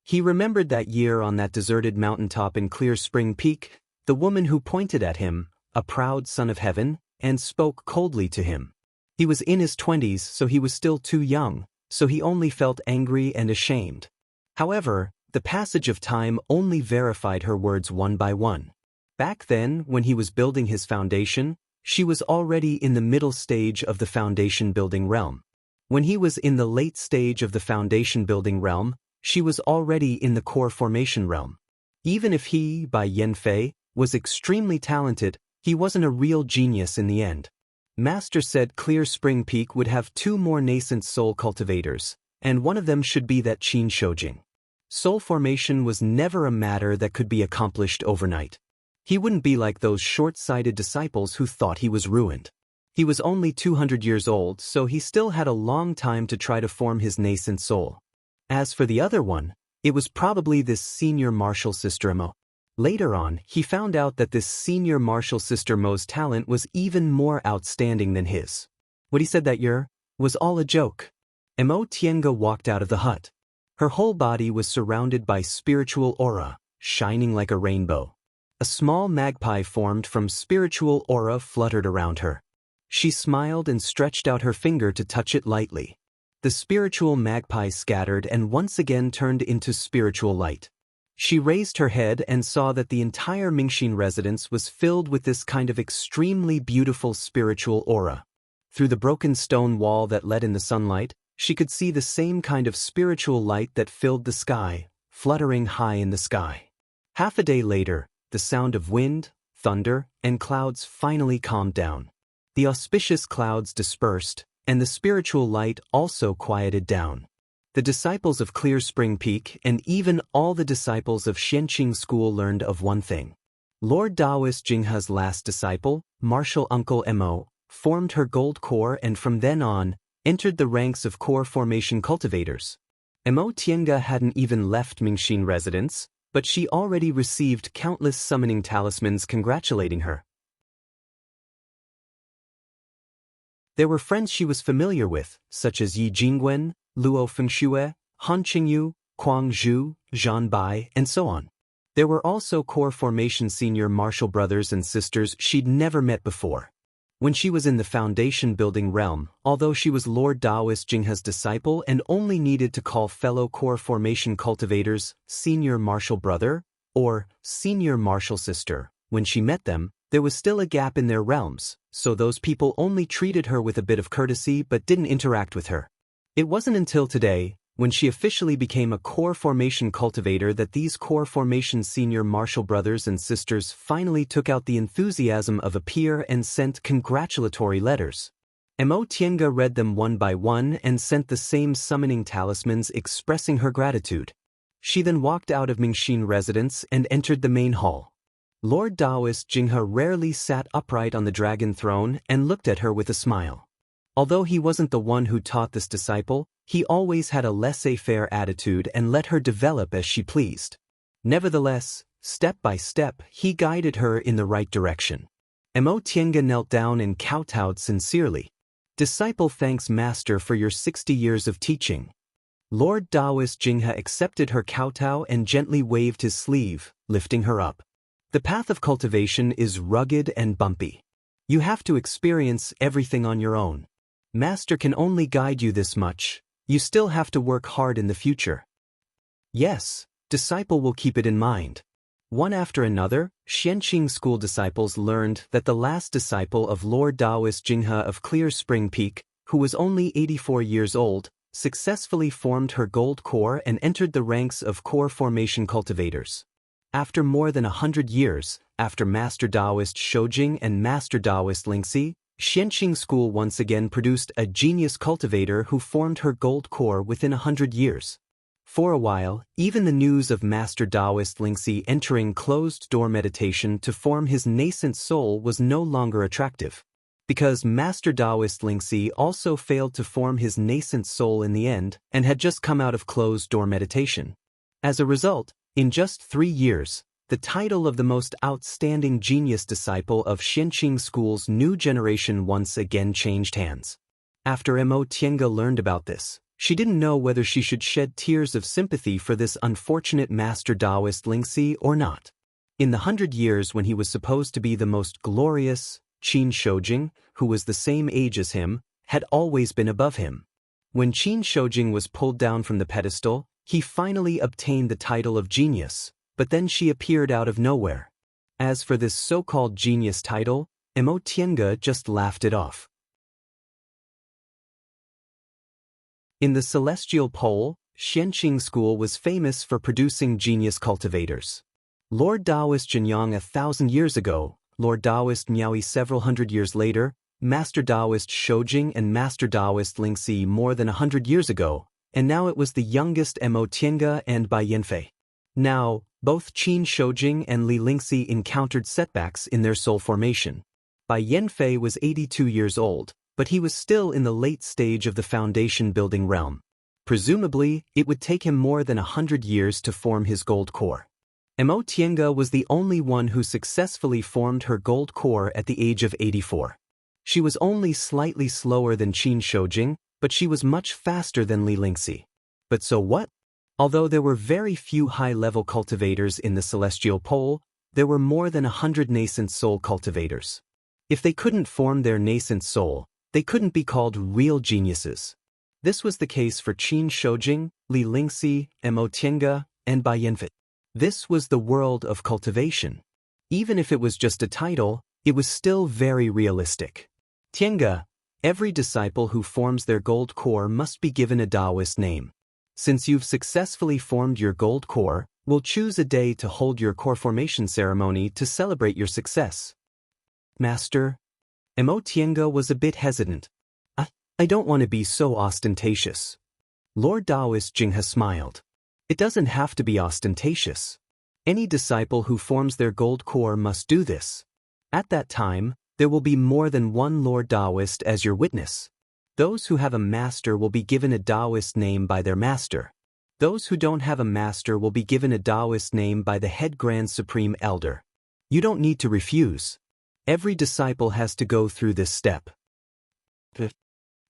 He remembered that year on that deserted mountaintop in Clear Spring Peak, the woman who pointed at him, a proud son of heaven, and spoke coldly to him. He was in his 20s, so he was still too young, so he only felt angry and ashamed. However, the passage of time only verified her words one by one. Back then, when he was building his foundation, she was already in the middle stage of the foundation building realm. When he was in the late stage of the foundation building realm, she was already in the core formation realm. Even if he, Bai Yanfei, was extremely talented, he wasn't a real genius in the end. Master said Clear Spring Peak would have 2 more nascent soul cultivators, and one of them should be that Qin Shoujing. Soul formation was never a matter that could be accomplished overnight. He wouldn't be like those short-sighted disciples who thought he was ruined. He was only 200 years old, so he still had a long time to try to form his nascent soul. As for the other one, it was probably this senior martial sister Mo. Later on, he found out that this senior martial sister Mo's talent was even more outstanding than his. What he said that year was all a joke. Mo Tiange walked out of the hut. Her whole body was surrounded by spiritual aura, shining like a rainbow. A small magpie formed from spiritual aura fluttered around her. She smiled and stretched out her finger to touch it lightly. The spiritual magpie scattered and once again turned into spiritual light. She raised her head and saw that the entire Mingxin residence was filled with this kind of extremely beautiful spiritual aura. Through the broken stone wall that let in the sunlight, she could see the same kind of spiritual light that filled the sky, fluttering high in the sky. Half a day later, the sound of wind, thunder, and clouds finally calmed down. The auspicious clouds dispersed, and the spiritual light also quieted down. The disciples of Clear Spring Peak and even all the disciples of Xianxia School learned of one thing. Lord Daoist Jinghe's last disciple, martial uncle Mo, formed her gold core and from then on, entered the ranks of core formation cultivators. Mo Tiange hadn't even left Mingxin residence, but she already received countless summoning talismans congratulating her. There were friends she was familiar with, such as Yi Jingwen, Luo Fengxue, Han Qingyu, Kuang Zhu, Zhan Bai, and so on. There were also core formation senior martial brothers and sisters she'd never met before. When she was in the foundation building realm, although she was Lord Daoist Jinghe's disciple and only needed to call fellow core formation cultivators senior martial brother or senior martial sister, when she met them, there was still a gap in their realms, so those people only treated her with a bit of courtesy but didn't interact with her. It wasn't until today, when she officially became a core formation cultivator, that these core formation senior martial brothers and sisters finally took out the enthusiasm of a peer and sent congratulatory letters. Mo Tiange read them one by one and sent the same summoning talismans expressing her gratitude. She then walked out of Mingxin residence and entered the main hall. Lord Daoist Jinghe rarely sat upright on the dragon throne and looked at her with a smile. Although he wasn't the one who taught this disciple, he always had a laissez-faire attitude and let her develop as she pleased. Nevertheless, step by step, he guided her in the right direction. Mo Tiange knelt down and kowtowed sincerely. Disciple thanks Master for your 60 years of teaching. Lord Daoist Jinghe accepted her kowtow and gently waved his sleeve, lifting her up. The path of cultivation is rugged and bumpy. You have to experience everything on your own. Master can only guide you this much. You still have to work hard in the future. Yes, disciple will keep it in mind. One after another, Xianxia School disciples learned that the last disciple of Lord Daoist Jinghe of Clear Spring Peak, who was only 84 years old, successfully formed her gold core and entered the ranks of core formation cultivators. After more than 100 years, after Master Daoist Shoujing and Master Daoist Lingxi, Xianxia School once again produced a genius cultivator who formed her gold core within 100 years. For a while, even the news of Master Daoist Lingxi entering closed-door meditation to form his nascent soul was no longer attractive. Because Master Daoist Lingxi also failed to form his nascent soul in the end and had just come out of closed-door meditation. As a result, in just 3 years, the title of the most outstanding genius disciple of Xianxia school's new generation once again changed hands. After Mo Tiange learned about this, she didn't know whether she should shed tears of sympathy for this unfortunate Master Daoist Lingxi or not. In the 100 years when he was supposed to be the most glorious, Qin Shoujing, who was the same age as him, had always been above him. When Qin Shoujing was pulled down from the pedestal, he finally obtained the title of genius, but then she appeared out of nowhere. As for this so-called genius title, Mo Tiange just laughed it off. In the celestial pole, Xianxia school was famous for producing genius cultivators. Lord Daoist Zhenyang 1,000 years ago, Lord Daoist Miaoyi several hundred years later, Master Daoist Shoujing and Master Daoist Lingxi more than 100 years ago, and now it was the youngest Mo Tiange and Bai Yanfei. Now, both Qin Shoujing and Li Lingxi encountered setbacks in their soul formation. Bai Yanfei was 82 years old, but he was still in the late stage of the foundation-building realm. Presumably, it would take him more than 100 years to form his gold core. Mo Tiange was the only one who successfully formed her gold core at the age of 84. She was only slightly slower than Qin Shoujing, but she was much faster than Li Lingxi. But so what? Although there were very few high-level cultivators in the celestial pole, there were more than 100 nascent soul cultivators. If they couldn't form their nascent soul, they couldn't be called real geniuses. This was the case for Qin Shoujing, Li Lingxi, Mo Tiange, and Bai Yanfei. This was the world of cultivation. Even if it was just a title, it was still very realistic. Tiange, every disciple who forms their gold core must be given a Daoist name. Since you've successfully formed your gold core, we'll choose a day to hold your core formation ceremony to celebrate your success. Master, Mo Tiange was a bit hesitant. I don't want to be so ostentatious. Lord Daoist Jinghe smiled. It doesn't have to be ostentatious. Any disciple who forms their gold core must do this. At that time, there will be more than one Lord Daoist as your witness. Those who have a master will be given a Daoist name by their master. Those who don't have a master will be given a Daoist name by the head Grand Supreme Elder. You don't need to refuse. Every disciple has to go through this step.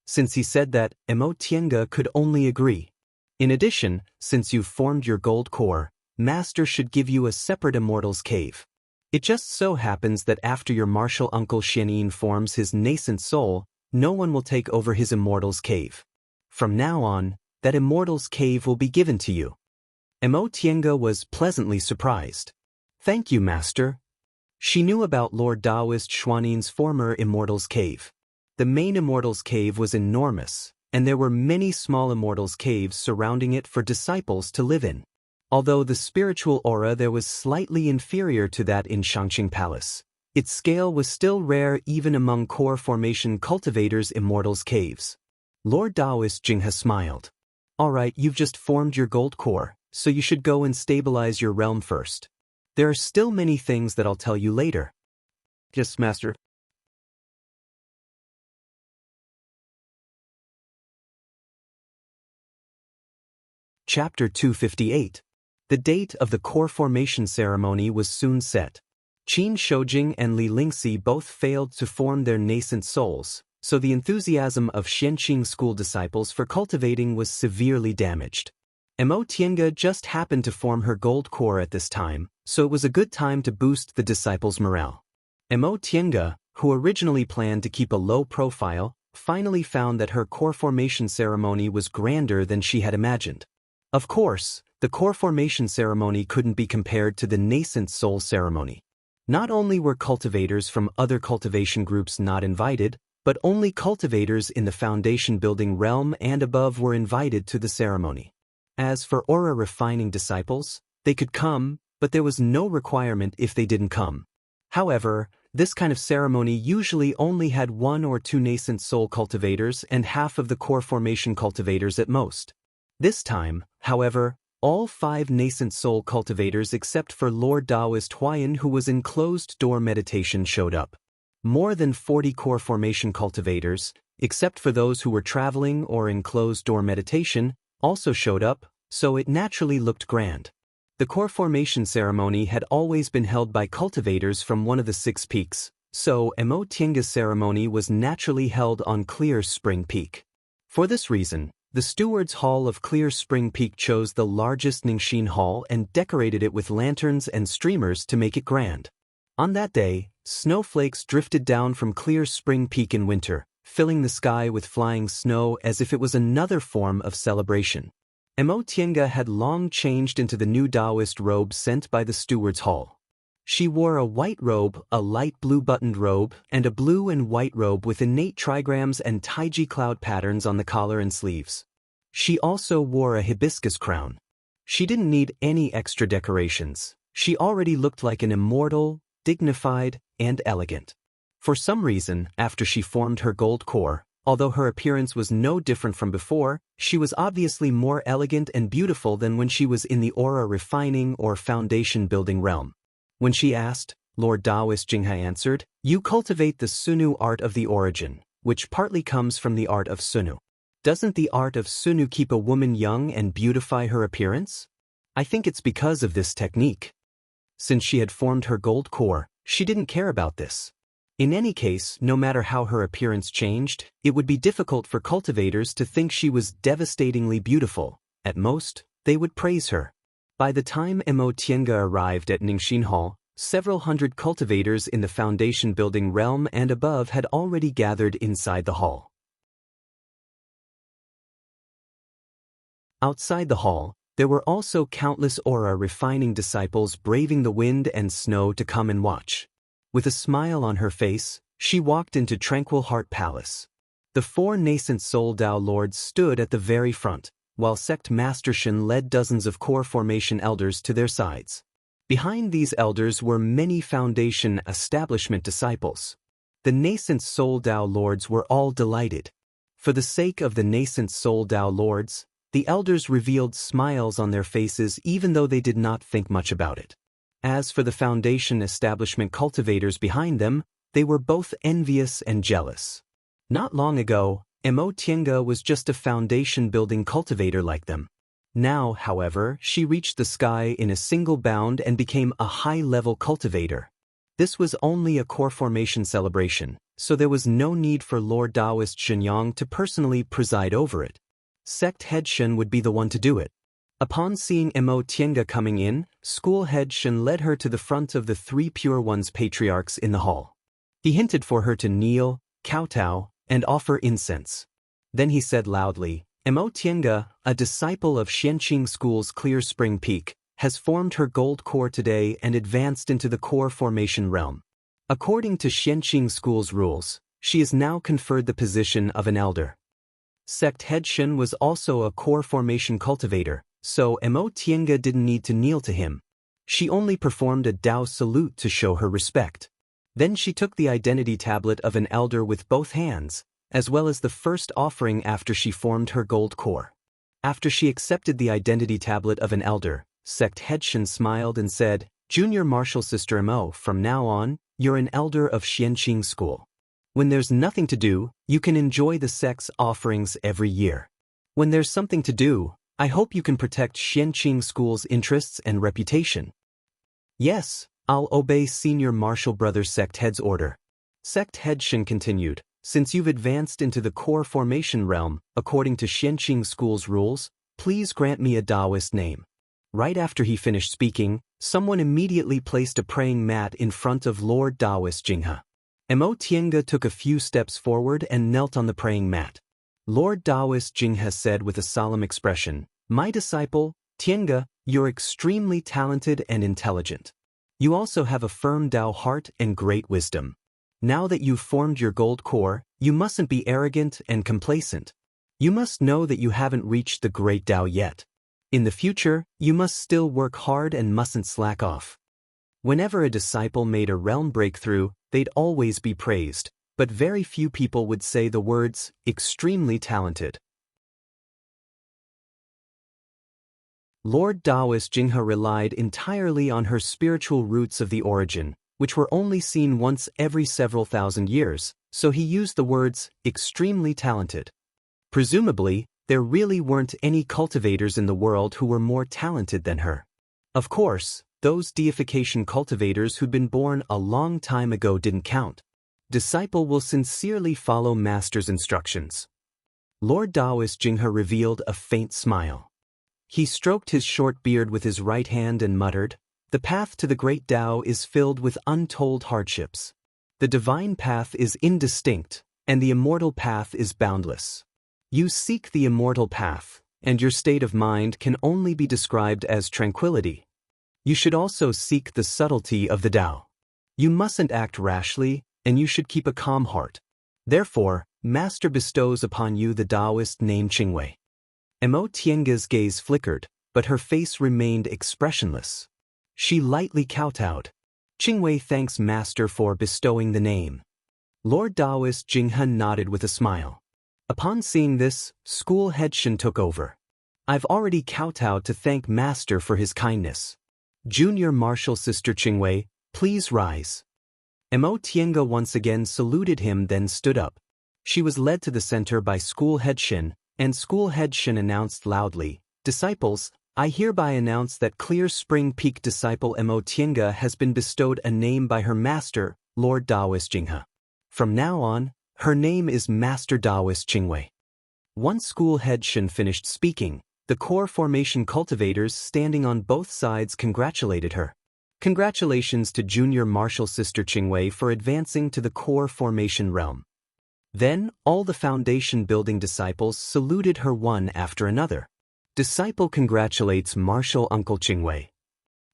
Since he said that, Mo Tiange could only agree. In addition, since you've formed your gold core, Master should give you a separate Immortal's cave. It just so happens that after your martial uncle Xianyin forms his nascent soul, no one will take over his Immortal's cave. From now on, that Immortal's cave will be given to you. Mo Tiange was pleasantly surprised. Thank you, Master. She knew about Lord Daoist Xuanin's former Immortal's cave. The main Immortal's cave was enormous, and there were many small Immortal's caves surrounding it for disciples to live in. Although the spiritual aura there was slightly inferior to that in Shangqing Palace, its scale was still rare even among core formation cultivators' Immortal's caves. Lord Daoist Jinghe smiled. Alright, you've just formed your gold core, so you should go and stabilize your realm first. There are still many things that I'll tell you later. Yes, Master. Chapter 258. The date of the core formation ceremony was soon set. Qin Shoujing and Li Lingxi both failed to form their nascent souls, so the enthusiasm of Xianxia school disciples for cultivating was severely damaged. Mo Tiange just happened to form her gold core at this time, so it was a good time to boost the disciples' morale. Mo Tiange, who originally planned to keep a low profile, finally found that her core formation ceremony was grander than she had imagined. Of course, the core formation ceremony couldn't be compared to the nascent soul ceremony. Not only were cultivators from other cultivation groups not invited, but only cultivators in the foundation-building realm and above were invited to the ceremony. As for aura-refining disciples, they could come, but there was no requirement if they didn't come. However, this kind of ceremony usually only had 1 or 2 nascent soul cultivators and half of the core formation cultivators at most. This time, however, all 5 nascent soul cultivators except for Lord Daoist Huayan, who was in closed-door meditation, showed up. More than 40 core formation cultivators, except for those who were traveling or in closed-door meditation, also showed up, so it naturally looked grand. The core formation ceremony had always been held by cultivators from one of the 6 peaks, so Tianga's ceremony was naturally held on Clear Spring Peak. For this reason, the Steward's Hall of Clear Spring Peak chose the largest Ningxin Hall and decorated it with lanterns and streamers to make it grand. On that day, snowflakes drifted down from Clear Spring Peak in winter, filling the sky with flying snow as if it was another form of celebration. Tianga had long changed into the new Daoist robe sent by the Steward's Hall. She wore a white robe, a light blue buttoned robe, and a blue and white robe with innate trigrams and taiji cloud patterns on the collar and sleeves. She also wore a hibiscus crown. She didn't need any extra decorations. She already looked like an immortal, dignified, and elegant. For some reason, after she formed her gold core, although her appearance was no different from before, she was obviously more elegant and beautiful than when she was in the aura refining or foundation building realm. When she asked, Lord Daoist Xianxia answered, "You cultivate the Sunu art of the origin, which partly comes from the art of Sunu. Doesn't the art of Sunu keep a woman young and beautify her appearance? I think it's because of this technique." Since she had formed her gold core, she didn't care about this. In any case, no matter how her appearance changed, it would be difficult for cultivators to think she was devastatingly beautiful. At most, they would praise her. By the time Tianga arrived at Ningxin Hall, several hundred cultivators in the foundation building realm and above had already gathered inside the hall. Outside the hall, there were also countless aura refining disciples braving the wind and snow to come and watch. With a smile on her face, she walked into Tranquil Heart Palace. The 4 nascent soul Dao lords stood at the very front, while Sect Master Shen led dozens of core formation elders to their sides. Behind these elders were many foundation establishment disciples. The nascent soul Dao lords were all delighted. For the sake of the nascent soul Dao lords, the elders revealed smiles on their faces even though they did not think much about it. As for the foundation establishment cultivators behind them, they were both envious and jealous. Not long ago, Tianga was just a foundation-building cultivator like them. Now, however, she reached the sky in a single bound and became a high-level cultivator. This was only a core formation celebration, so there was no need for Lord Daoist Xianxia to personally preside over it. Sect Head Shen would be the one to do it. Upon seeing Tianga coming in, School Head Shen led her to the front of the 3 Pure Ones patriarchs in the hall. He hinted for her to kneel, kowtow, and offer incense. Then he said loudly, Tianga, a disciple of Xianxia School's Clear Spring Peak, has formed her gold core today and advanced into the core formation realm. According to Xianxia School's rules, she is now conferred the position of an elder. Sect Head Shen was also a core formation cultivator, so Tianga didn't need to kneel to him. She only performed a Dao salute to show her respect. Then she took the identity tablet of an elder with both hands, as well as the first offering after she formed her gold core. After she accepted the identity tablet of an elder, Sect Head Shen smiled and said, "Junior Martial Sister from now on, you're an elder of Xianxia School. When there's nothing to do, you can enjoy the sect's offerings every year. When there's something to do, I hope you can protect Xianxia School's interests and reputation." "Yes, I'll obey Senior Martial Brother Sect Head's order." Sect Head Shen continued, "Since you've advanced into the core formation realm, according to Xianxia School's rules, please grant me a Daoist name." Right after he finished speaking, someone immediately placed a praying mat in front of Lord Daoist Xianxia. Tianga took a few steps forward and knelt on the praying mat. Lord Daoist Xianxia said with a solemn expression, "My disciple, Tianga, you're extremely talented and intelligent. You also have a firm Dao heart and great wisdom. Now that you've formed your gold core, you mustn't be arrogant and complacent. You must know that you haven't reached the great Dao yet. In the future, you must still work hard and mustn't slack off." Whenever a disciple made a realm breakthrough, they'd always be praised, but very few people would say the words, "extremely talented." Lord Daoist Jinghe relied entirely on her spiritual roots of the origin, which were only seen once every several thousand years, so he used the words, extremely talented. Presumably, there really weren't any cultivators in the world who were more talented than her. Of course, those deification cultivators who'd been born a long time ago didn't count. Disciple will sincerely follow master's instructions. Lord Daoist Jinghe revealed a faint smile. He stroked his short beard with his right hand and muttered, "The path to the great Tao is filled with untold hardships. The divine path is indistinct, and the immortal path is boundless. You seek the immortal path, and your state of mind can only be described as tranquility. You should also seek the subtlety of the Tao. You mustn't act rashly, and you should keep a calm heart. Therefore, Master bestows upon you the Daoist name Qingwei." Mo Tiange's gaze flickered, but her face remained expressionless. She lightly kowtowed. "Qingwei thanks Master for bestowing the name." Lord Daoist Jinghe nodded with a smile. Upon seeing this, school head Shen took over. "I've already kowtowed to thank Master for his kindness. Junior Martial Sister Qingwei, please rise." Mo Tienge once again saluted him, then stood up. She was led to the center by school head Shen, and school head Shen announced loudly, "Disciples, I hereby announce that Clear Spring Peak disciple Mo Tienge has been bestowed a name by her master, Lord Daoist Jinghe. From now on, her name is Master Daoist Qingwei." Once school head Shen finished speaking, the core formation cultivators standing on both sides congratulated her. Congratulations to Junior Martial Sister Qingwei for advancing to the core formation realm. Then, all the foundation building disciples saluted her one after another. Disciple congratulates Martial Uncle Qingwei.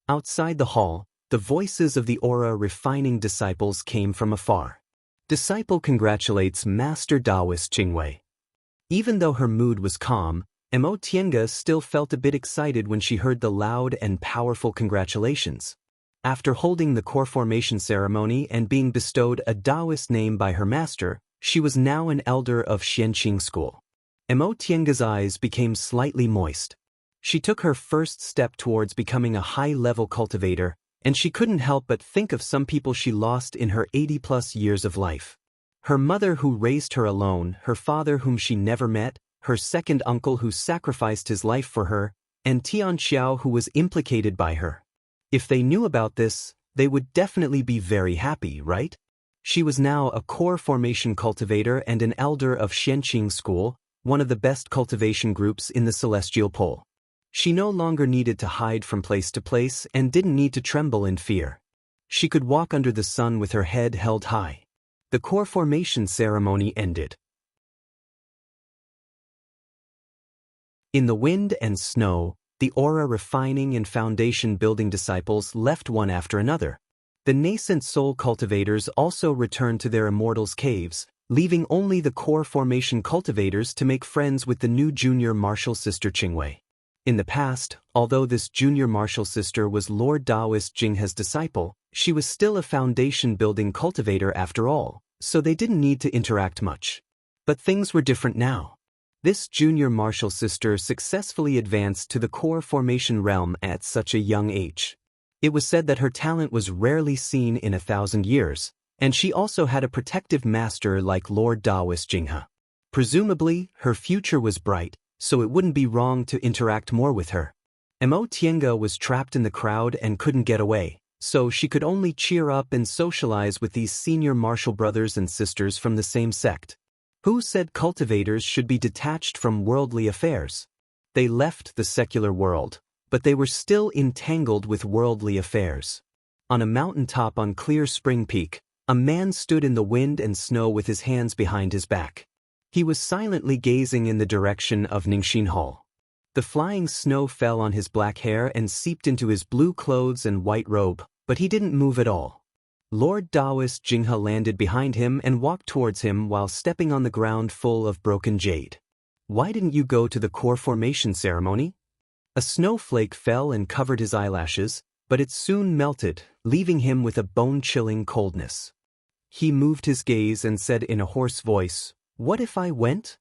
Outside the hall, the voices of the aura refining disciples came from afar. Disciple congratulates Master Daoist Qingwei. Even though her mood was calm, Mo Tienge still felt a bit excited when she heard the loud and powerful congratulations. After holding the core formation ceremony and being bestowed a Daoist name by her master, she was now an elder of Xianxia school. Mo Tienge's eyes became slightly moist. She took her first step towards becoming a high-level cultivator, and she couldn't help but think of some people she lost in her 80-plus years of life. Her mother who raised her alone, her father whom she never met, her second uncle who sacrificed his life for her, and Tianxiao who was implicated by her. If they knew about this, they would definitely be very happy, right? She was now a core formation cultivator and an elder of Xianxia school, one of the best cultivation groups in the Celestial Pole. She no longer needed to hide from place to place and didn't need to tremble in fear. She could walk under the sun with her head held high. The core formation ceremony ended. In the wind and snow, the aura refining and foundation building disciples left one after another. The nascent soul cultivators also returned to their immortals' caves, leaving only the core formation cultivators to make friends with the new junior martial sister Qingwei. In the past, although this junior martial sister was Lord Daoist Jinghe's disciple, she was still a foundation-building cultivator after all, so they didn't need to interact much. But things were different now. This junior martial sister successfully advanced to the core formation realm at such a young age. It was said that her talent was rarely seen in 1,000 years, and she also had a protective master like Lord Daoist Jinghe. Presumably, her future was bright, so it wouldn't be wrong to interact more with her. Mo Tienge was trapped in the crowd and couldn't get away, so she could only cheer up and socialize with these senior martial brothers and sisters from the same sect. Who said cultivators should be detached from worldly affairs? They left the secular world, but they were still entangled with worldly affairs. On a mountaintop on Clear Spring Peak, a man stood in the wind and snow with his hands behind his back. He was silently gazing in the direction of Ningxin Hall. The flying snow fell on his black hair and seeped into his blue clothes and white robe, but he didn't move at all. Lord Daoist Jinghe landed behind him and walked towards him while stepping on the ground full of broken jade. "Why didn't you go to the core formation ceremony?" A snowflake fell and covered his eyelashes, but it soon melted, leaving him with a bone-chilling coldness. He moved his gaze and said in a hoarse voice, "What if I went?"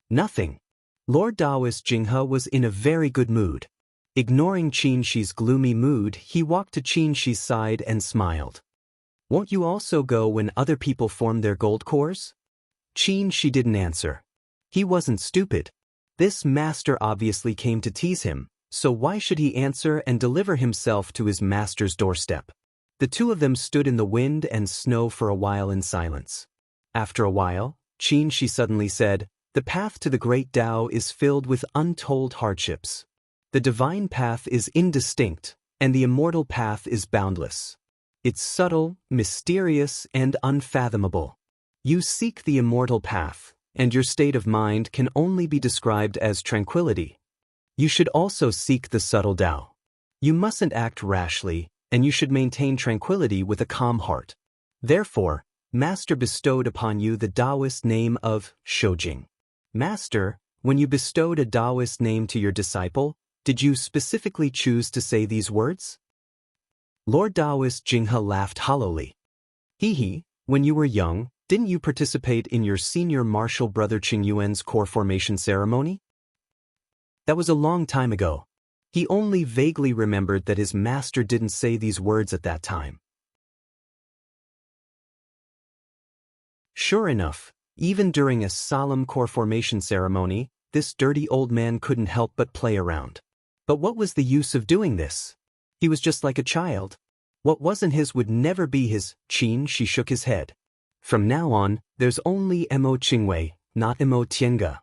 "Nothing." Lord Daoist Jinghe was in a very good mood. Ignoring Xianxia's gloomy mood, he walked to Xianxia's side and smiled. Won't you also go when other people form their gold cores? Xianxia didn't answer. He wasn't stupid. This master obviously came to tease him, so why should he answer and deliver himself to his master's doorstep? The two of them stood in the wind and snow for a while in silence. After a while, Xianxia suddenly said, "The path to the great Tao is filled with untold hardships. The divine path is indistinct, and the immortal path is boundless. It's subtle, mysterious, and unfathomable. You seek the immortal path, and your state of mind can only be described as tranquility. You should also seek the subtle Tao. You mustn't act rashly, and you should maintain tranquility with a calm heart. Therefore, Master bestowed upon you the Daoist name of Shoujing." Master, when you bestowed a Daoist name to your disciple, did you specifically choose to say these words? Lord Daoist Jinghe laughed hollowly. He, when you were young, didn't you participate in your senior martial brother Qingyuan's core formation ceremony? That was a long time ago. He only vaguely remembered that his master didn't say these words at that time. Sure enough, even during a solemn core formation ceremony, this dirty old man couldn't help but play around. But what was the use of doing this? He was just like a child. What wasn't his would never be his. She shook his head. From now on, there's only Mo Qingwei, not Mo Tiange.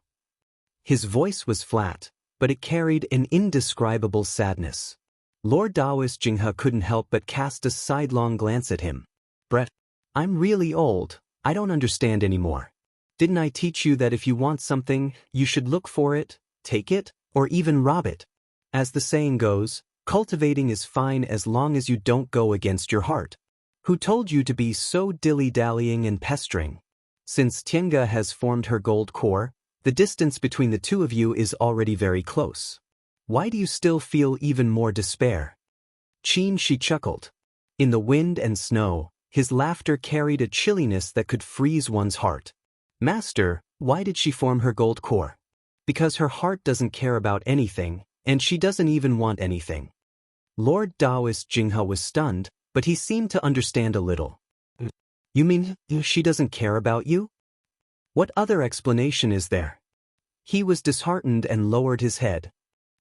His voice was flat, but it carried an indescribable sadness. Lord Daoist Jinghe couldn't help but cast a sidelong glance at him. Brett, I'm really old, I don't understand anymore. Didn't I teach you that if you want something, you should look for it, take it, or even rob it? As the saying goes, cultivating is fine as long as you don't go against your heart. Who told you to be so dilly-dallying and pestering? Since Tiange has formed her gold core, the distance between the two of you is already very close. Why do you still feel even more despair? Xianxia chuckled. In the wind and snow, his laughter carried a chilliness that could freeze one's heart. Master, why did she form her gold core? Because her heart doesn't care about anything, and she doesn't even want anything. Lord Daoist Jinghe was stunned, but he seemed to understand a little. You mean she doesn't care about you? What other explanation is there? He was disheartened and lowered his head.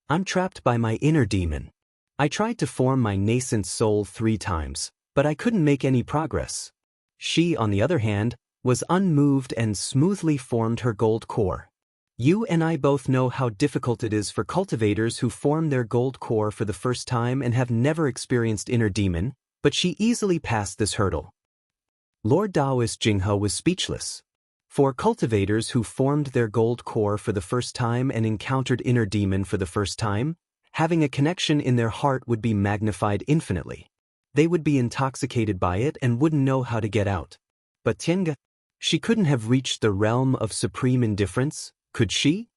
I'm trapped by my inner demon. I tried to form my nascent soul 3 times, but I couldn't make any progress. She, on the other hand, was unmoved and smoothly formed her gold core. You and I both know how difficult it is for cultivators who form their gold core for the first time and have never experienced inner demon, but she easily passed this hurdle. Lord Daoist Jinghe was speechless. For cultivators who formed their gold core for the first time and encountered inner demon for the first time, having a connection in their heart would be magnified infinitely. They would be intoxicated by it and wouldn't know how to get out. But Tiange, she couldn't have reached the realm of supreme indifference, could she?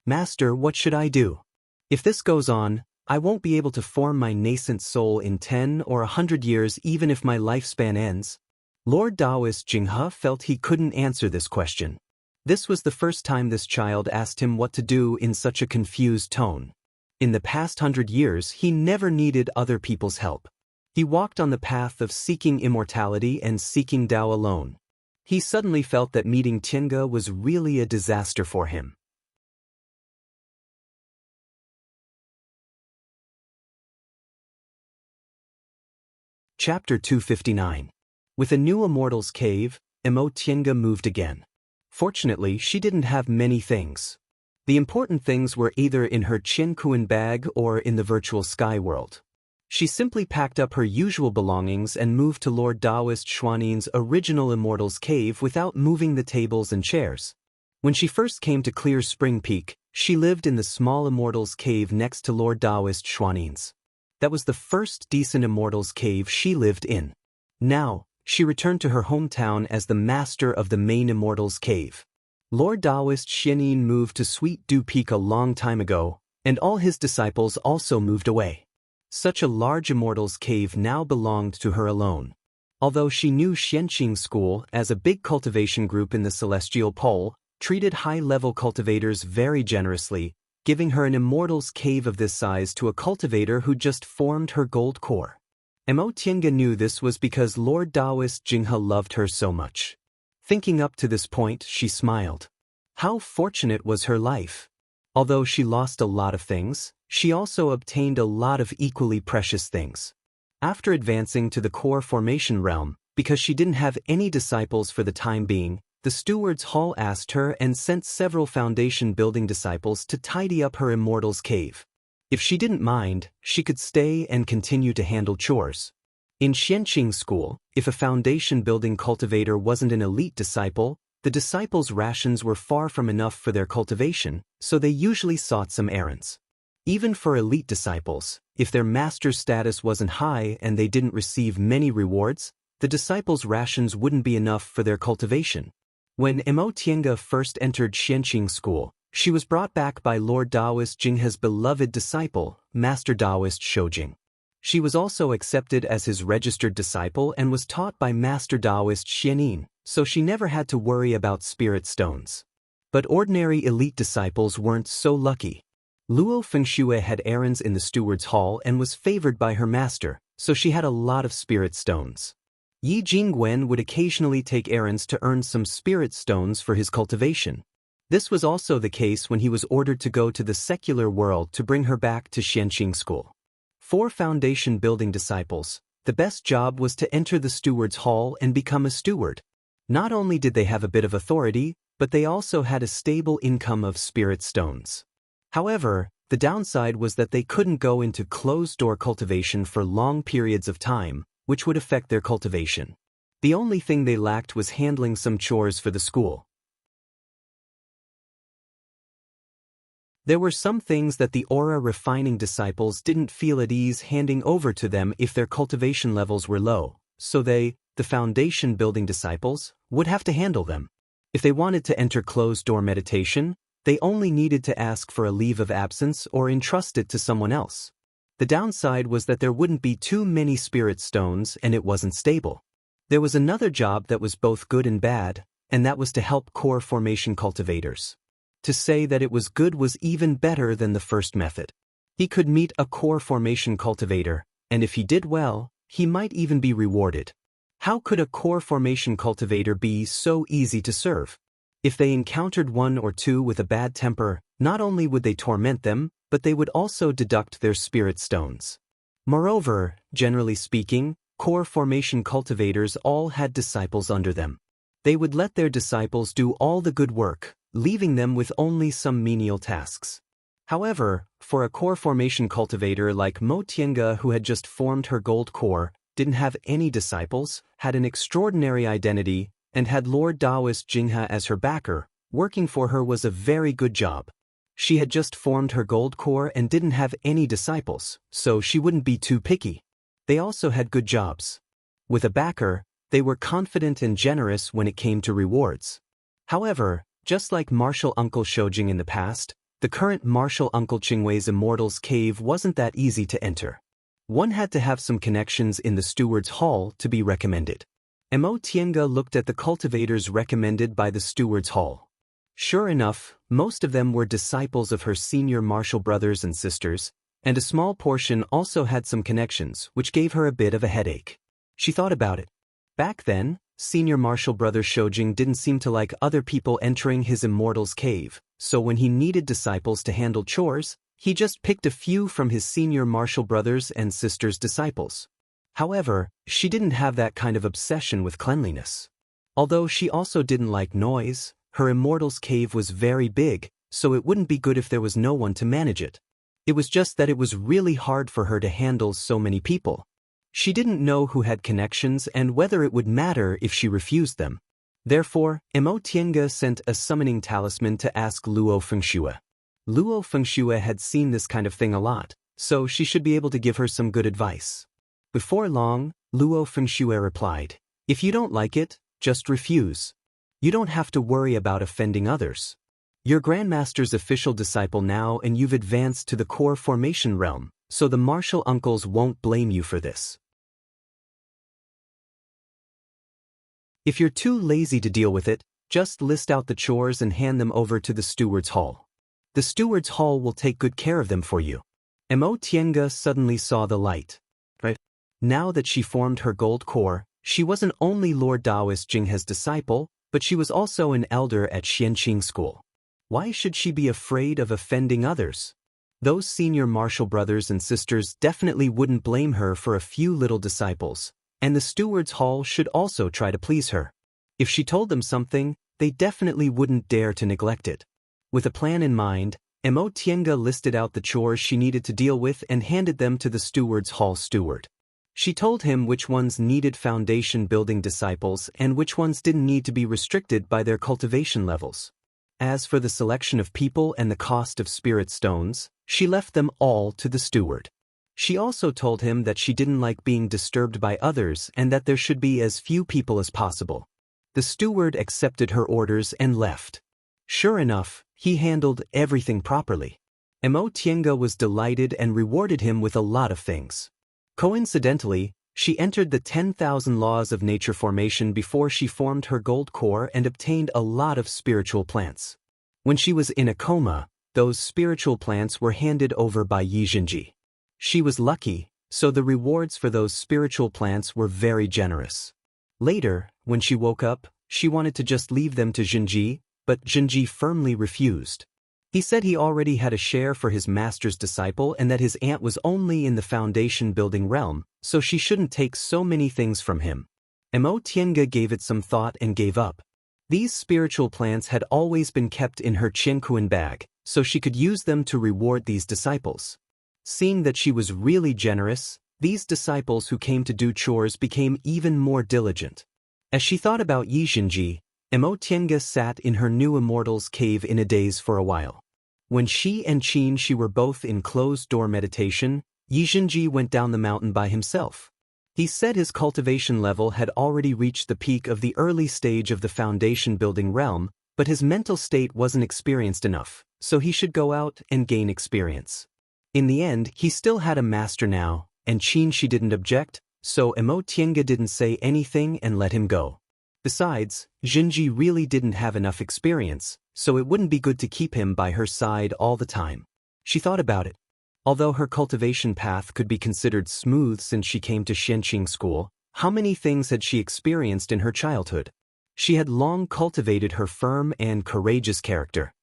Master, what should I do? If this goes on, I won't be able to form my nascent soul in 10 or 100 years even if my lifespan ends. Lord Daoist Jinghe felt he couldn't answer this question. This was the first time this child asked him what to do in such a confused tone. In the past 100 years, he never needed other people's help. He walked on the path of seeking immortality and seeking Tao alone. He suddenly felt that meeting Tiange was really a disaster for him. Chapter 259. With a new Immortal's cave, Mo Tiange moved again. Fortunately, she didn't have many things. The important things were either in her Qiankuan bag or in the virtual sky world. She simply packed up her usual belongings and moved to Lord Daoist Xuanin's original Immortal's cave without moving the tables and chairs. When she first came to Clear Spring Peak, she lived in the small Immortal's cave next to Lord Daoist Xuanin's. That was the first decent Immortal's cave she lived in. Now, she returned to her hometown as the master of the main Immortal's cave. Lord Daoist Xianin moved to Sweet Dew Peak a long time ago, and all his disciples also moved away. Such a large Immortal's cave now belonged to her alone. Although she knew Xianxing School as a big cultivation group in the Celestial Pole, treated high-level cultivators very generously, giving her an immortal's cave of this size to a cultivator who just formed her gold core. Tiange knew this was because Lord Daoist Jinghe loved her so much. Thinking up to this point, she smiled. How fortunate was her life. Although she lost a lot of things, she also obtained a lot of equally precious things. After advancing to the core formation realm, because she didn't have any disciples for the time being, the steward's hall asked her and sent several foundation building disciples to tidy up her immortal's cave. If she didn't mind, she could stay and continue to handle chores. In Xianxia school, if a foundation building cultivator wasn't an elite disciple, the disciples' rations were far from enough for their cultivation, so they usually sought some errands. Even for elite disciples, if their master's status wasn't high and they didn't receive many rewards, the disciples' rations wouldn't be enough for their cultivation. When Tiange first entered Xianxia school, she was brought back by Lord Daoist Jinghe's beloved disciple, Master Daoist Shoujing. She was also accepted as his registered disciple and was taught by Master Daoist Xianin, so she never had to worry about spirit stones. But ordinary elite disciples weren't so lucky. Luo Fengxue had errands in the steward's hall and was favored by her master, so she had a lot of spirit stones. Yi Jingwen would occasionally take errands to earn some spirit stones for his cultivation. This was also the case when he was ordered to go to the secular world to bring her back to Xianxia school. For foundation building disciples, the best job was to enter the steward's hall and become a steward. Not only did they have a bit of authority, but they also had a stable income of spirit stones. However, the downside was that they couldn't go into closed-door cultivation for long periods of time, which would affect their cultivation. The only thing they lacked was handling some chores for the school. There were some things that the aura-refining disciples didn't feel at ease handing over to them if their cultivation levels were low, so they, the foundation-building disciples, would have to handle them. If they wanted to enter closed-door meditation, they only needed to ask for a leave of absence or entrust it to someone else. The downside was that there wouldn't be too many spirit stones and it wasn't stable. There was another job that was both good and bad, and that was to help core formation cultivators. To say that it was good was even better than the first method. He could meet a core formation cultivator, and if he did well, he might even be rewarded. How could a core formation cultivator be so easy to serve? If they encountered one or two with a bad temper, not only would they torment them, but they would also deduct their spirit stones. Moreover, generally speaking, core formation cultivators all had disciples under them. They would let their disciples do all the good work, leaving them with only some menial tasks. However, for a core formation cultivator like Tiange, who had just formed her gold core, didn't have any disciples, had an extraordinary identity, and had Lord Daoist Jinghe as her backer, working for her was a very good job. She had just formed her gold core and didn't have any disciples, so she wouldn't be too picky. They also had good jobs. With a backer, they were confident and generous when it came to rewards. However, just like Martial Uncle Shoujing in the past, the current Martial Uncle Qingwei's Immortal's cave wasn't that easy to enter. One had to have some connections in the steward's hall to be recommended. Tiange looked at the cultivators recommended by the steward's hall. Sure enough, most of them were disciples of her senior martial brothers and sisters, and a small portion also had some connections, which gave her a bit of a headache. She thought about it. Back then, senior martial brother Shoujing didn't seem to like other people entering his immortal's cave, so when he needed disciples to handle chores, he just picked a few from his senior martial brothers and sisters' disciples. However, she didn't have that kind of obsession with cleanliness. Although she also didn't like noise, her immortal's cave was very big, so it wouldn't be good if there was no one to manage it. It was just that it was really hard for her to handle so many people. She didn't know who had connections and whether it would matter if she refused them. Therefore, Tiange sent a summoning talisman to ask Luo Fengxue. Luo Fengxue had seen this kind of thing a lot, so she should be able to give her some good advice. Before long, Luo Fengxue replied, "If you don't like it, just refuse. You don't have to worry about offending others. You're Grandmaster's official disciple now and you've advanced to the core formation realm, so the martial uncles won't blame you for this. If you're too lazy to deal with it, just list out the chores and hand them over to the steward's hall." The steward's hall will take good care of them for you. Mo Tiange suddenly saw the light. Right? Now that she formed her gold core, she wasn't only Lord Daoist Jinghe's disciple, but she was also an elder at Xianxia school. Why should she be afraid of offending others? Those senior martial brothers and sisters definitely wouldn't blame her for a few little disciples, and the steward's hall should also try to please her. If she told them something, they definitely wouldn't dare to neglect it. With a plan in mind, Mo Tiange listed out the chores she needed to deal with and handed them to the steward's hall steward. She told him which ones needed foundation-building disciples and which ones didn't need to be restricted by their cultivation levels. As for the selection of people and the cost of spirit stones, she left them all to the steward. She also told him that she didn't like being disturbed by others and that there should be as few people as possible. The steward accepted her orders and left. Sure enough, he handled everything properly. Mo Tiange was delighted and rewarded him with a lot of things. Coincidentally, she entered the 10,000 laws of nature formation before she formed her gold core and obtained a lot of spiritual plants. When she was in a coma, those spiritual plants were handed over by Yizhenji. She was lucky, so the rewards for those spiritual plants were very generous. Later, when she woke up, she wanted to just leave them to Zhenji, but Zhenji firmly refused. He said he already had a share for his master's disciple and that his aunt was only in the foundation-building realm, so she shouldn't take so many things from him. Mo Tiange gave it some thought and gave up. These spiritual plants had always been kept in her Qianquan bag, so she could use them to reward these disciples. Seeing that she was really generous, these disciples who came to do chores became even more diligent. As she thought about Yizhenji, Mo Tiange sat in her new Immortal's cave in a daze for a while. When she and Xianxia were both in closed-door meditation, Yizhenji went down the mountain by himself. He said his cultivation level had already reached the peak of the early stage of the foundation-building realm, but his mental state wasn't experienced enough, so he should go out and gain experience. In the end, he still had a master now, and Xianxia didn't object, so Mo Tiange didn't say anything and let him go. Besides, Zhenji really didn't have enough experience, so it wouldn't be good to keep him by her side all the time. She thought about it. Although her cultivation path could be considered smooth since she came to Xianxia school, how many things had she experienced in her childhood? She had long cultivated her firm and courageous character.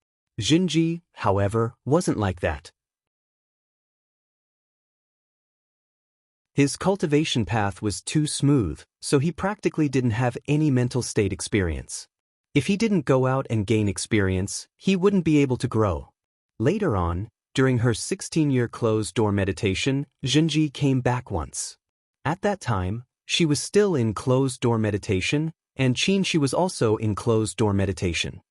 Zhenji, however, wasn't like that. His cultivation path was too smooth, so he practically didn't have any mental state experience. If he didn't go out and gain experience, he wouldn't be able to grow. Later on, during her 16-year closed-door meditation, Zhenji came back once. At that time, she was still in closed-door meditation, and Xianxia was also in closed-door meditation.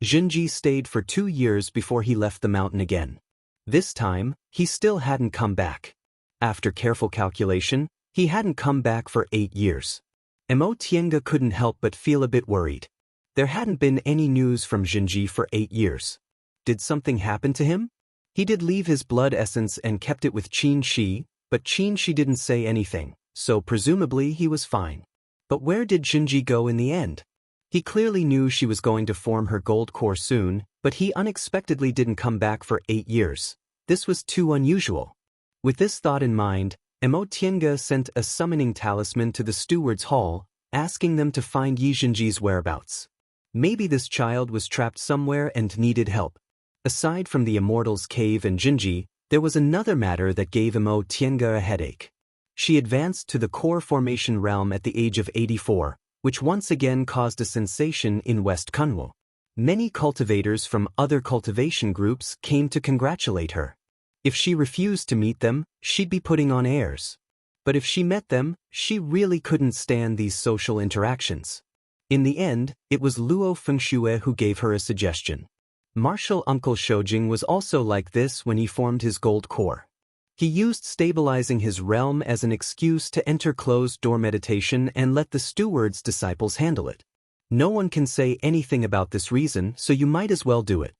Zhenji stayed for 2 years before he left the mountain again. This time, he still hadn't come back. After careful calculation, he hadn't come back for 8 years. Mo Tiange couldn't help but feel a bit worried. There hadn't been any news from Zhenji for 8 years. Did something happen to him? He did leave his blood essence and kept it with Xianxia, but Xianxia didn't say anything, so presumably he was fine. But where did Zhenji go in the end? He clearly knew she was going to form her gold core soon, but he unexpectedly didn't come back for 8 years. This was too unusual. With this thought in mind, Mo Tiange sent a summoning talisman to the steward's hall, asking them to find Yizhenji's whereabouts. Maybe this child was trapped somewhere and needed help. Aside from the Immortal's cave and Zhenji, there was another matter that gave Mo Tiange a headache. She advanced to the core formation realm at the age of 84, which once again caused a sensation in West Kunwu. Many cultivators from other cultivation groups came to congratulate her. If she refused to meet them, she'd be putting on airs. But if she met them, she really couldn't stand these social interactions. In the end, it was Luo Fengxue who gave her a suggestion. Martial Uncle Shoujing was also like this when he formed his gold core. He used stabilizing his realm as an excuse to enter closed-door meditation and let the steward's disciples handle it. No one can say anything about this reason, so you might as well do it.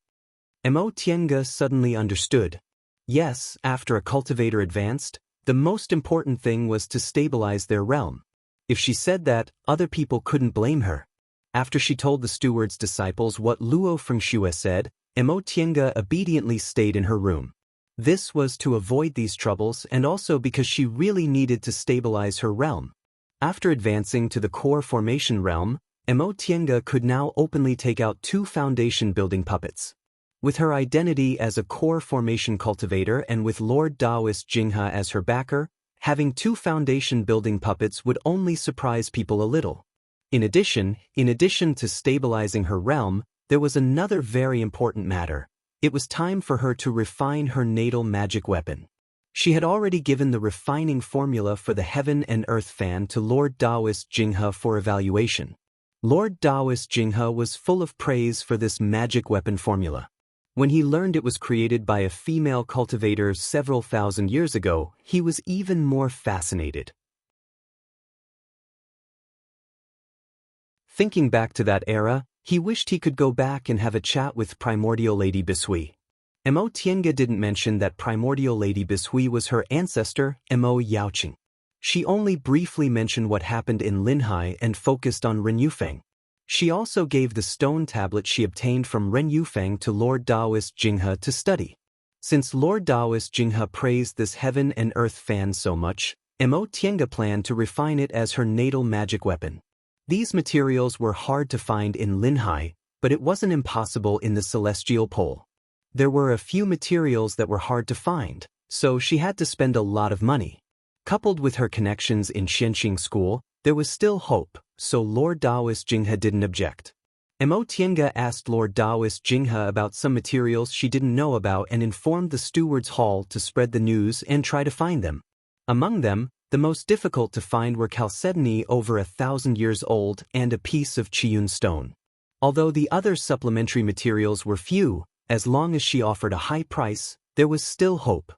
Mo Tiange suddenly understood. Yes, after a cultivator advanced, the most important thing was to stabilize their realm. If she said that, other people couldn't blame her. After she told the steward's disciples what Luo Fengxue said, Mo Tiange obediently stayed in her room. This was to avoid these troubles and also because she really needed to stabilize her realm. After advancing to the core formation realm, Mo Tiange could now openly take out 2 foundation building puppets. With her identity as a core formation cultivator and with Lord Daoist Jinghe as her backer, having 2 foundation building puppets would only surprise people a little. In addition to stabilizing her realm, there was another very important matter. It was time for her to refine her natal magic weapon. She had already given the refining formula for the Heaven and Earth fan to Lord Daoist Jinghe for evaluation. Lord Daoist Jinghe was full of praise for this magic weapon formula. When he learned it was created by a female cultivator several thousand years ago, he was even more fascinated. Thinking back to that era, he wished he could go back and have a chat with Primordial Lady Bishui. Mo Tiange didn't mention that Primordial Lady Bishui was her ancestor, Mo Yaoqing. She only briefly mentioned what happened in Linhai and focused on Ren Yufeng. She also gave the stone tablet she obtained from Ren Yufeng to Lord Daoist Jinghe to study. Since Lord Daoist Jinghe praised this Heaven and Earth fan so much, Mo Tiange planned to refine it as her natal magic weapon. These materials were hard to find in Linhai, but it wasn't impossible in the Celestial Pole. There were a few materials that were hard to find, so she had to spend a lot of money. Coupled with her connections in Xianxia school, there was still hope, so Lord Daoist Jinghe didn't object. Mo Tiange asked Lord Daoist Jinghe about some materials she didn't know about and informed the steward's hall to spread the news and try to find them. Among them, the most difficult to find were chalcedony over 1,000 years old and a piece of Qiyun stone. Although the other supplementary materials were few, as long as she offered a high price, there was still hope.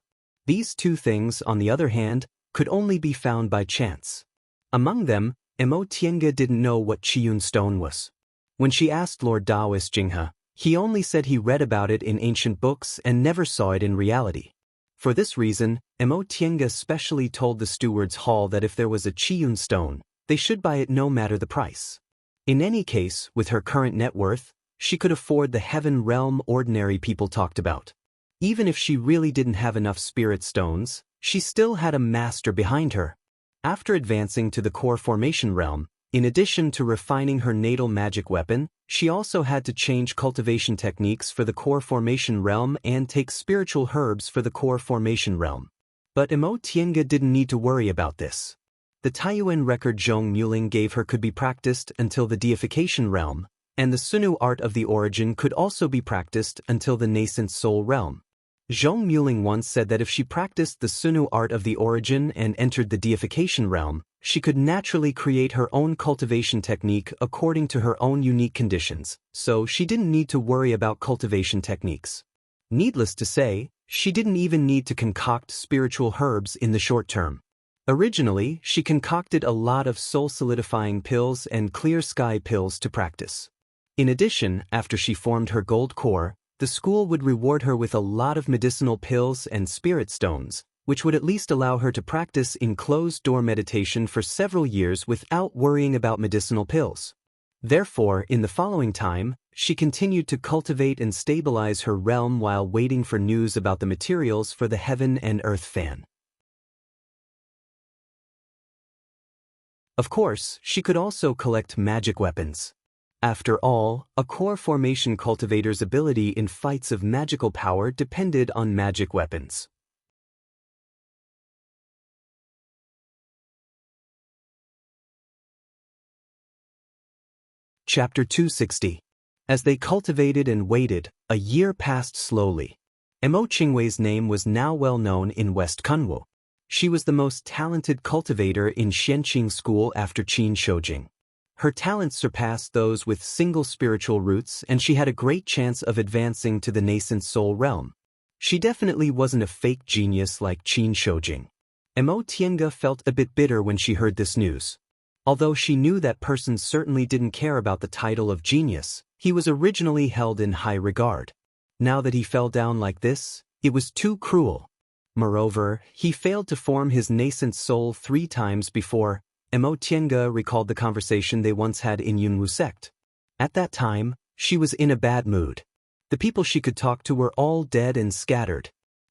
These 2 things, on the other hand, could only be found by chance. Among them, Mo Tiange didn't know what Qiyun stone was. When she asked Lord Daoist Jinghe, he only said he read about it in ancient books and never saw it in reality. For this reason, Mo Tiange specially told the steward's hall that if there was a Qiyun stone, they should buy it no matter the price. In any case, with her current net worth, she could afford the heaven realm ordinary people talked about. Even if she really didn't have enough spirit stones, she still had a master behind her. After advancing to the core formation realm, in addition to refining her natal magic weapon, she also had to change cultivation techniques for the core formation realm and take spiritual herbs for the core formation realm. But Mo Tiange didn't need to worry about this. The Taiyuan record Zhong Muling gave her could be practiced until the deification realm, and the Sunu art of the origin could also be practiced until the nascent soul realm. Zhong Muling once said that if she practiced the Sunu art of the origin and entered the deification realm, she could naturally create her own cultivation technique according to her own unique conditions, so she didn't need to worry about cultivation techniques. Needless to say, she didn't even need to concoct spiritual herbs in the short term. Originally, she concocted a lot of soul-solidifying pills and clear sky pills to practice. In addition, after she formed her gold core, the school would reward her with a lot of medicinal pills and spirit stones, which would at least allow her to practice in closed-door meditation for several years without worrying about medicinal pills. Therefore, in the following time, she continued to cultivate and stabilize her realm while waiting for news about the materials for the Heaven and Earth fan. Of course, she could also collect magic weapons. After all, a core formation cultivator's ability in fights of magical power depended on magic weapons. Chapter 260. As they cultivated and waited, a year passed slowly. Mo Qingwei's name was now well known in West Kunwu. She was the most talented cultivator in Xianxia school after Qin Shoujing. Her talents surpassed those with single spiritual roots and she had a great chance of advancing to the nascent soul realm. She definitely wasn't a fake genius like Qin Shoujing. Mo Tiange felt a bit bitter when she heard this news. Although she knew that person certainly didn't care about the title of genius, he was originally held in high regard. Now that he fell down like this, it was too cruel. Moreover, he failed to form his nascent soul 3 times before. Mo Tiange recalled the conversation they once had in Yunwu sect. At that time, she was in a bad mood. The people she could talk to were all dead and scattered.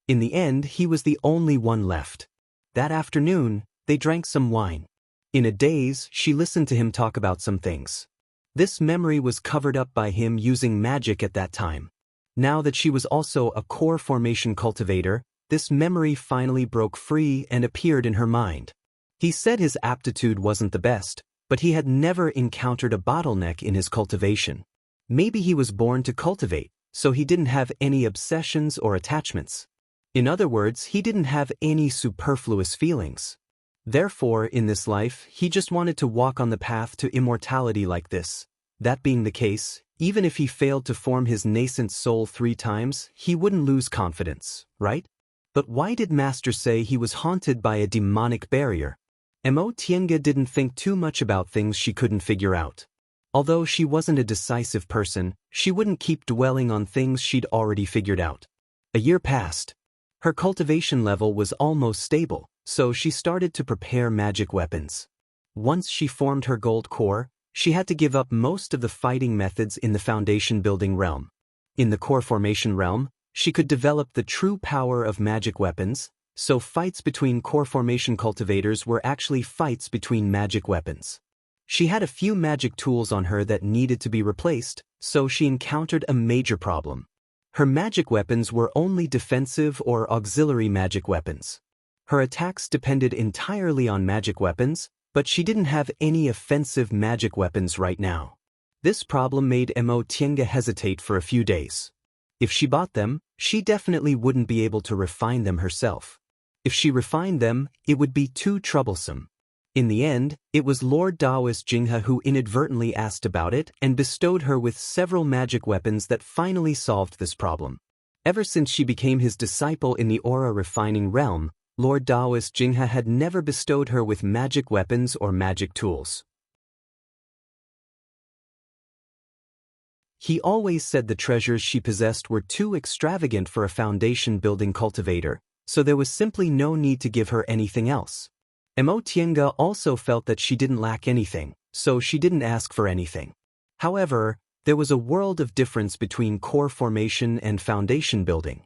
In the end, he was the only one left. That afternoon, they drank some wine. In a daze, she listened to him talk about some things. This memory was covered up by him using magic at that time. Now that she was also a core formation cultivator, this memory finally broke free and appeared in her mind. He said his aptitude wasn't the best, but he had never encountered a bottleneck in his cultivation. Maybe he was born to cultivate, so he didn't have any obsessions or attachments. In other words, he didn't have any superfluous feelings. Therefore, in this life, he just wanted to walk on the path to immortality like this. That being the case, even if he failed to form his nascent soul 3 times, he wouldn't lose confidence, right? But why did Master say he was haunted by a demonic barrier? Xianxia didn't think too much about things she couldn't figure out. Although she wasn't a decisive person, she wouldn't keep dwelling on things she'd already figured out. A year passed. Her cultivation level was almost stable, so she started to prepare magic weapons. Once she formed her gold core, she had to give up most of the fighting methods in the foundation building realm. In the core formation realm, she could develop the true power of magic weapons, so fights between core formation cultivators were actually fights between magic weapons. She had a few magic tools on her that needed to be replaced, so she encountered a major problem. Her magic weapons were only defensive or auxiliary magic weapons. Her attacks depended entirely on magic weapons, but she didn't have any offensive magic weapons right now. This problem made Xianxia hesitate for a few days. If she bought them, she definitely wouldn't be able to refine them herself. If she refined them, it would be too troublesome. In the end, it was Lord Daoist Jinghe who inadvertently asked about it and bestowed her with several magic weapons that finally solved this problem. Ever since she became his disciple in the aura refining realm, Lord Daoist Jinghe had never bestowed her with magic weapons or magic tools. He always said the treasures she possessed were too extravagant for a foundation-building cultivator, so there was simply no need to give her anything else. Xianxia also felt that she didn't lack anything, so she didn't ask for anything. However, there was a world of difference between core formation and foundation building.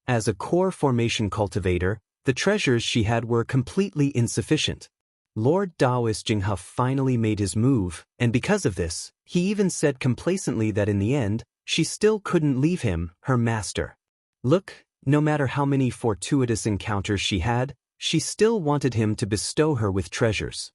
As a core formation cultivator, the treasures she had were completely insufficient. Lord Daoist Jinghe finally made his move, and because of this, he even said complacently that in the end, she still couldn't leave him, her master. Look, no matter how many fortuitous encounters she had, she still wanted him to bestow her with treasures.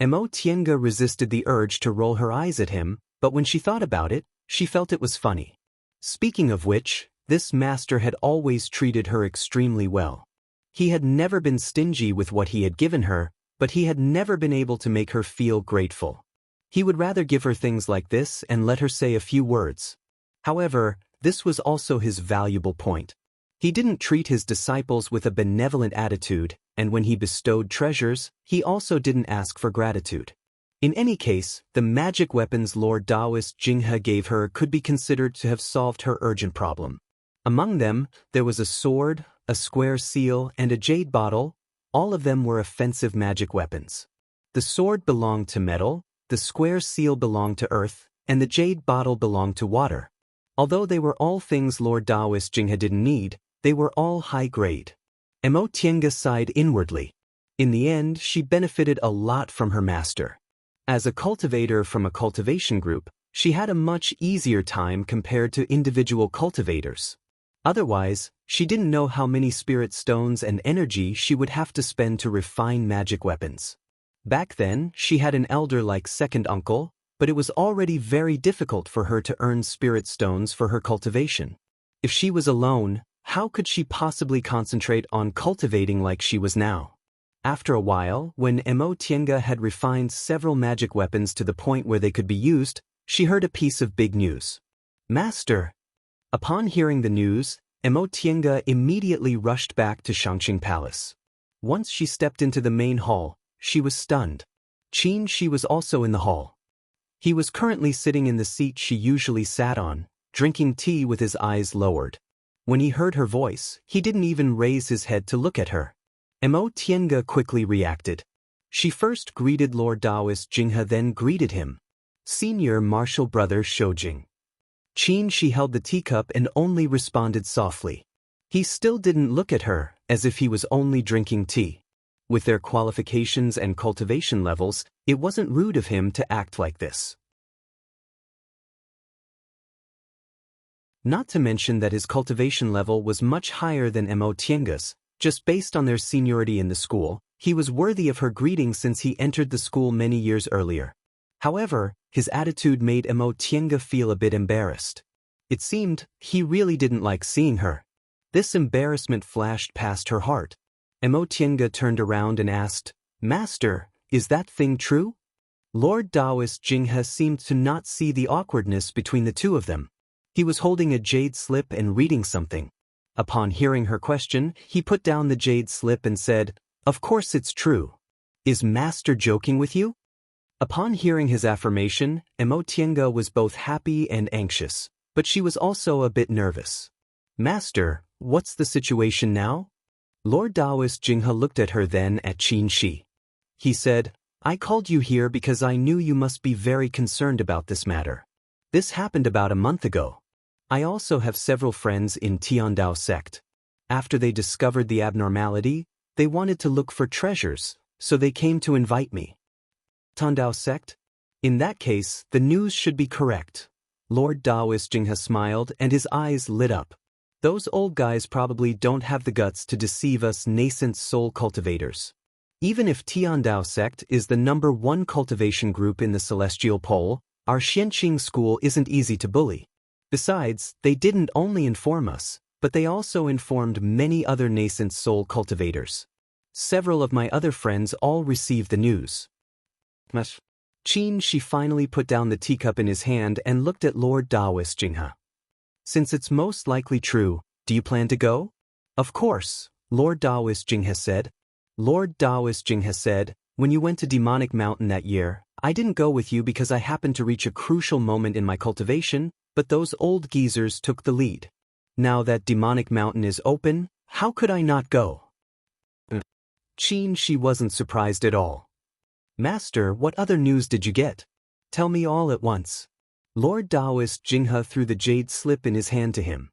Xianxia resisted the urge to roll her eyes at him, but when she thought about it, she felt it was funny. Speaking of which, this master had always treated her extremely well. He had never been stingy with what he had given her, but he had never been able to make her feel grateful. He would rather give her things like this and let her say a few words. However, this was also his valuable point. He didn't treat his disciples with a benevolent attitude, and when he bestowed treasures, he also didn't ask for gratitude. In any case, the magic weapons Lord Daoist Jinghe gave her could be considered to have solved her urgent problem. Among them, there was a sword, a square seal, and a jade bottle. All of them were offensive magic weapons. The sword belonged to metal, the square seal belonged to earth, and the jade bottle belonged to water. Although they were all things Lord Daoist Jinghe didn't need, they were all high grade. Xianxia sighed inwardly. In the end, she benefited a lot from her master. As a cultivator from a cultivation group, she had a much easier time compared to individual cultivators. Otherwise, she didn't know how many spirit stones and energy she would have to spend to refine magic weapons. Back then, she had an elder-like second uncle, but it was already very difficult for her to earn spirit stones for her cultivation. If she was alone, how could she possibly concentrate on cultivating like she was now? After a while, when Xianxia had refined several magic weapons to the point where they could be used, she heard a piece of big news. Master! Upon hearing the news, Xianxia immediately rushed back to Shangqing Palace. Once she stepped into the main hall, she was stunned. Qin Shi was also in the hall. He was currently sitting in the seat she usually sat on, drinking tea with his eyes lowered. When he heard her voice, he didn't even raise his head to look at her. Xianxia quickly reacted. She first greeted Lord Daoist Jinghe, then greeted him. Senior Martial Brother Shoujing. Xianxia held the teacup and only responded softly. He still didn't look at her, as if he was only drinking tea. With their qualifications and cultivation levels, it wasn't rude of him to act like this. Not to mention that his cultivation level was much higher than Tianga's. Just based on their seniority in the school, he was worthy of her greeting since he entered the school many years earlier. However, his attitude made Tianga feel a bit embarrassed. It seemed he really didn't like seeing her. This embarrassment flashed past her heart. Tianga turned around and asked, "Master, is that thing true?" Lord Daoist Jinghe seemed to not see the awkwardness between the two of them. He was holding a jade slip and reading something. Upon hearing her question, he put down the jade slip and said, "Of course it's true. Is Master joking with you?" Upon hearing his affirmation, Tianga was both happy and anxious, but she was also a bit nervous. "Master, what's the situation now?" Lord Daoist Jinghe looked at her, then at Xianxia. He said, "I called you here because I knew you must be very concerned about this matter. This happened about a month ago. I also have several friends in Tiandao sect. After they discovered the abnormality, they wanted to look for treasures, so they came to invite me." Tiandao sect? In that case, the news should be correct. Lord Daoist Jinghe smiled and his eyes lit up. Those old guys probably don't have the guts to deceive us nascent soul cultivators. Even if Tiandao sect is the #1 cultivation group in the celestial pole, our Xianxing school isn't easy to bully. Besides, they didn't only inform us, but they also informed many other nascent soul cultivators. Several of my other friends all received the news. Xianxia finally put down the teacup in his hand and looked at Lord Daoist Jinghe. "Since it's most likely true, do you plan to go?" "Of course," Lord Daoist Jinghe said. Lord Daoist Jinghe said, "When you went to Demonic Mountain that year, I didn't go with you because I happened to reach a crucial moment in my cultivation, but those old geezers took the lead. Now that Demonic Mountain is open, how could I not go?" Xianxia wasn't surprised at all. "Master, what other news did you get? Tell me all at once." Lord Daoist Jinghe threw the jade slip in his hand to him.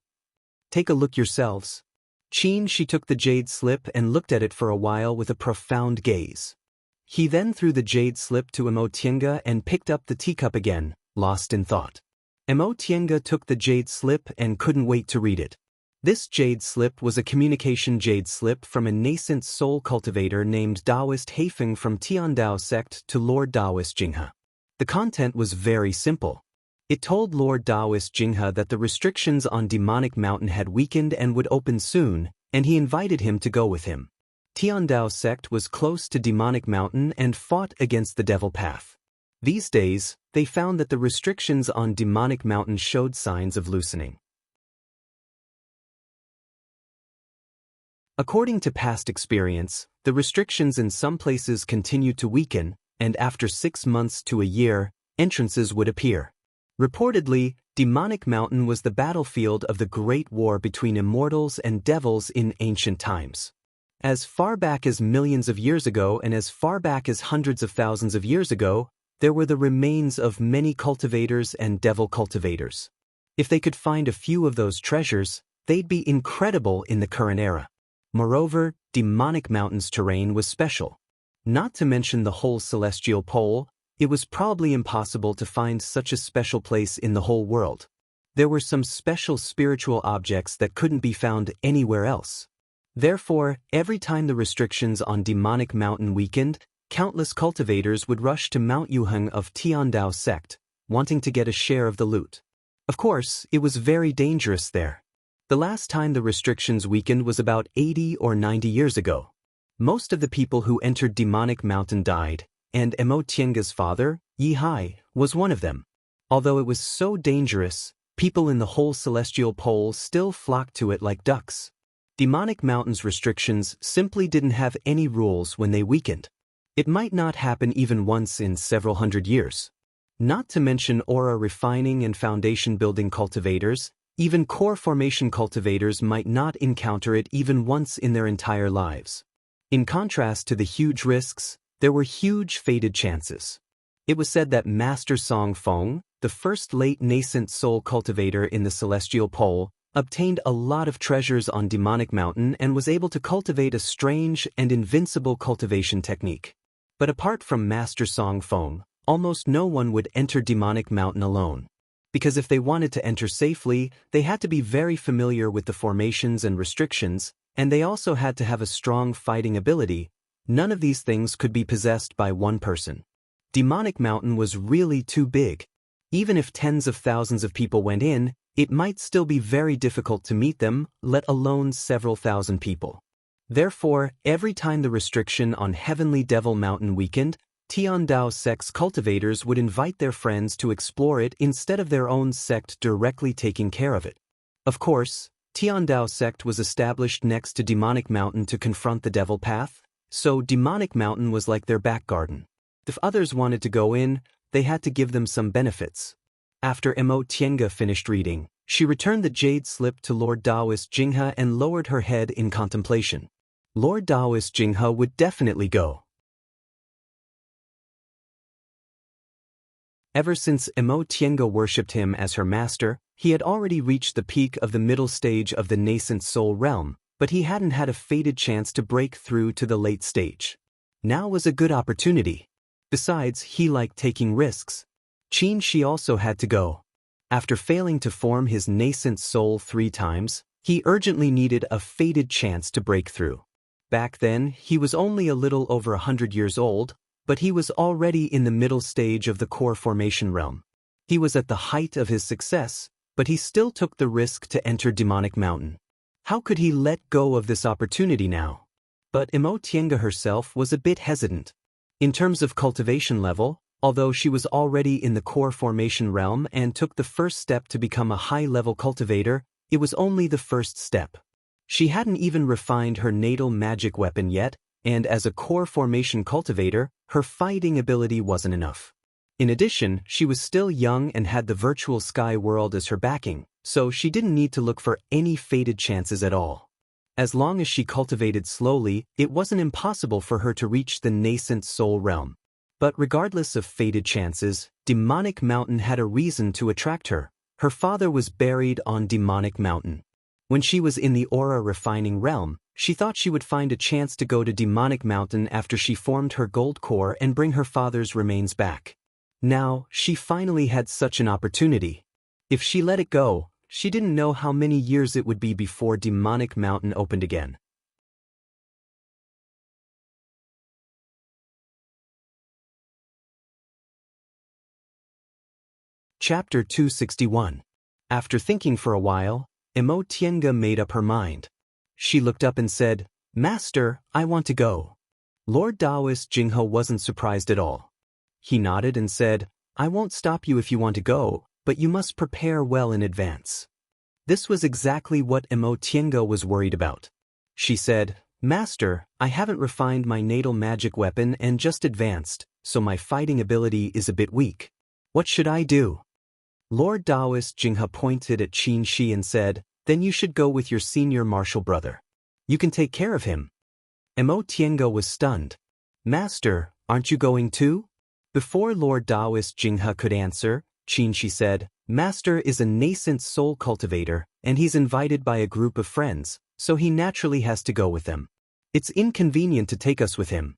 "Take a look yourselves." Xianxia took the jade slip and looked at it for a while with a profound gaze. He then threw the jade slip to Tianga and picked up the teacup again, lost in thought. Tianga took the jade slip and couldn't wait to read it. This jade slip was a communication jade slip from a nascent soul cultivator named Daoist Haifeng from Tiandao sect to Lord Daoist Jinghe. The content was very simple. It told Lord Daoist Jinghe that the restrictions on Demonic Mountain had weakened and would open soon, and he invited him to go with him. Tiandao sect was close to Demonic Mountain and fought against the Devil Path. These days, they found that the restrictions on Demonic Mountain showed signs of loosening. According to past experience, the restrictions in some places continued to weaken, and after 6 months to a year, entrances would appear. Reportedly, Demonic Mountain was the battlefield of the Great War between immortals and devils in ancient times. As far back as millions of years ago and as far back as hundreds of thousands of years ago, there were the remains of many cultivators and devil cultivators. If they could find a few of those treasures, they'd be incredible in the current era. Moreover, Demonic Mountain's terrain was special. Not to mention the whole celestial pole, it was probably impossible to find such a special place in the whole world. There were some special spiritual objects that couldn't be found anywhere else. Therefore, every time the restrictions on Demonic Mountain weakened, countless cultivators would rush to Mount Yuheng of Tiandao sect, wanting to get a share of the loot. Of course, it was very dangerous there. The last time the restrictions weakened was about 80 or 90 years ago. Most of the people who entered Demonic Mountain died, and Tianga's father, Yi Hai, was one of them. Although it was so dangerous, people in the whole celestial pole still flocked to it like ducks. Demonic Mountain's restrictions simply didn't have any rules when they weakened. It might not happen even once in several hundred years. Not to mention aura refining and foundation building cultivators, even core formation cultivators might not encounter it even once in their entire lives. In contrast to the huge risks, there were huge fated chances. It was said that Master Song Feng, the first late nascent soul cultivator in the celestial pole, obtained a lot of treasures on Demonic Mountain and was able to cultivate a strange and invincible cultivation technique. But apart from Master Song Feng, almost no one would enter Demonic Mountain alone. Because if they wanted to enter safely, they had to be very familiar with the formations and restrictions, and they also had to have a strong fighting ability. None of these things could be possessed by one person. Demonic Mountain was really too big. Even if tens of thousands of people went in, it might still be very difficult to meet them, let alone several thousand people. Therefore, every time the restriction on Heavenly Devil Mountain weakened, Tiandao sect's cultivators would invite their friends to explore it instead of their own sect directly taking care of it. Of course, Tiandao sect was established next to Demonic Mountain to confront the Devil Path, so Demonic Mountain was like their back garden. If others wanted to go in, they had to give them some benefits. After Emo Tienga finished reading, she returned the jade slip to Lord Daoist Jinghe and lowered her head in contemplation. Lord Daoist Jinghe would definitely go. Ever since Emo Tienga worshipped him as her master, he had already reached the peak of the middle stage of the nascent soul realm, but he hadn't had a fated chance to break through to the late stage. Now was a good opportunity. Besides, he liked taking risks. Xianxia also had to go. After failing to form his nascent soul 3 times, he urgently needed a fated chance to break through. Back then, he was only a little over 100 years old, but he was already in the middle stage of the core formation realm. He was at the height of his success, but he still took the risk to enter Demonic Mountain. How could he let go of this opportunity now? But Emo Tienga herself was a bit hesitant. In terms of cultivation level, although she was already in the core formation realm and took the first step to become a high-level cultivator, it was only the first step. She hadn't even refined her natal magic weapon yet, and as a core formation cultivator, her fighting ability wasn't enough. In addition, she was still young and had the virtual sky world as her backing, so she didn't need to look for any fated chances at all. As long as she cultivated slowly, it wasn't impossible for her to reach the nascent soul realm. But regardless of fated chances, Demonic Mountain had a reason to attract her. Her father was buried on Demonic Mountain. When she was in the aura refining realm, she thought she would find a chance to go to Demonic Mountain after she formed her gold core and bring her father's remains back. Now, she finally had such an opportunity. If she let it go, she didn't know how many years it would be before Demonic Mountain opened again. Chapter 261. After thinking for a while, Emo Tienga made up her mind. She looked up and said, "Master, I want to go." Lord Daoist Jinghe wasn't surprised at all. He nodded and said, "I won't stop you if you want to go, but you must prepare well in advance." This was exactly what Emo Tienga was worried about. She said, "Master, I haven't refined my natal magic weapon and just advanced, so my fighting ability is a bit weak. What should I do?" Lord Daoist Jinghe pointed at Xianxia and said, "Then you should go with your senior martial brother. You can take care of him." Emo Tienga was stunned. "Master, aren't you going too?" Before Lord Daoist Jinghe could answer, Xianxia said, "Master is a nascent soul cultivator, and he's invited by a group of friends, so he naturally has to go with them. It's inconvenient to take us with him."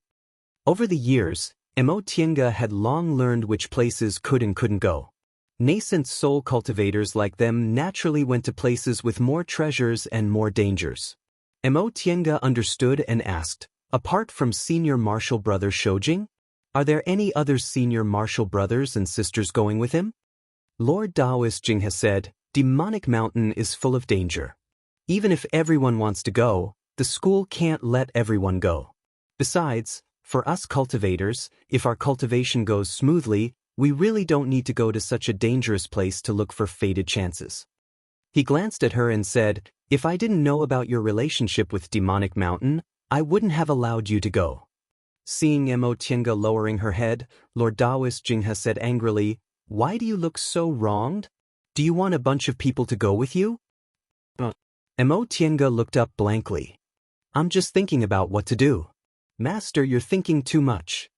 Over the years, Emo Tienga had long learned which places could and couldn't go. Nascent soul cultivators like them naturally went to places with more treasures and more dangers. Emo Tienga understood and asked, "Apart from senior martial brother Shoujing, are there any other senior martial brothers and sisters going with him?" Lord Daoist Jinghe said, "Demonic Mountain is full of danger. Even if everyone wants to go, the school can't let everyone go. Besides, for us cultivators, if our cultivation goes smoothly, we really don't need to go to such a dangerous place to look for fated chances." He glanced at her and said, "If I didn't know about your relationship with Demonic Mountain, I wouldn't have allowed you to go." Seeing Emo Tienga lowering her head, Lord Daoist Jinghe said angrily, "Why do you look so wronged? Do you want a bunch of people to go with you?" Emo Tienga looked up blankly. "I'm just thinking about what to do." "Master, you're thinking too much."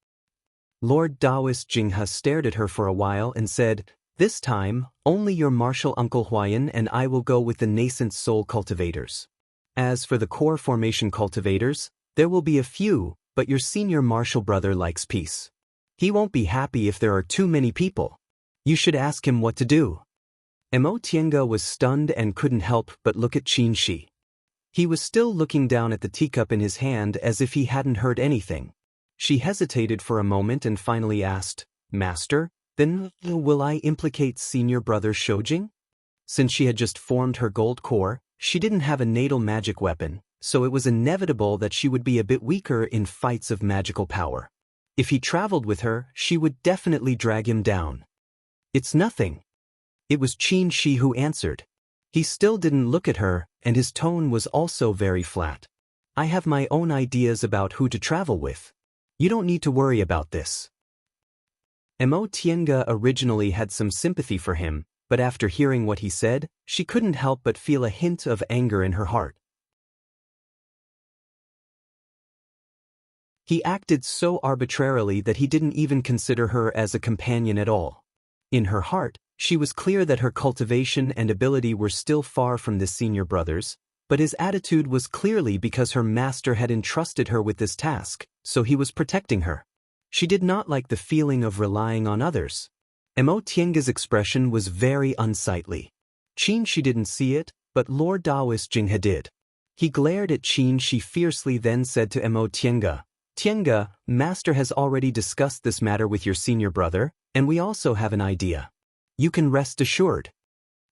Lord Daoist Jinghe stared at her for a while and said, This time, only your martial uncle Huayan and I will go with the nascent soul cultivators. As for the core formation cultivators, there will be a few, but your senior martial brother likes peace. He won't be happy if there are too many people. You should ask him what to do. Tiange was stunned and couldn't help but look at Xianxia. He was still looking down at the teacup in his hand as if he hadn't heard anything. She hesitated for a moment and finally asked, Master, then will I implicate senior brother Shoujing? Since she had just formed her gold core, she didn't have a natal magic weapon, so it was inevitable that she would be a bit weaker in fights of magical power. If he traveled with her, she would definitely drag him down. It's nothing. It was Xianxia who answered. He still didn't look at her, and his tone was also very flat. I have my own ideas about who to travel with. You don't need to worry about this. Tiange originally had some sympathy for him, but after hearing what he said, she couldn't help but feel a hint of anger in her heart. He acted so arbitrarily that he didn't even consider her as a companion at all. In her heart, she was clear that her cultivation and ability were still far from the senior brothers, but his attitude was clearly because her master had entrusted her with this task, so he was protecting her. She did not like the feeling of relying on others. Tiange's expression was very unsightly. Xianxia didn't see it, but Lord Daoist Jinghe did. He glared at Xianxia fiercely, then said to Tiange, Tiange, Master has already discussed this matter with your senior brother, and we also have an idea. You can rest assured.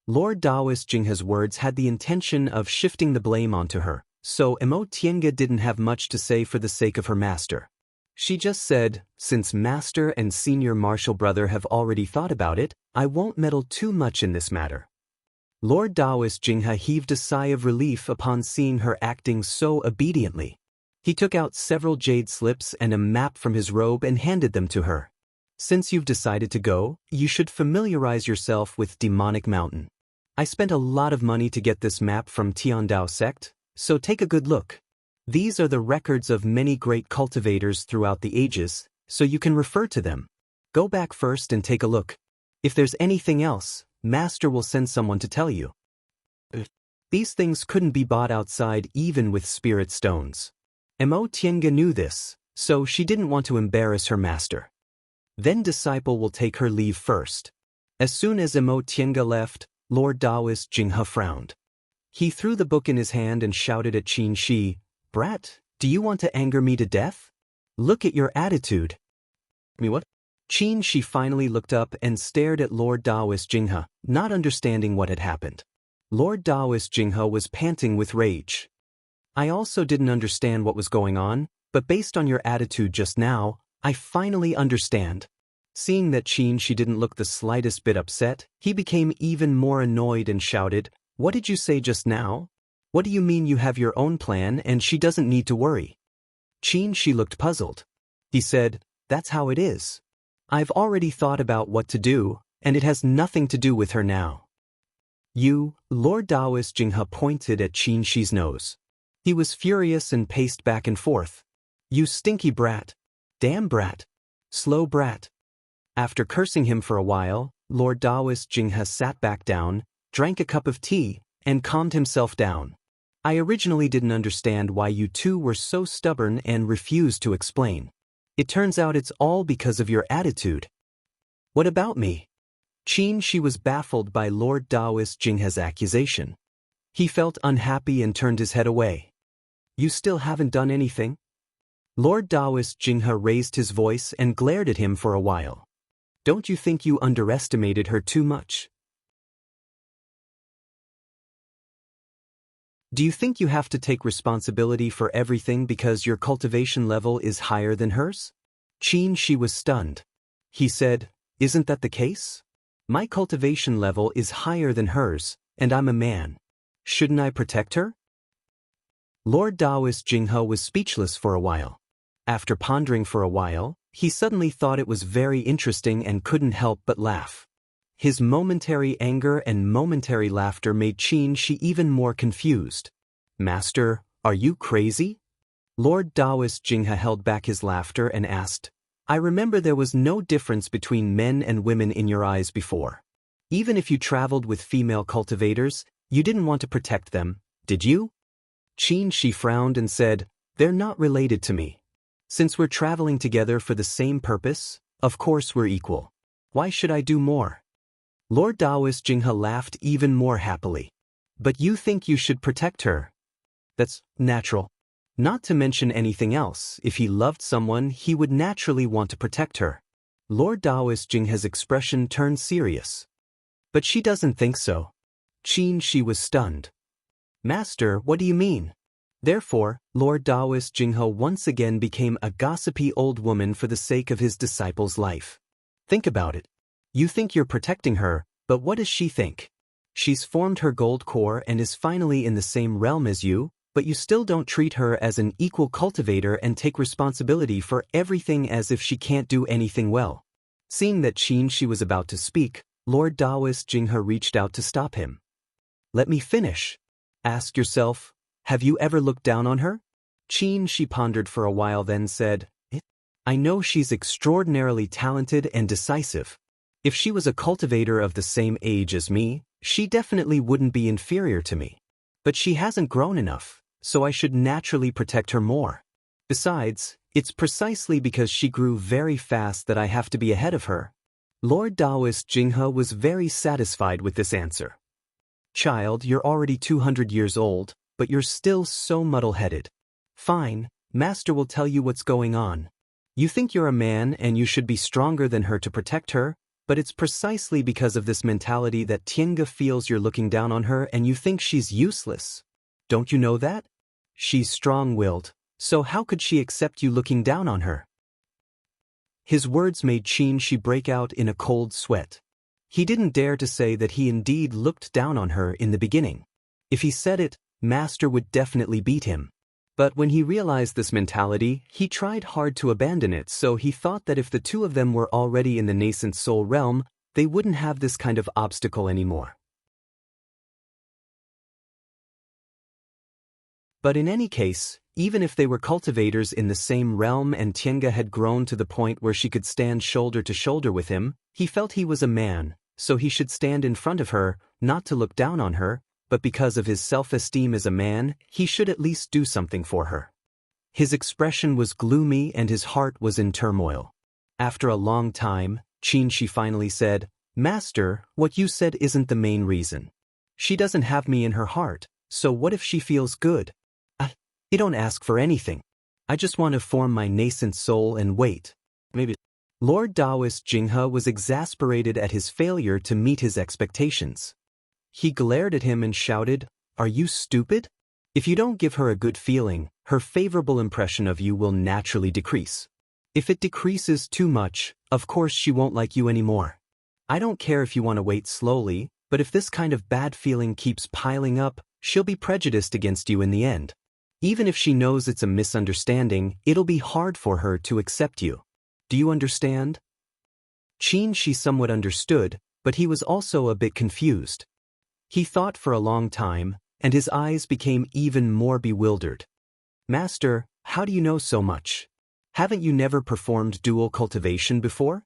Lord Daoist Jinghe's words had the intention of shifting the blame onto her, so Tiange didn't have much to say for the sake of her master. She just said, since Master and Senior Martial Brother have already thought about it, I won't meddle too much in this matter. Lord Daoist Jinghe heaved a sigh of relief upon seeing her acting so obediently. He took out several jade slips and a map from his robe and handed them to her. Since you've decided to go, you should familiarize yourself with Demonic Mountain. I spent a lot of money to get this map from Tiandao sect, so take a good look. These are the records of many great cultivators throughout the ages, so you can refer to them. Go back first and take a look. If there's anything else, Master will send someone to tell you. These things couldn't be bought outside even with spirit stones. Tiange knew this, so she didn't want to embarrass her master. Then disciple will take her leave first. As soon as Tiange left, Lord Daoist Jinghe frowned. He threw the book in his hand and shouted at Xianxia, Brat, do you want to anger me to death? Look at your attitude. Me what? Xianxia finally looked up and stared at Lord Daoist Jinghe, not understanding what had happened. Lord Daoist Jinghe was panting with rage. I also didn't understand what was going on, but based on your attitude just now, I finally understand. Seeing that Xianxia didn't look the slightest bit upset, he became even more annoyed and shouted, What did you say just now? What do you mean you have your own plan and she doesn't need to worry? Xianxia looked puzzled. He said, That's how it is. I've already thought about what to do, and it has nothing to do with her now. You, Lord Daoist Jinghe pointed at Xianxia's nose. He was furious and paced back and forth. You stinky brat. Damn brat. Slow brat. After cursing him for a while, Lord Daoist Jinghe sat back down, drank a cup of tea, and calmed himself down. I originally didn't understand why you two were so stubborn and refused to explain. It turns out it's all because of your attitude. What about me? Xianxia was baffled by Lord Daoist Jinghe's accusation. He felt unhappy and turned his head away. You still haven't done anything? Lord Daoist Jinghe raised his voice and glared at him for a while. Don't you think you underestimated her too much? Do you think you have to take responsibility for everything because your cultivation level is higher than hers? Xianxia was stunned. He said, Isn't that the case? My cultivation level is higher than hers, and I'm a man. Shouldn't I protect her? Lord Daoist Jinghe was speechless for a while. After pondering for a while, he suddenly thought it was very interesting and couldn't help but laugh. His momentary anger and momentary laughter made Xianxia even more confused. Master, are you crazy? Lord Daoist Jinghe held back his laughter and asked, I remember there was no difference between men and women in your eyes before. Even if you traveled with female cultivators, you didn't want to protect them, did you? Xianxia frowned and said, "They're not related to me. Since we're traveling together for the same purpose, of course we're equal. Why should I do more?" Lord Daoist Jinghe laughed even more happily. "But you think you should protect her? That's natural. Not to mention anything else, if he loved someone, he would naturally want to protect her." Lord Daoist Jinghe's expression turned serious. "But she doesn't think so." Xianxia was stunned. "Master, what do you mean?" Therefore, Lord Daoist Jinghe once again became a gossipy old woman for the sake of his disciple's life. Think about it. You think you're protecting her, but what does she think? She's formed her gold core and is finally in the same realm as you, but you still don't treat her as an equal cultivator and take responsibility for everything as if she can't do anything well. Seeing that Xianxia was about to speak, Lord Daoist Jinghe reached out to stop him. "Let me finish. Ask yourself, have you ever looked down on her?" Xianxia pondered for a while, then said, "I know she's extraordinarily talented and decisive. If she was a cultivator of the same age as me, she definitely wouldn't be inferior to me. But she hasn't grown enough, so I should naturally protect her more. Besides, it's precisely because she grew very fast that I have to be ahead of her." Lord Daoist Jinghe was very satisfied with this answer. "Child, you're already 200 years old, but you're still so muddle-headed. Fine, Master will tell you what's going on. You think you're a man and you should be stronger than her to protect her, but it's precisely because of this mentality that Tiange feels you're looking down on her and you think she's useless. Don't you know that? She's strong-willed, so how could she accept you looking down on her?" His words made Xianxia break out in a cold sweat. He didn't dare to say that he indeed looked down on her in the beginning. If he said it, Master would definitely beat him. But when he realized this mentality, he tried hard to abandon it, so he thought that if the two of them were already in the nascent soul realm, they wouldn't have this kind of obstacle anymore. But in any case, even if they were cultivators in the same realm and Tiange had grown to the point where she could stand shoulder to shoulder with him, he felt he was a man, so he should stand in front of her, not to look down on her, but because of his self-esteem as a man, he should at least do something for her. His expression was gloomy and his heart was in turmoil. After a long time, Xianxia finally said, "Master, what you said isn't the main reason. She doesn't have me in her heart, so what if she feels good? I don't ask for anything. I just want to form my nascent soul and wait. Maybe." Lord Daoist Jinghe was exasperated at his failure to meet his expectations. He glared at him and shouted, "Are you stupid? If you don't give her a good feeling, her favorable impression of you will naturally decrease. If it decreases too much, of course she won't like you anymore. I don't care if you want to wait slowly, but if this kind of bad feeling keeps piling up, she'll be prejudiced against you in the end. Even if she knows it's a misunderstanding, it'll be hard for her to accept you. Do you understand?" Xianxia somewhat understood, but he was also a bit confused. He thought for a long time, and his eyes became even more bewildered. "Master, how do you know so much? Haven't you never performed dual cultivation before?"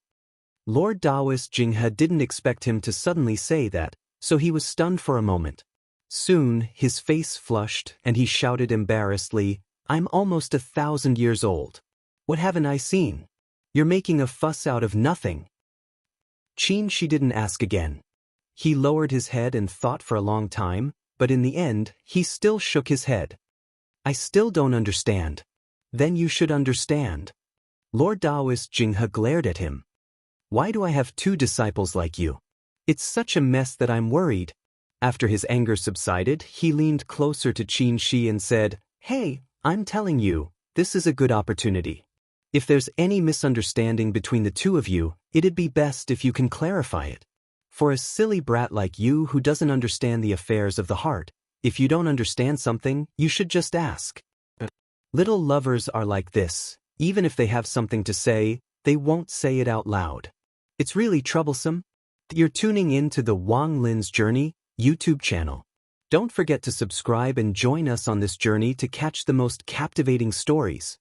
Lord Daoist Jinghe didn't expect him to suddenly say that, so he was stunned for a moment. Soon, his face flushed, and he shouted embarrassedly, "I'm almost 1,000 years old. What haven't I seen? You're making a fuss out of nothing." Xianxia didn't ask again. He lowered his head and thought for a long time, but in the end, he still shook his head. "I still don't understand." "Then you should understand." Lord Daoist Jinghe glared at him. "Why do I have two disciples like you? It's such a mess that I'm worried." After his anger subsided, he leaned closer to Xianxia and said, "Hey, I'm telling you, this is a good opportunity. If there's any misunderstanding between the two of you, it'd be best if you can clarify it. For a silly brat like you who doesn't understand the affairs of the heart, if you don't understand something, you should just ask. Little lovers are like this. Even if they have something to say, they won't say it out loud. It's really troublesome." You're tuning in to the Wang Lin's Journey YouTube channel. Don't forget to subscribe and join us on this journey to catch the most captivating stories.